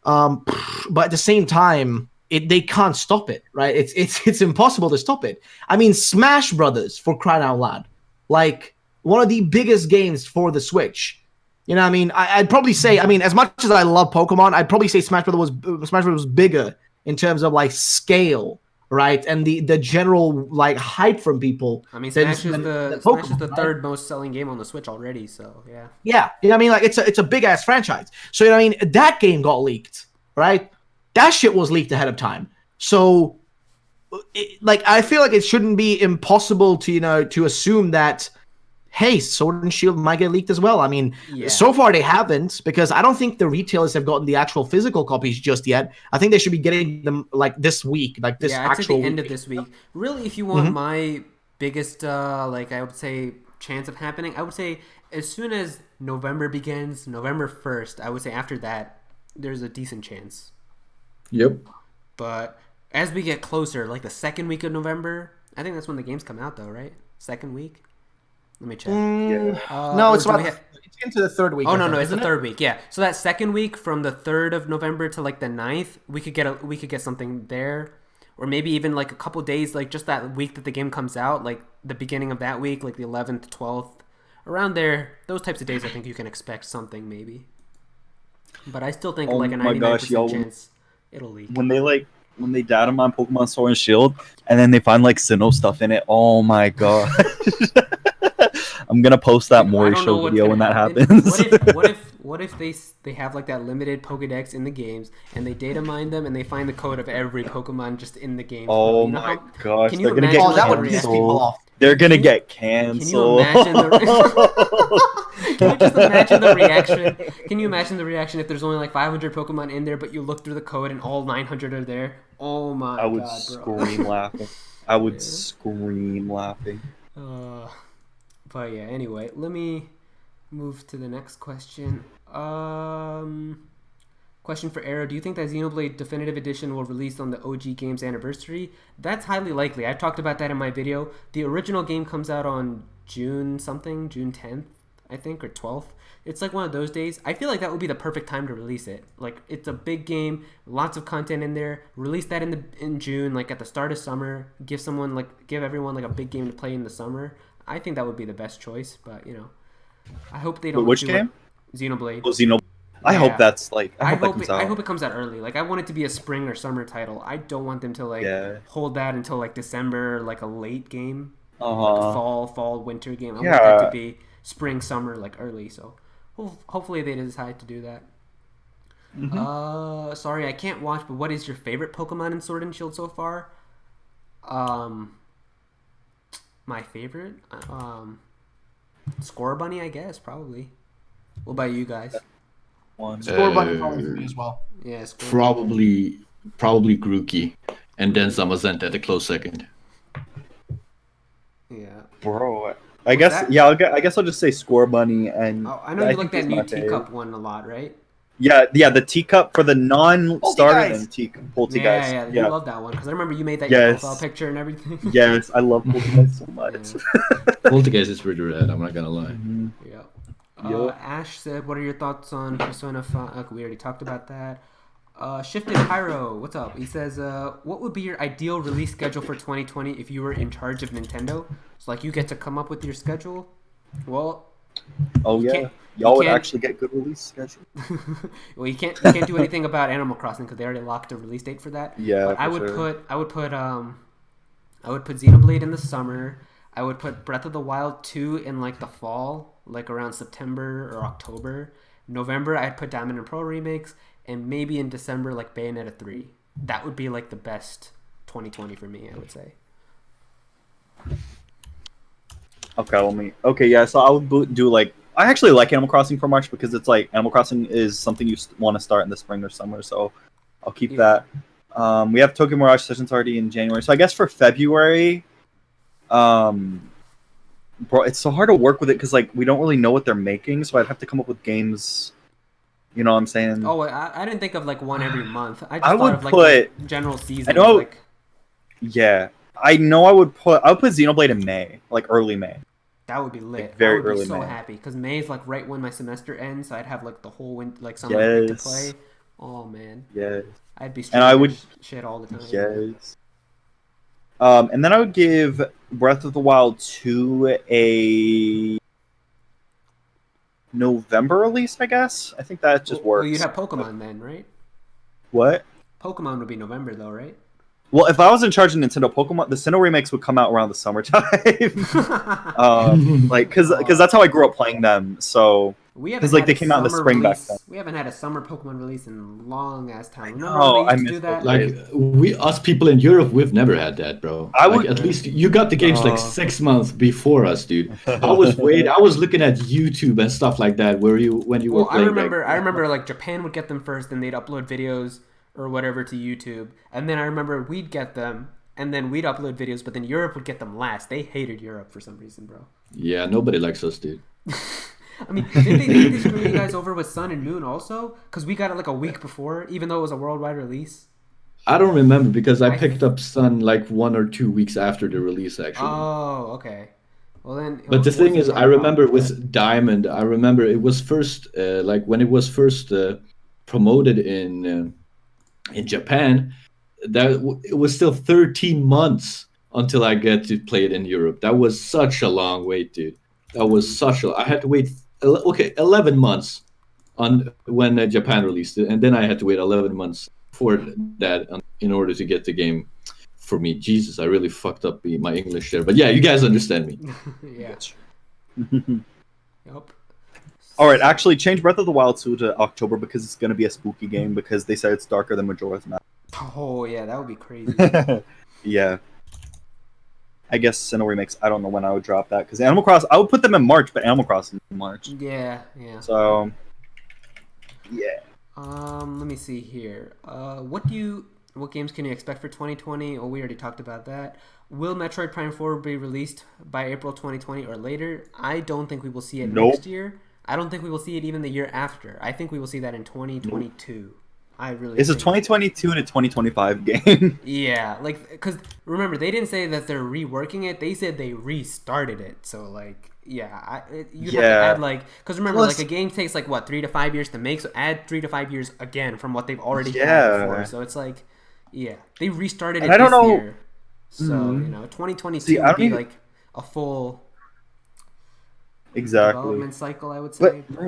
But at the same time, they can't stop it, right? It's impossible to stop it. I mean, Smash Brothers, for crying out loud, like, one of the biggest games for the Switch. You know what I mean? I'd probably say, I mean, as much as I love Pokemon, I'd probably say Smash Brothers was bigger in terms of, like, scale. Right, and the general, like, hype from people. I mean, Smash is the third most selling game on the Switch already. So yeah. Yeah, you know what I mean, like, it's a big ass franchise. So, you know what I mean, that game got leaked, right? That shit was leaked ahead of time. So, like, I feel like it shouldn't be impossible to assume that, hey, Sword and Shield might get leaked as well. I mean, so far they haven't, because I don't think the retailers have gotten the actual physical copies just yet. I think they should be getting them, like, this week, like this actual at the end of this week. Really, if you want my biggest, like, I would say, chance of happening, I would say as soon as November begins, November 1st, I would say after that, there's a decent chance. Yep. But as we get closer, like the second week of November, I think that's when the games come out, though, right? Second week? Let me check. No, it's into the third week. Oh, no, it's the third week. Yeah. So that second week from the 3rd of November to, like, the 9th, we could get something there, or maybe even, like, a couple days, like, just that week that the game comes out, like the beginning of that week, like the 11th, 12th, around there. Those types of days, I think you can expect something maybe. But I still think like a 99% chance it'll leak. When they data mine Pokemon Sword and Shield, and then they find, like, Sinnoh stuff in it. Oh my god. I'm gonna post that Mori show video when that happens. they have like that limited Pokédex in the games, and they data mine them, and they find the code of every Pokemon just in the game? Oh You know my how? gosh, Can you they're gonna imagine get Oh, that would the piss reaction? people off. They're gonna Can you- get Can you canceled. imagine the? Can you just imagine the reaction? Can you imagine the reaction if there's only like 500 Pokemon in there, but you look through the code and all 900 are there? Oh my I would god, bro! scream laughing. I would Yeah. scream laughing. But yeah. Anyway, let me move to the next question. Question for Aero. Do you think that Xenoblade Definitive Edition will release on the OG game's anniversary? That's highly likely. I talked about that in my video. The original game comes out on June 10th, I think, or 12th. It's like one of those days. I feel like that would be the perfect time to release it. Like, it's a big game, lots of content in there. Release that in June, like at the start of summer. Give everyone like a big game to play in the summer. I think that would be the best choice, but you know, I hope they don't. Which do game? Xenoblade. Oh, Xenoblade. I Yeah. hope that's like. I hope that comes out. I hope it comes out early. Like I want it to be a spring or summer title. I don't want them to like Yeah. hold that until like December, like a late game, like a Uh-huh. fall, winter game. I want Yeah. that to be spring, summer, like early. So hopefully they decide to do that. Mhm. Sorry, I can't watch. But what is your favorite Pokemon in Sword and Shield so far? My favorite, Score Bunny, I guess probably. What about you guys? One. Score Bunny probably for me as well. Yeah, Score Probably Grookey, and then Zamazenta at a close second. Yeah. Bro, I guess that? yeah. I guess I'll just say Score Bunny and. Oh, I know you like think that he's new my teacup fave. one a lot, right? Yeah, the teacup for the non-starter guys. and Polty Yeah, guys. yeah, you Yeah. love that one because I remember you made that your Yes. profile picture and everything. Yes, I love Polty guys so much. Poltergeist is pretty rad, I'm not gonna lie. Mhm. Yeah. Yup. Ash said, "What are your thoughts on Persona 5?" Okay, we already talked about that. Shifted Pyro, what's up? He says, "What would be your ideal release schedule for 2020 if you were in charge of Nintendo? So like you get to come up with your schedule." Well, Oh You yeah, can't- y'all would can't- actually get good release schedule. well, you can't do anything about Animal Crossing because they already locked a release date for that. Yeah, But I for would sure. put Xenoblade in the summer. I would put Breath of the Wild 2 in like the fall, like around September or October. November, I'd put Diamond and Pearl remakes, and maybe in December like Bayonetta 3. That would be like the best 2020 for me, I would say. Okay, Okay, yeah. So I would do like. I actually like Animal Crossing for March because it's like Animal Crossing is something you want to start in the spring or summer. So I'll keep Yeah. that. We have Tokyo Mirage Sessions already in January. So I guess for February, bro, it's so hard to work with it because like we don't really know what they're making. So I'd have to come up with games. You know what I'm saying? Oh, I didn't think of like one every month. I just I thought would of like put- the general season. I know- Like, Yeah, I know. I would put Xenoblade in May, like early May. that would be lit. Like, very I would be early so May. happy because May is like right when my semester ends, so I'd have like the whole like summer break to Yes. play. Oh man, Yes. I'd be And streaming I that would- shit all the time. Yes. And then I would give Breath of the Wild 2 a November release, I guess. I think that just works. Well, you'd have Pokemon then, right? What? Pokemon would be November though, right? Well, if I was in charge of Nintendo, Pokemon, the Sinnoh remakes would come out around the summertime. Like, because that's how I grew up playing them. So, we 'cause, haven't like, had they a came out in the summer spring back release- then. We haven't had a summer Pokemon release in long ass time. Remember know, when they I used to do miss that? those Like us people in Europe, we've never had that, bro. I Like, would- at least you got the games like 6 months before us, dude. I was looking at YouTube and stuff like that when you were Well, I playing. remember like Japan would get them first, and they'd upload videos or whatever to YouTube, and then I remember we'd get them, and then we'd upload videos, but then Europe would get them last. They hated Europe for some reason, bro. Yeah, nobody likes us, dude. I mean, did they screw you guys over with Sun and Moon also? Because we got it like a week before, even though it was a worldwide release. I don't remember because I I- picked up Sun like 1 or 2 weeks after the release, actually. Oh, okay. Well then. But the it thing wasn't is, my I remember problem. with Diamond, I remember it was first, like when it was first promoted in Japan, it was still 13 months until I get to play it in Europe. That was such a long wait, dude. That was I had to wait, 11 months on when Japan released it, and then I had to wait 11 months for that in order to get the game for me. Jesus, I really fucked up my English there. But yeah, you guys understand me. Yeah. Yep. All right, actually, change Breath of the Wild 2 to October because it's going to be a spooky game because they said it's darker than Majora's Mask. Oh yeah, that would be crazy. Yeah. I guess Sinnoh remakes. I don't know when I would drop that because Animal Crossing. I would put them in March, but Animal Crossing in March. Yeah, yeah. So, yeah. Let me see here. What games can you expect for 2020? Oh, we already talked about that. Will Metroid Prime 4 be released by April 2020 or later? I don't think we will see it next year. I don't think we will see it even the year after. I think we will see that in 2022. I really. It's a 2022 and a 2025 game. Yeah, like because remember they didn't say that they're reworking it. They said they restarted it. So like, yeah, you have to add like because remember like a game takes like what 3 to 5 years to make. So add 3 to 5 years again from what they've already had before. So it's like, yeah, they restarted it this year. So 2022 would be like a full development cycle. I would say. But,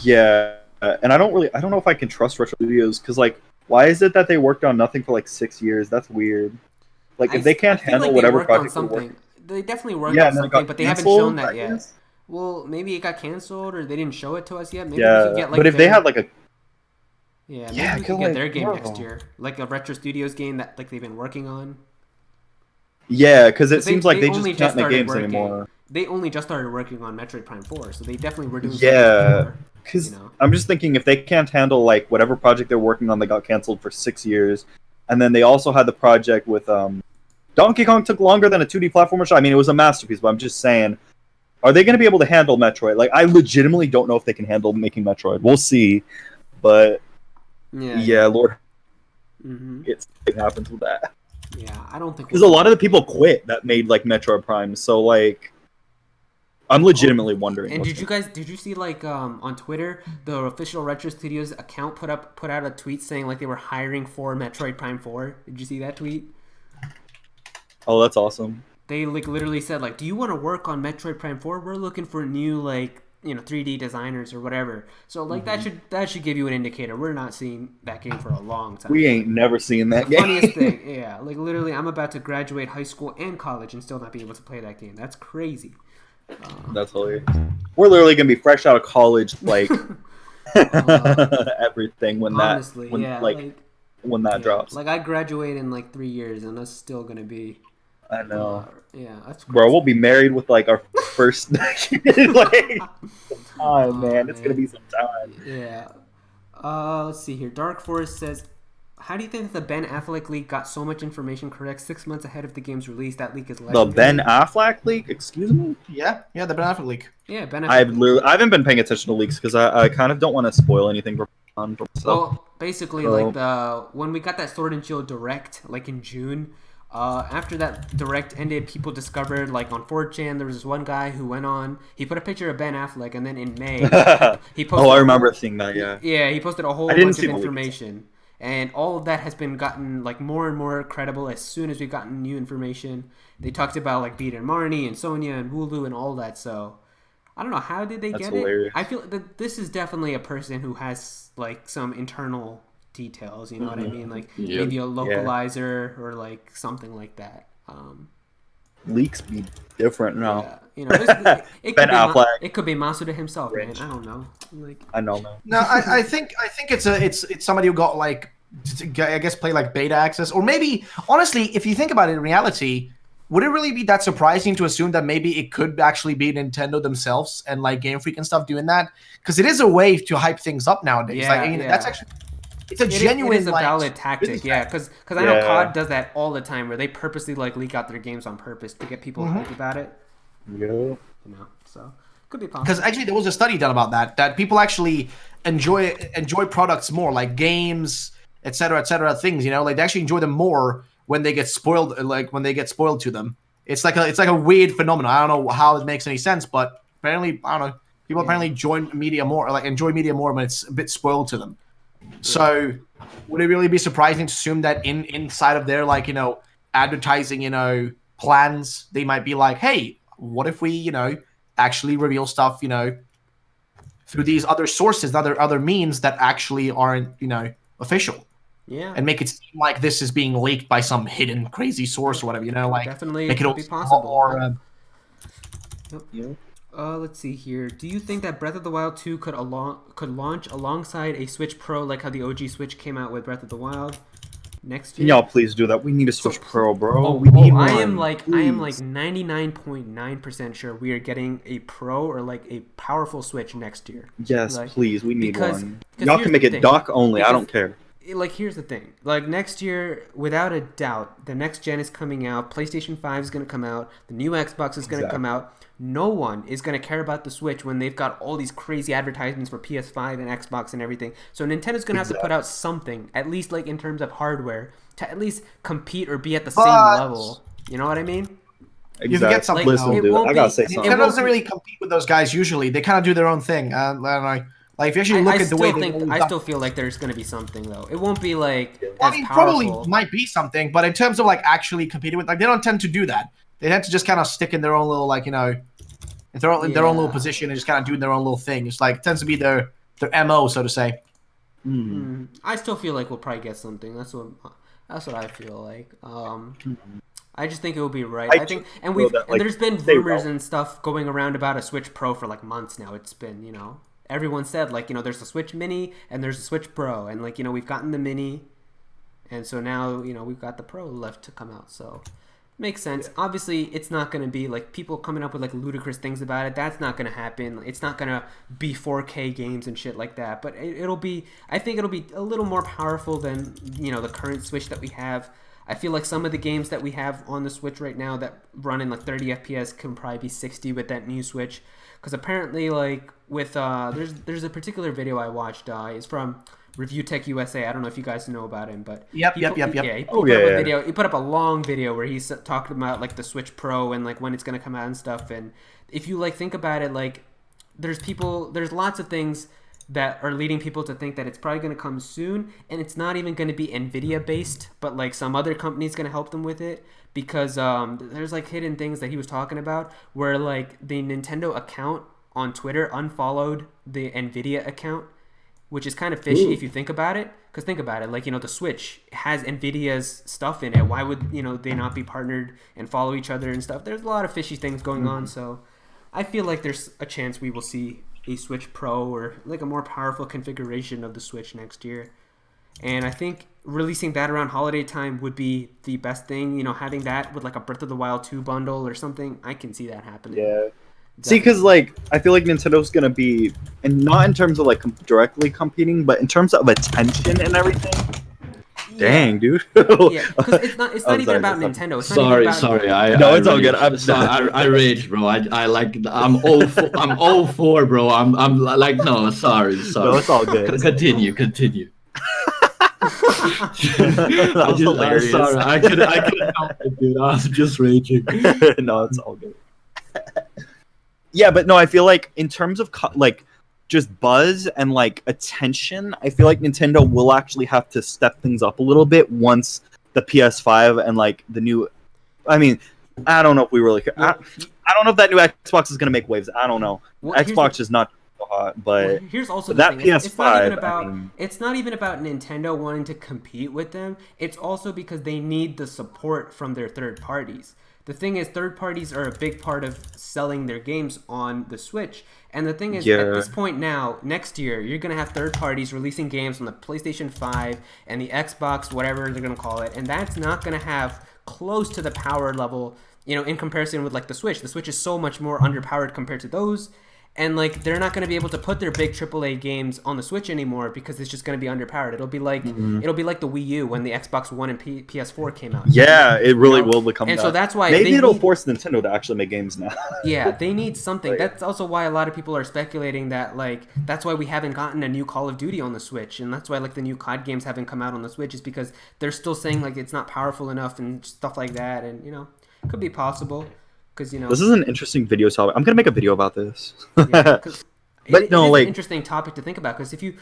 Yeah. And I don't know if I can trust Retro Studios because, like, why is it that they worked on nothing for like 6 years? That's weird. Like, if they can't handle whatever project they're working, they definitely worked on something, but they haven't shown that yet. Well, maybe it got canceled or they didn't show it to us yet. Maybe we could get, like, but if they had like a maybe we could get their game next year, like a Retro Studios game that like they've been working on. Yeah, because it seems like they just can't make games anymore. They only just started working on Metroid Prime 4, so they definitely were doing because I'm just thinking if they can't handle like whatever project they're working on that got canceled for 6 years, and then they also had the project with Donkey Kong took longer than a 2D platformer shot. I mean, it was a masterpiece, but I'm just saying, are they going to be able to handle Metroid? Like, I legitimately don't know if they can handle making Metroid. We'll see, but Lord, it happens with that. Yeah, I don't think because a lot of the people quit that made like Metroid Prime, so like. I'm legitimately wondering. And did you see like on Twitter the official Retro Studios account put out a tweet saying like they were hiring for Metroid Prime 4? Did you see that tweet? Oh, that's awesome. They like literally said like, do you want to work on Metroid Prime 4? We're looking for new 3D designers or whatever. So like that should give you an indicator. We're not seeing that game for a long time. We ain't never seen that game. Funniest thing, yeah. Like literally, I'm about to graduate high school and college and still not be able to play that game. That's crazy. That's hilarious. We're literally gonna be fresh out of college, like everything when when that drops. Like I graduate in like 3 years, and that's still gonna be. I know. That's crazy. Bro. We'll be married with like our first kid. Like, man, it's gonna be some time. Yeah. Let's see here. Dark Forest says, how do you think that the Ben Affleck leak got so much information correct 6 months ahead of the game's release? That leak is legendary. The Ben Affleck leak? Excuse me? Yeah, the Ben Affleck leak. Yeah, Ben Affleck. I haven't been paying attention to leaks because I kind of don't want to spoil anything for myself. Well, basically, like when we got that Sword and Shield Direct, like in June, after that Direct ended, people discovered, like on 4chan, there was this one guy who went on, he put a picture of Ben Affleck, and then in May, he posted... I remember seeing that, yeah. Yeah, he posted a whole bunch of information. And all of that has been gotten like more and more credible as soon as we've gotten new information. They talked about like Beat and Marnie and Sonya and Wooloo and all that. So I don't know, how did they get it? I feel that this is definitely a person who has like some internal details. You know what I mean? Like maybe a localizer or like something like that. Leaks be different now. Yeah. It Ben Affleck. It could be Masuda himself, man. I don't know. Like, I know, man. No, I think it's somebody who got like, I guess, play like beta access, or maybe honestly, if you think about it, in reality, would it really be that surprising to assume that maybe it could actually be Nintendo themselves and like Game Freak and stuff doing that? Because it is a way to hype things up nowadays. That's actually. It's a genuine, it's a valid tactic, because I know COD does that all the time, where they purposely like leak out their games on purpose to get people hyped about it. Yeah, so could be possible. Because actually, there was a study done about that people actually enjoy products more, like games, etc., things. Like they actually enjoy them more when they get spoiled, to them. It's like a weird phenomenon. I don't know how it makes any sense, but apparently, I don't know. People apparently enjoy media more when it's a bit spoiled to them. So, would it really be surprising to assume that inside of their advertising plans, they might be like, hey, what if we actually reveal stuff through these other sources, other means that actually aren't official, and make it seem like this is being leaked by some hidden crazy source or whatever, like definitely make it be possible. Let's see here. Do you think that Breath of the Wild 2 could launch alongside a Switch Pro, like how the OG Switch came out with Breath of the Wild next Can year? y'all please do that? We need a Switch Pro, bro. Oh, We need I one. am like Please. 99.9% sure we are getting a Pro or like a powerful Switch next year. Yes, Like, please. We need because- one. because Y'all here's can make the it thing. dock only. I Because- don't care. Like, here's the thing. Like, next year, without a doubt, the next gen is coming out. PlayStation 5 is going to come out. The new Xbox is going to come out. No one is going to care about the Switch when they've got all these crazy advertisements for PS5 and Xbox and everything. So Nintendo's going to have to put out something, at least like in terms of hardware, to at least compete or be at the same level. You know what I mean? You forget something, Listen, though. It dude. won't I gotta be- say it something. Nintendo won't doesn't be- really compete with those guys usually. They kind of do their own thing. I don't know. Like, if you actually look at the way I still feel like there's going to be something, though. It won't be like I as mean, powerful. probably might be something, but in terms of like actually competing with, like, they don't tend to do that. They tend to just kind of stick in their own little, like, in their own little position and just kind of doing their own little thing. It's like, it tends to be their MO, so to say. I still feel like we'll probably get something. That's what I feel like. I just think it will be right. I think, and there's been rumors and stuff going around about a Switch Pro for like months now. It's been, everyone said like, there's a Switch Mini and there's a Switch Pro, and like, we've gotten the Mini, and so now, we've got the Pro left to come out. So makes sense. Obviously, it's not going to be like people coming up with like ludicrous things about it. That's not going to happen. It's not going to be 4K games and shit like that. But it'll be. I think it'll be a little more powerful than the current Switch that we have. I feel like some of the games that we have on the Switch right now that run in like 30 FPS can probably be 60 with that new Switch. Because apparently, like with there's a particular video I watched. It's from Review Tech USA. I don't know if you guys know about him, but Yep. He put up a long video where he's talking about like the Switch Pro and like when it's gonna come out and stuff. And if you like think about it, like there's lots of things that are leading people to think that it's probably going to come soon, and it's not even going to be Nvidia based, but like some other company's going to help them with it, because there's like hidden things that he was talking about where like the Nintendo account on Twitter unfollowed the Nvidia account, which is kind of fishy if you think about it. Because think about it, like the Switch has Nvidia's stuff in it. Why would they not be partnered and follow each other and stuff? There's a lot of fishy things going on, so I feel like there's a chance we will see a Switch Pro or like a more powerful configuration of the Switch next year. And I think releasing that around holiday time would be the best thing. Having that with like a Breath of the Wild 2 bundle or something, I can see that happening. Yeah. See, because like I feel like Nintendo's gonna be, and not in terms of like directly competing, but in terms of attention and everything. Dang, dude. Yeah, because it's not even about Nintendo. It's not even about... Sorry. No, it's all good. I'm sorry. I rage, bro. I like. I'm all for, bro. I'm like, no. Sorry. No, it's all good. Continue. That was hilarious. Sorry. I couldn't help it, dude. I was just raging. No, it's all good. Yeah, but no, I feel like in terms of like just buzz and like attention, I feel like Nintendo will actually have to step things up a little bit once the PS5 and like the new. I mean, I don't know if we really care. I don't know if that new Xbox is gonna make waves. I don't know. Xbox is not so hot, but here's also that the thing. PS5. It's not even about Nintendo wanting to compete with them. It's also because they need the support from their third parties. The thing is, third parties are a big part of selling their games on the Switch. And the thing is, at this point now, next year, you're going to have third parties releasing games on the PlayStation 5 and the Xbox, whatever they're going to call it. And that's not going to have close to the power level, in comparison with like the Switch. The Switch is so much more underpowered compared to those. And like they're not going to be able to put their big AAA games on the Switch anymore because it's just going to be underpowered. It'll be like the Wii U when the Xbox One and PS4 came out. Yeah, it really will become. And that. so that's why maybe it'll force Nintendo to actually make games now. Yeah, they need something. That's also why a lot of people are speculating that like that's why we haven't gotten a new Call of Duty on the Switch, and that's why like the new COD games haven't come out on the Switch, is because they're still saying like it's not powerful enough and stuff like that, and could be possible. Because this is an interesting video topic. I'm gonna make a video about this. Yeah, but it's an interesting topic to think about. Because if you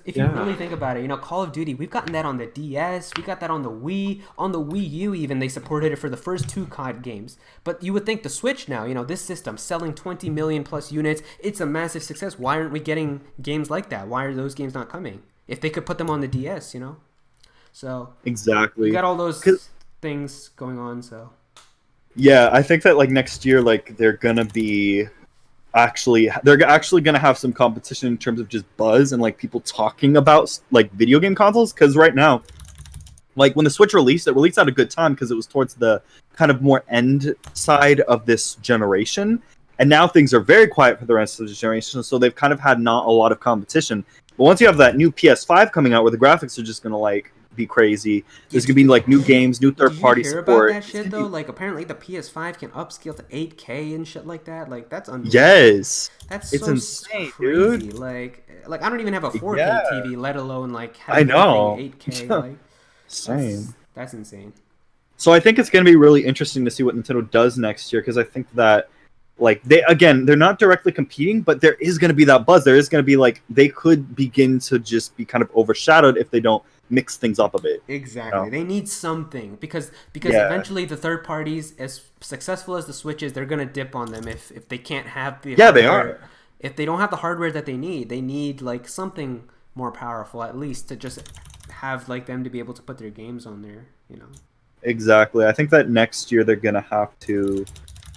really think about it, Call of Duty, we've gotten that on the DS, we got that on the Wii, on the Wii U even. They supported it for the first 2 COD games. But you would think the Switch now, this system selling 20 million plus units, it's a massive success. Why aren't we getting games like that? Why are those games not coming? If they could put them on the DS, So exactly, you got all those things going on. So. Yeah, I think that like next year, like they're gonna be they're actually going to have some competition in terms of just buzz and like people talking about like video game consoles. Because right now, like when the Switch released, it released at a good time because it was towards the kind of more end side of this generation. And now things are very quiet for the rest of the generation, so they've kind of had not a lot of competition. But once you have that new PS5 coming out where the graphics are just going to like be crazy, there's going to be like new games, new third-party support. Did you hear about that shit though? Like apparently the PS5 can upscale to 8K and shit like that. Like that's unbelievable. Yes. That's it's so insane, crazy. dude. Like I don't even have a 4K Yeah. TV, let alone like I know. 8K. Like Same. That's insane. So I think it's going to be really interesting to see what Nintendo does next year, because I think that like they're not directly competing, but there is going to be that buzz. There is going to be like they could begin to just be kind of overshadowed if they don't mix things up a bit. Exactly. You know? They need something because Yeah. eventually the third parties, as successful as the Switch is, they're gonna dip on them if they can't have the They hardware. are. If they don't have the hardware that they need like something more powerful at least to just have like them to be able to put their games on there. You know. Exactly. I think that next year they're going to have to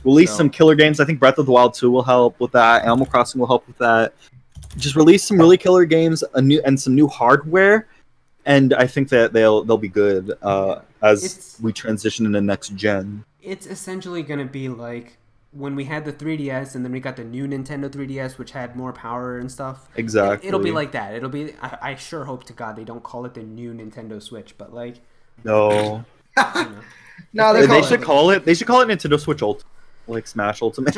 release So- some killer games. I think Breath of the Wild 2 will help with that. Animal Crossing will help with that. Just release some really killer games, some new hardware, and I think that they'll be good as we transition into next gen. It's essentially gonna be like when we had the 3DS and then we got the new Nintendo 3DS, which had more power and stuff. Exactly. It'll be like that. It'll be. I sure hope to God they don't call it the new Nintendo Switch, but like. No. You know. No, They should call it Nintendo Switch Ultimate, like Smash Ultimate.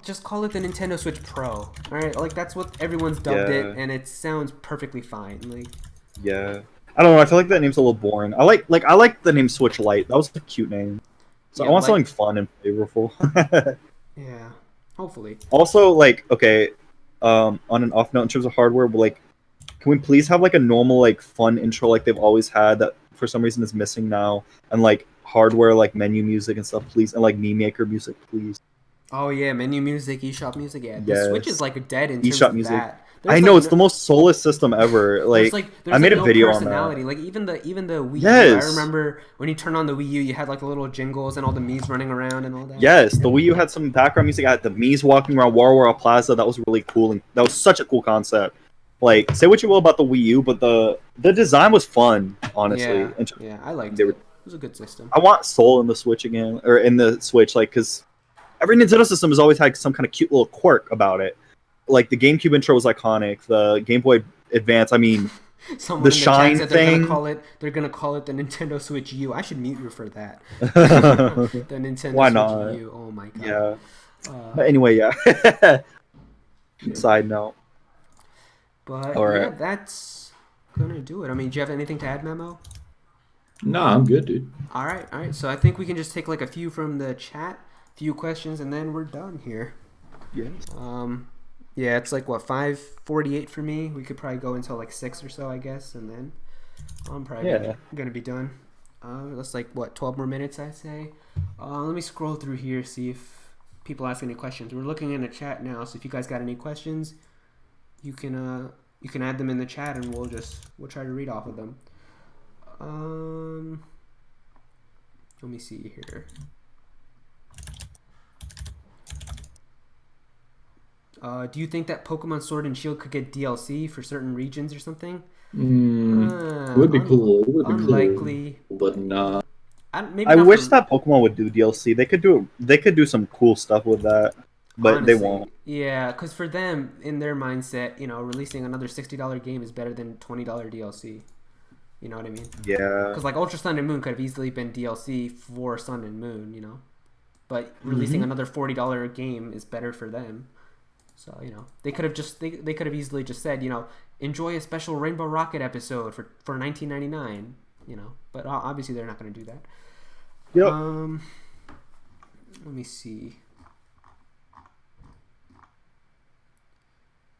Just call it the Nintendo Switch Pro. All right, like that's what everyone's dubbed it, and it sounds perfectly fine. Like, yeah, I don't know. I feel like that name's a little boring. I like the name Switch Lite. That was a cute name. So Yeah, I want like- something fun and flavorful. yeah, hopefully. Also, like, okay, on an off note in terms of hardware, but like, can we please have like a normal like fun intro like they've always had that for some reason is missing now, and like hardware like menu music and stuff, please, and like meme maker music, please. Oh yeah, menu music, eShop music. Yeah, the Yes. Switch is like dead in terms eShop of music. that. I know it's the most soulless system ever. Like, there's I made a no video on that. personality. Like even the Wii U. Yes. I remember when you turn on the Wii U, you had like the little jingles and all the Mii's running around and all that. Yes, the Wii U had some background music. I had the Mii's walking around Warwara Plaza. That was really cool, and that was such a cool concept. Like, say what you will about the Wii U, but the design was fun, honestly. Yeah, I liked They it. were- It was a good system. I want Soul in the Switch again, or in the Switch, like, because every Nintendo system has always had some kind of cute little quirk about it. Like, the GameCube intro was iconic. The Game Boy Advance, I mean, Someone the in the chat shine said thing. They're gonna call it the Nintendo Switch U. I should mute you for that. The Nintendo Why Switch not? U. Oh my god. yeah. Uh, But anyway, yeah. Side note. but All yeah, right. that's gonna do it. I mean, do you have anything to add, Memo? No, I'm good, dude. All right. So I think we can just take like a few from the chat, few questions, and then we're done here. Yes. Yeah, it's like what 5:48 for me. We could probably go until like 6 or so, I guess, and then I'm probably gonna be done. That's like what 12 more minutes, I say. Let me scroll through here, see if people ask any questions. We're looking in the chat now, so if you guys got any questions, you can add them in the chat, and we'll try to read off of them. Let me see here. Do you think that Pokemon Sword and Shield could get DLC for certain regions or something? It would be cool. It would be Unlikely. cool, but nah. Maybe I not wish for- that Pokemon would do DLC. They could do some cool stuff with that, but they honestly, won't. Yeah, because for them, in their mindset, releasing another $60 game is better than $20 DLC. You know what I mean? Yeah. Because like Ultra Sun and Moon could have easily been DLC for Sun and Moon, but releasing another $40 game is better for them. So they could have they could have easily just said enjoy a special Rainbow Rocket episode for $19.99. But obviously they're not going to do that. Yep. Let me see.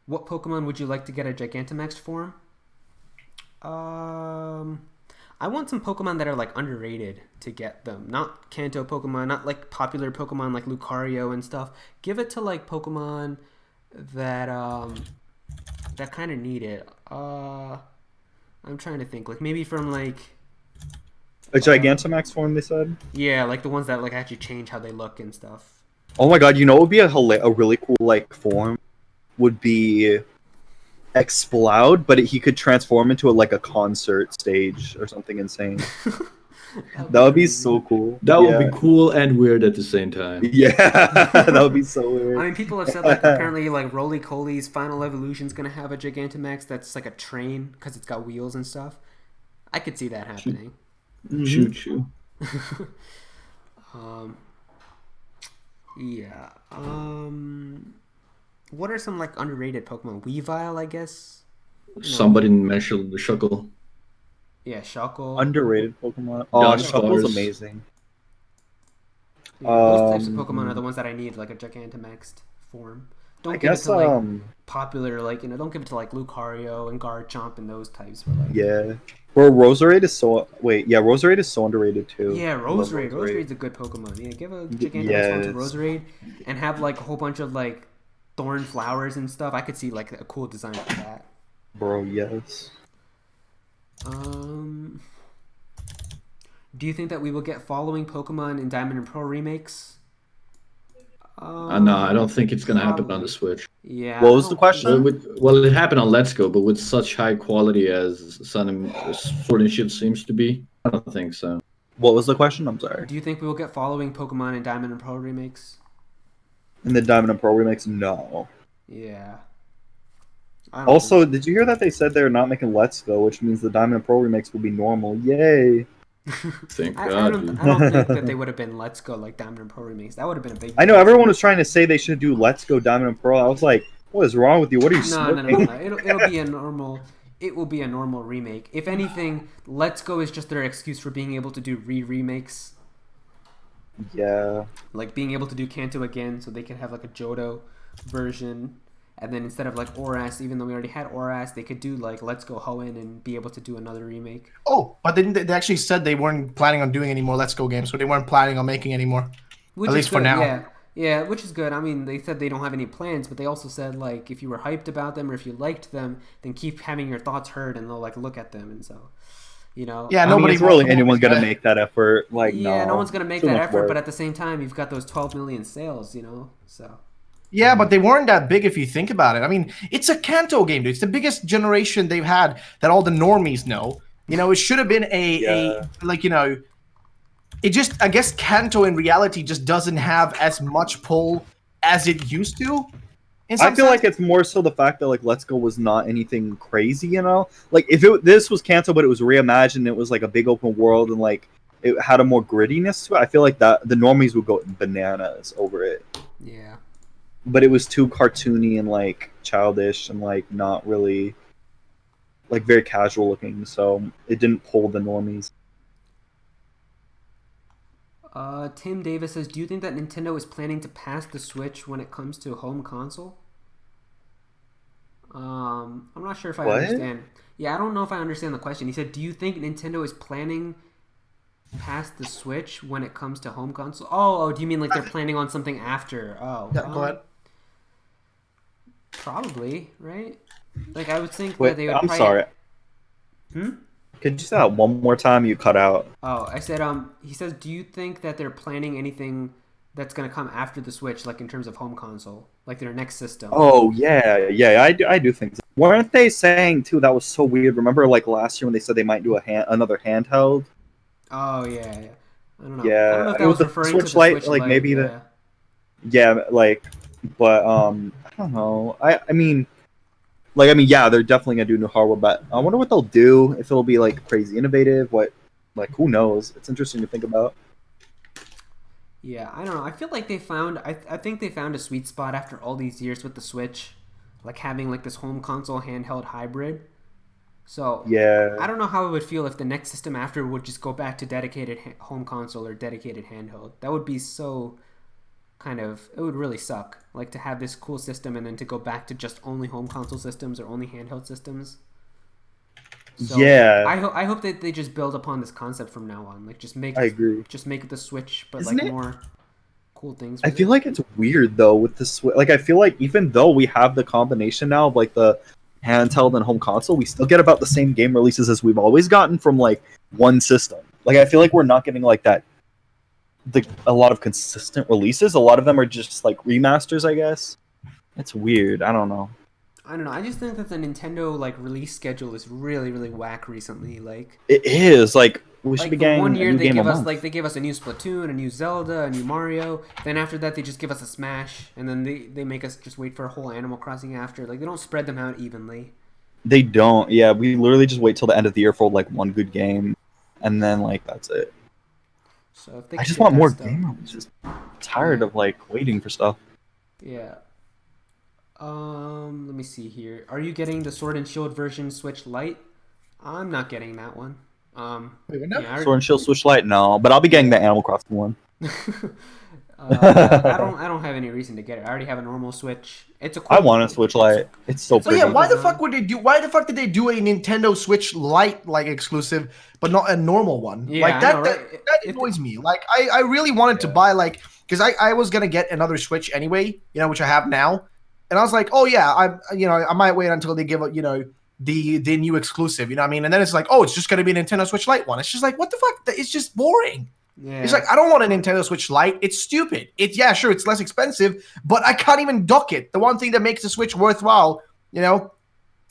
What Pokemon would you like to get a Gigantamax form? I want some Pokemon that are like underrated to get them. Not Kanto Pokemon, not like popular Pokemon like Lucario and stuff. Give it to like Pokemon that that kind of need it. I'm trying to think. Like maybe from like A Gigantamax form, they said. yeah, like the ones that like actually change how they look and stuff. Oh my god, you know what would be a really cool like form would be Exploud, but he could transform into like a concert stage or something insane. That would be crazy. so cool. That would be cool and weird at the same time. Yeah, that would be so weird. I mean, people have said like apparently like Roly Coly's Final Evolution's gonna have a Gigantamax that's like a train because it's got wheels and stuff. I could see that happening. Choo choo. Yeah. What are some like underrated Pokemon? Weavile, I guess. Somebody mentioned the Shuckle. Yeah, Shuckle. Underrated Pokemon. Oh, Dunsparce. Shuckle's amazing. Yeah, those types of Pokemon are the ones that I need, like a Gigantamaxed form. Don't give it to like popular, like don't give it to like Lucario and Garchomp and those types. But, like, yeah. Bro, Roserade is so Roserade is so underrated too. Yeah, Roserade. Roserade's a good Pokemon. Yeah, give a Gigantamax one to Roserade and have like a whole bunch of like thorn flowers and stuff. I could see like a cool design for that. Bro, yes. Do you think that we will get following Pokemon in Diamond and Pearl remakes? No, I don't think it's gonna happen on the Switch. Yeah. What was the question? Well, it happened on Let's Go, but with such high quality as Sword and Shield seems to be, I don't think so. What was the question? I'm sorry. Do you think we will get following Pokemon in Diamond and Pearl remakes? In the Diamond and Pearl remakes, no. Yeah. Also, did you hear that they said they're not making Let's Go, which means the Diamond and Pearl remakes will be normal? Yay! Thank God. I don't think that they would have been Let's Go like Diamond and Pearl remakes. That would have been a big. I know everyone was trying to say they should do Let's Go Diamond and Pearl. I was like, what is wrong with you? What are you smoking? No. It'll be a normal. It will be a normal remake. If anything, Let's Go is just their excuse for being able to do remakes. Yeah. Like being able to do Kanto again, so they can have like a Johto version. And then instead of like Oras, even though we already had Oras, they could do like Let's Go Hoenn and be able to do another remake. Oh, but they actually said they weren't planning on doing any more Let's Go games, so they weren't planning on making any more. At least for now. Yeah, which is good. I mean, they said they don't have any plans, but they also said like if you were hyped about them or if you liked them, then keep having your thoughts heard and they'll like look at them and so. Yeah, nobody's really anyone's gonna make that effort. Like, no one's gonna make that effort. But at the same time, you've got those 12 million sales. So. Yeah, but they weren't that big if you think about it. I mean, it's a Kanto game, dude. It's the biggest generation they've had that all the normies know. It should have been it just, I guess Kanto in reality just doesn't have as much pull as it used to. I feel like it's more so the fact that like Let's Go was not anything crazy, Like if this was Kanto but it was reimagined, it was like a big open world and like it had a more grittiness to it. I feel like that the normies would go bananas over it. Yeah. But it was too cartoony and like childish and like not really like very casual looking, so it didn't pull the normies. Tim Davis says, do you think that Nintendo is planning to pass the Switch when it comes to home console? I'm not sure if I understand. Yeah, I don't know if I understand the question. He said, do you think Nintendo is planning past the Switch when it comes to home console? Oh, do you mean like they're planning on something after? Oh, yeah, go ahead. Probably, right? Like I would think that they would. I'm sorry. Could you say that one more time? You cut out. Oh, I said. He says, do you think that they're planning anything that's gonna come after the Switch, like in terms of home console, like their next system? Oh yeah, I do think so. Weren't they saying too? That was so weird. Remember, like last year when they said they might do another handheld. Oh yeah. I don't know. Yeah, I don't know if that was referring Switch to the Lite, Switch like Lite, maybe yeah. But I don't know. I mean, yeah, they're definitely gonna do new hardware, but I wonder what they'll do. If it'll be like crazy innovative, who knows? It's interesting to think about. Yeah, I don't know. I feel like they found. I think they found a sweet spot after all these years with the Switch, like having like this home console handheld hybrid. So yeah, I don't know how it would feel if the next system after would just go back to dedicated home console or dedicated handheld. That would be so it would really suck. Like to have this cool system and then to go back to just only home console systems or only handheld systems. So yeah, I hope that they just build upon this concept from now on. Like I agree. Just make the Switch, but Isn't like more cool things. I feel like it's weird though with the Switch. Like I feel like even though we have the combination now of like the handheld and home console, we still get about the same game releases as we've always gotten from like one system. Like I feel like we're not getting like that a lot of consistent releases. A lot of them are just like remasters, I guess. It's weird. I don't know. I don't know. I just think that the Nintendo like release schedule is really, really whack recently. Like It is like we should like be for getting one a year new they game give a us month. like they give us a new Splatoon, a new Zelda, a new Mario. Then after that they just give us a Smash, and then they make us just wait for a whole Animal Crossing after. Like they don't spread them out evenly. They don't. Yeah, we literally just wait till the end of the year for like one good game, and then like that's it. So if they I could just get want that more stuff, game releases. I'm tired of like waiting for stuff. yeah. Let me see here. Are you getting the Sword and Shield version Switch Lite? I'm not getting that one. Wait, what now? Yeah, Sword and Shield Switch Lite, no, but I'll be getting the Animal Crossing one. I don't have any reason to get it. I already have a normal Switch. It's a cool, I want a Switch Lite. It's so It's But pretty. yeah, why the design. fuck would they do? Why the fuck did they do a Nintendo Switch Lite like exclusive, but not a normal one? Yeah, like I that, know, right? that annoys me. Like I really wanted to buy like because I was gonna get another Switch anyway, which I have now, and I was like, oh yeah, I might wait until they give the new exclusive, you know what I mean? And then it's like, oh, it's just gonna be a Nintendo Switch Lite one. It's just like, what the fuck? It's just boring. Yeah. It's like I don't want a Nintendo Switch Lite. It's stupid. Yeah, sure, it's less expensive, but I can't even dock it. The one thing that makes the Switch worthwhile,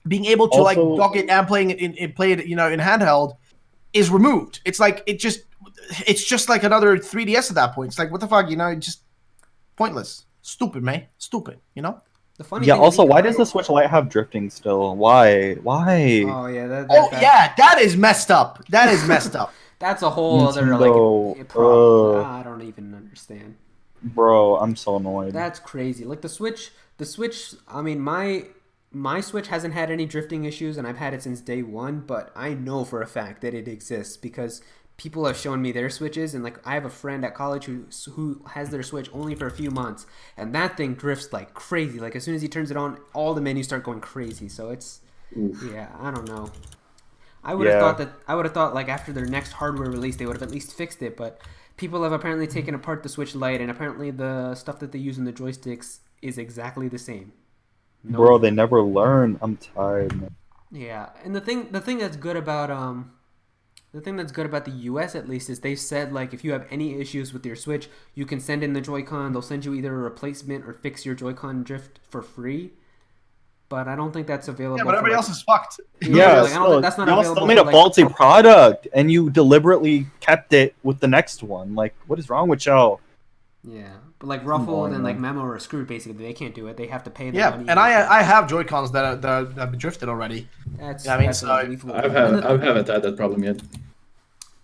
being able to like Also- dock it and playing it in play it, in handheld, is removed. It's like it's just like another 3DS at that point. It's like what the fuck, just pointless, stupid, man, stupid. The funny Yeah. thing Also, is, why does the Switch Lite have drifting still? Why? Why? Oh yeah, Oh yeah, that is messed up. That is messed up. that's a whole other Nintendo, like problem. I don't even understand. Bro, I'm so annoyed. That's crazy. Like the Switch. I mean, my Switch hasn't had any drifting issues, and I've had it since day one. But I know for a fact that it exists because people have shown me their Switches, and like I have a friend at college who has their Switch only for a few months, and that thing drifts like crazy. Like as soon as he turns it on, all the menus start going crazy. So it's yeah, I don't know. I would have thought like after their next hardware release they would have at least fixed it, but people have apparently taken apart the Switch Lite, and apparently the stuff that they use in the joysticks is exactly the same. Bro, they never learn. I'm tired, man. Yeah, and the thing that's good about the US at least is they said like if you have any issues with your Switch, you can send in the Joy-Con. They'll send you either a replacement or fix your Joy-Con drift for free. But I don't think that's available. Yeah, but everybody else is fucked. Yeah, like, I don't think that's not y'all available still made for, a like- faulty product, and you deliberately kept it with the next one. Like, what is wrong with y'all? Yeah, but like Ruffle annoying, and like man. Memo are screwed basically. They can't do it. They have to pay the Yeah, money. and I have Joy Cons that have been drifted already. That's, Yeah, I mean, that's so- unbelievable. I And haven't had that problem yet.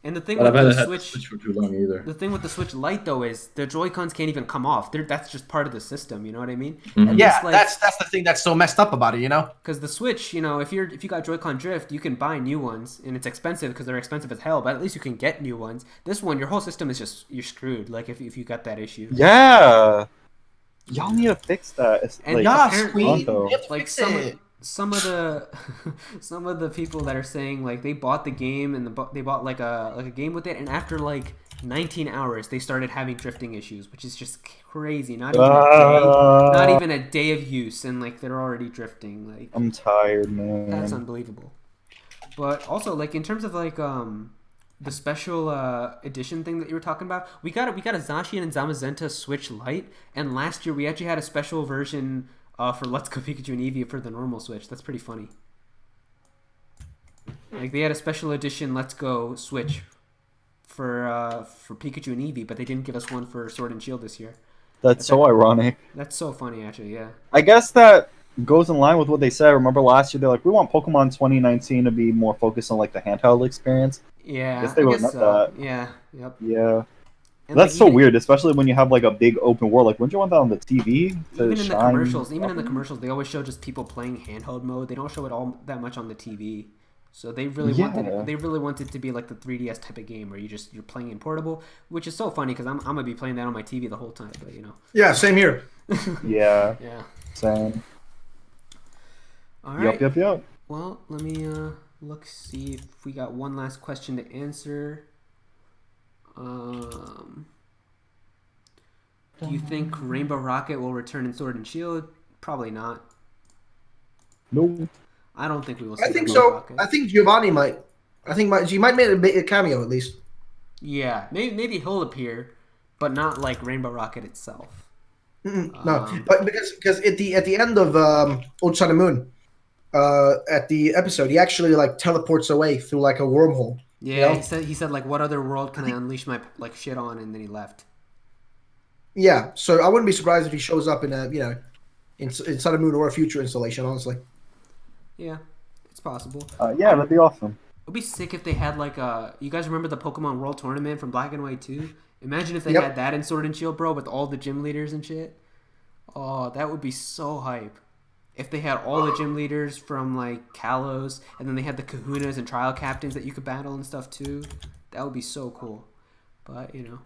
And the thing But with I've the had had Switch, Switch for too long either. the thing with the Switch Lite though is the Joy Cons can't even come off. That's just part of the system. You know what I mean? Mhm. At Yeah, least, like, that's the thing that's so messed up about it, because the Switch, if you got Joy-Con drift, you can buy new ones, and it's expensive because they're expensive as hell. But at least you can get new ones. This one, your whole system is just you're screwed. Like if you got that issue. Yeah, y'all need to fix that. It's And like, Yeah, apparently, sweet. Pronto. Yep, like fix some it. some of the some of the people that are saying like they bought the game and they bought like a game with it, and after like 19 hours they started having drifting issues, which is just crazy. Not even a day of use, and like they're already drifting. Like I'm tired, man. that's unbelievable. But also like in terms of like the special edition thing that you were talking about, we got a Zacian and Zamazenta Switch Lite, and last year we actually had a special version for Let's Go Pikachu and Eevee for the normal Switch. That's pretty funny. Like they had a special edition Let's Go Switch for Pikachu and Eevee, but they didn't give us one for Sword and Shield this year. That's so ironic. That's so funny, actually. Yeah. I guess that goes in line with what they said. Remember last year, they're like, we want Pokemon 2019 to be more focused on like the handheld experience. Yeah. Guess they were meant that. Yeah. Yep. Yeah. And That's like, so even- weird, especially when you have like a big open world. Like, wouldn't you want that on the TV? To Even in the shine commercials, properly? they always show just people playing handheld mode. They don't show it all that much on the TV. So they really Yeah. wanted to be like the 3DS type of game where you're playing in portable, which is so funny because I'm gonna be playing that on my TV the whole time. But Yeah, same here. Yeah. yeah. Same. All right. Yep. Well, let me look see if we got one last question to answer. Do you think Rainbow Rocket will return in Sword and Shield? Probably not. No. I don't think we will see I think Rainbow so. Rocket. I think Giovanni might. She might make a cameo at least. Yeah, maybe he'll appear, but not like Rainbow Rocket itself. No, but because at the end of Old Sun and Moon, at the episode, he actually like teleports away through like a wormhole. Yeah, You know? he said like, what other world can I unleash my like shit on, and then he left. Yeah, so I wouldn't be surprised if he shows up in a in Sun and Moon or a future installation. Honestly, Yeah, it's possible. Yeah, that'd be awesome. It'd be sick if they had like you guys remember the Pokemon World Tournament from Black and White 2? Imagine if they Yep. had that in Sword and Shield, bro, with all the gym leaders and shit. Oh, that would be so hype. If they had all the gym leaders from like Kalos, and then they had the Kahunas and trial captains that you could battle and stuff too, that would be so cool. But you know,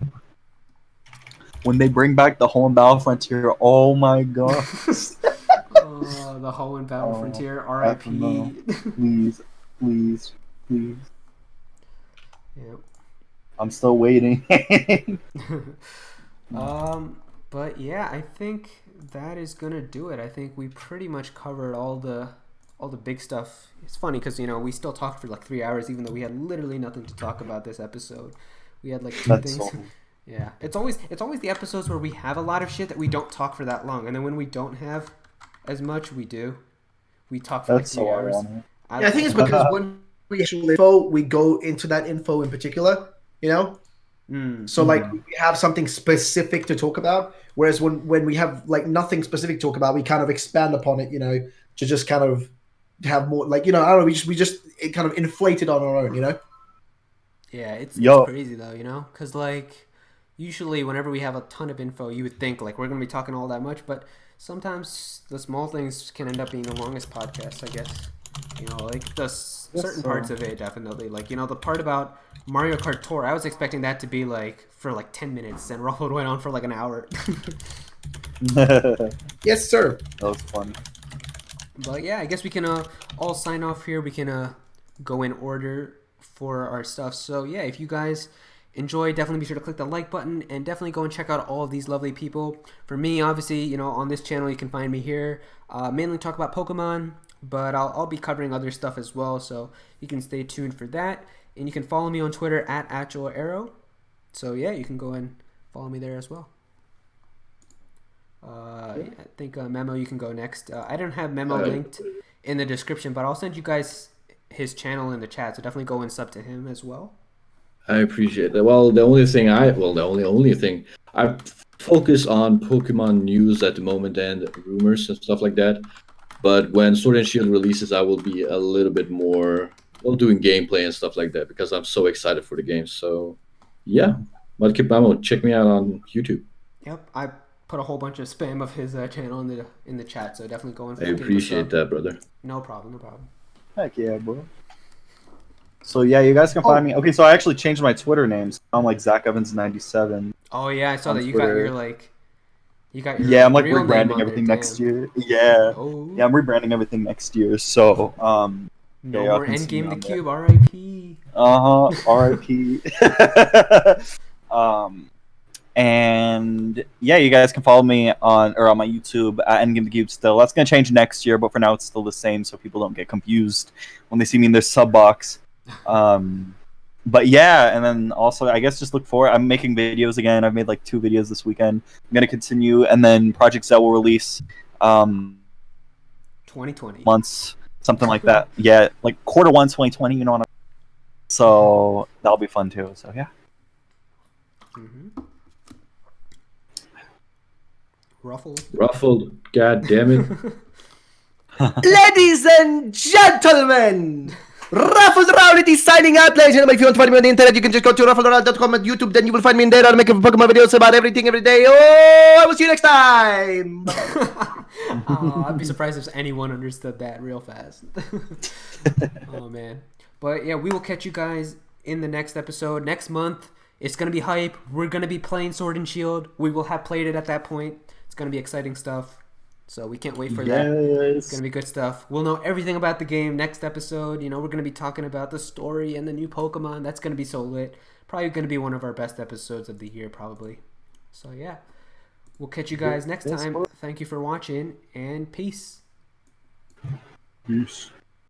When they bring back the Home Battle Frontier, oh my god. oh, the Hoenn Battle Frontier, R.I.P. no. Please, please, please. Yep. I'm still waiting. But yeah, I think that is gonna do it. I think we pretty much covered all the big stuff. It's funny because we still talked for like 3 hours, even though we had literally nothing to talk about this episode. We had like two That's things. so... Yeah, it's always the episodes where we have a lot of shit that we don't talk for that long, and then when we don't have as much, we do. We talk for That's like 3 so hours. ironic. yeah, I think it's because when we actually info, we go into that info in particular. So like we have something specific to talk about, whereas when we have like nothing specific to talk about, we kind of expand upon it, to just kind of have more like I don't know, we just it kind of inflated on our own, Yeah, it's Yo. crazy though, because like usually whenever we have a ton of info, you would think like we're gonna be talking all that much, but sometimes the small things can end up being the longest podcast, I guess. Like the certain parts of it definitely, like the part about Mario Kart Tour, I was expecting that to be like for like 10 minutes, and Ruffled went on for like an hour. Yes, sir. That was fun. But yeah, I guess we can all sign off here. We can go in order for our stuff. So yeah, if you guys enjoy, definitely be sure to click the like button, and definitely go and check out all of these lovely people. For me, obviously, on this channel you can find me here, mainly talk about Pokemon, but I'll be covering other stuff as well, so you can stay tuned for that. And you can follow me on Twitter at Aero. So yeah, you can go and follow me there as well. I think Memo, you can go next. I don't have Memo linked in the description, but I'll send you guys his channel in the chat, so definitely go and sub to him as well. I appreciate that. Well, the only thing I focus on Pokemon news at the moment and rumors and stuff like that. But when Sword and Shield releases, I will be a little bit more doing gameplay and stuff like that because I'm so excited for the game. So yeah, but check me out on YouTube. Yep, I put a whole bunch of spam of his channel in the chat, so definitely go and I appreciate that, brother. No problem. Heck yeah, bro. So yeah, you guys can find me. Okay, so I actually changed my Twitter name. So I'm like Zach Evans 97. Oh yeah, I saw on that you Twitter. got your Yeah, I'm like real name rebranding on everything there, next damn. year. Yeah. Oh. Yeah, I'm rebranding everything next year. So No yeah, more can see me Endgame the on there. Cube, R.I.P. R.I.P. And yeah, you guys can follow me on my YouTube at Endgame the Cube still. That's gonna change next year, but for now it's still the same, so people don't get confused when they see me in their sub box. But yeah, and then also I guess just look forward. I'm making videos again. I've made like 2 videos this weekend. I'm gonna continue, and then Project Z will release 2020 months, something like that. Yeah, like quarter 1 2020. You know what? So that'll be fun too. So yeah. Mm-hmm. Ruffled, god damn it. Ladies and gentlemen, Ruffled Rowdy signing out, ladies and gentlemen. If you want to find me on the internet, you can just go to ruffledaround.com at YouTube. Then you will find me in there. I'll make Pokemon videos about everything every day. Oh, I will see you next time. I'd be surprised if anyone understood that real fast. Oh man, but yeah, we will catch you guys in the next episode next month. It's gonna be hype. We're gonna be playing Sword and Shield. We will have played it at that point. It's gonna be exciting stuff. So we can't wait for that. It's going to be good stuff. We'll know everything about the game next episode. We're going to be talking about the story and the new Pokemon. That's going to be so lit. Probably going to be one of our best episodes of the year, probably. So, yeah. We'll catch you guys next time. Thank you for watching, and peace. Peace.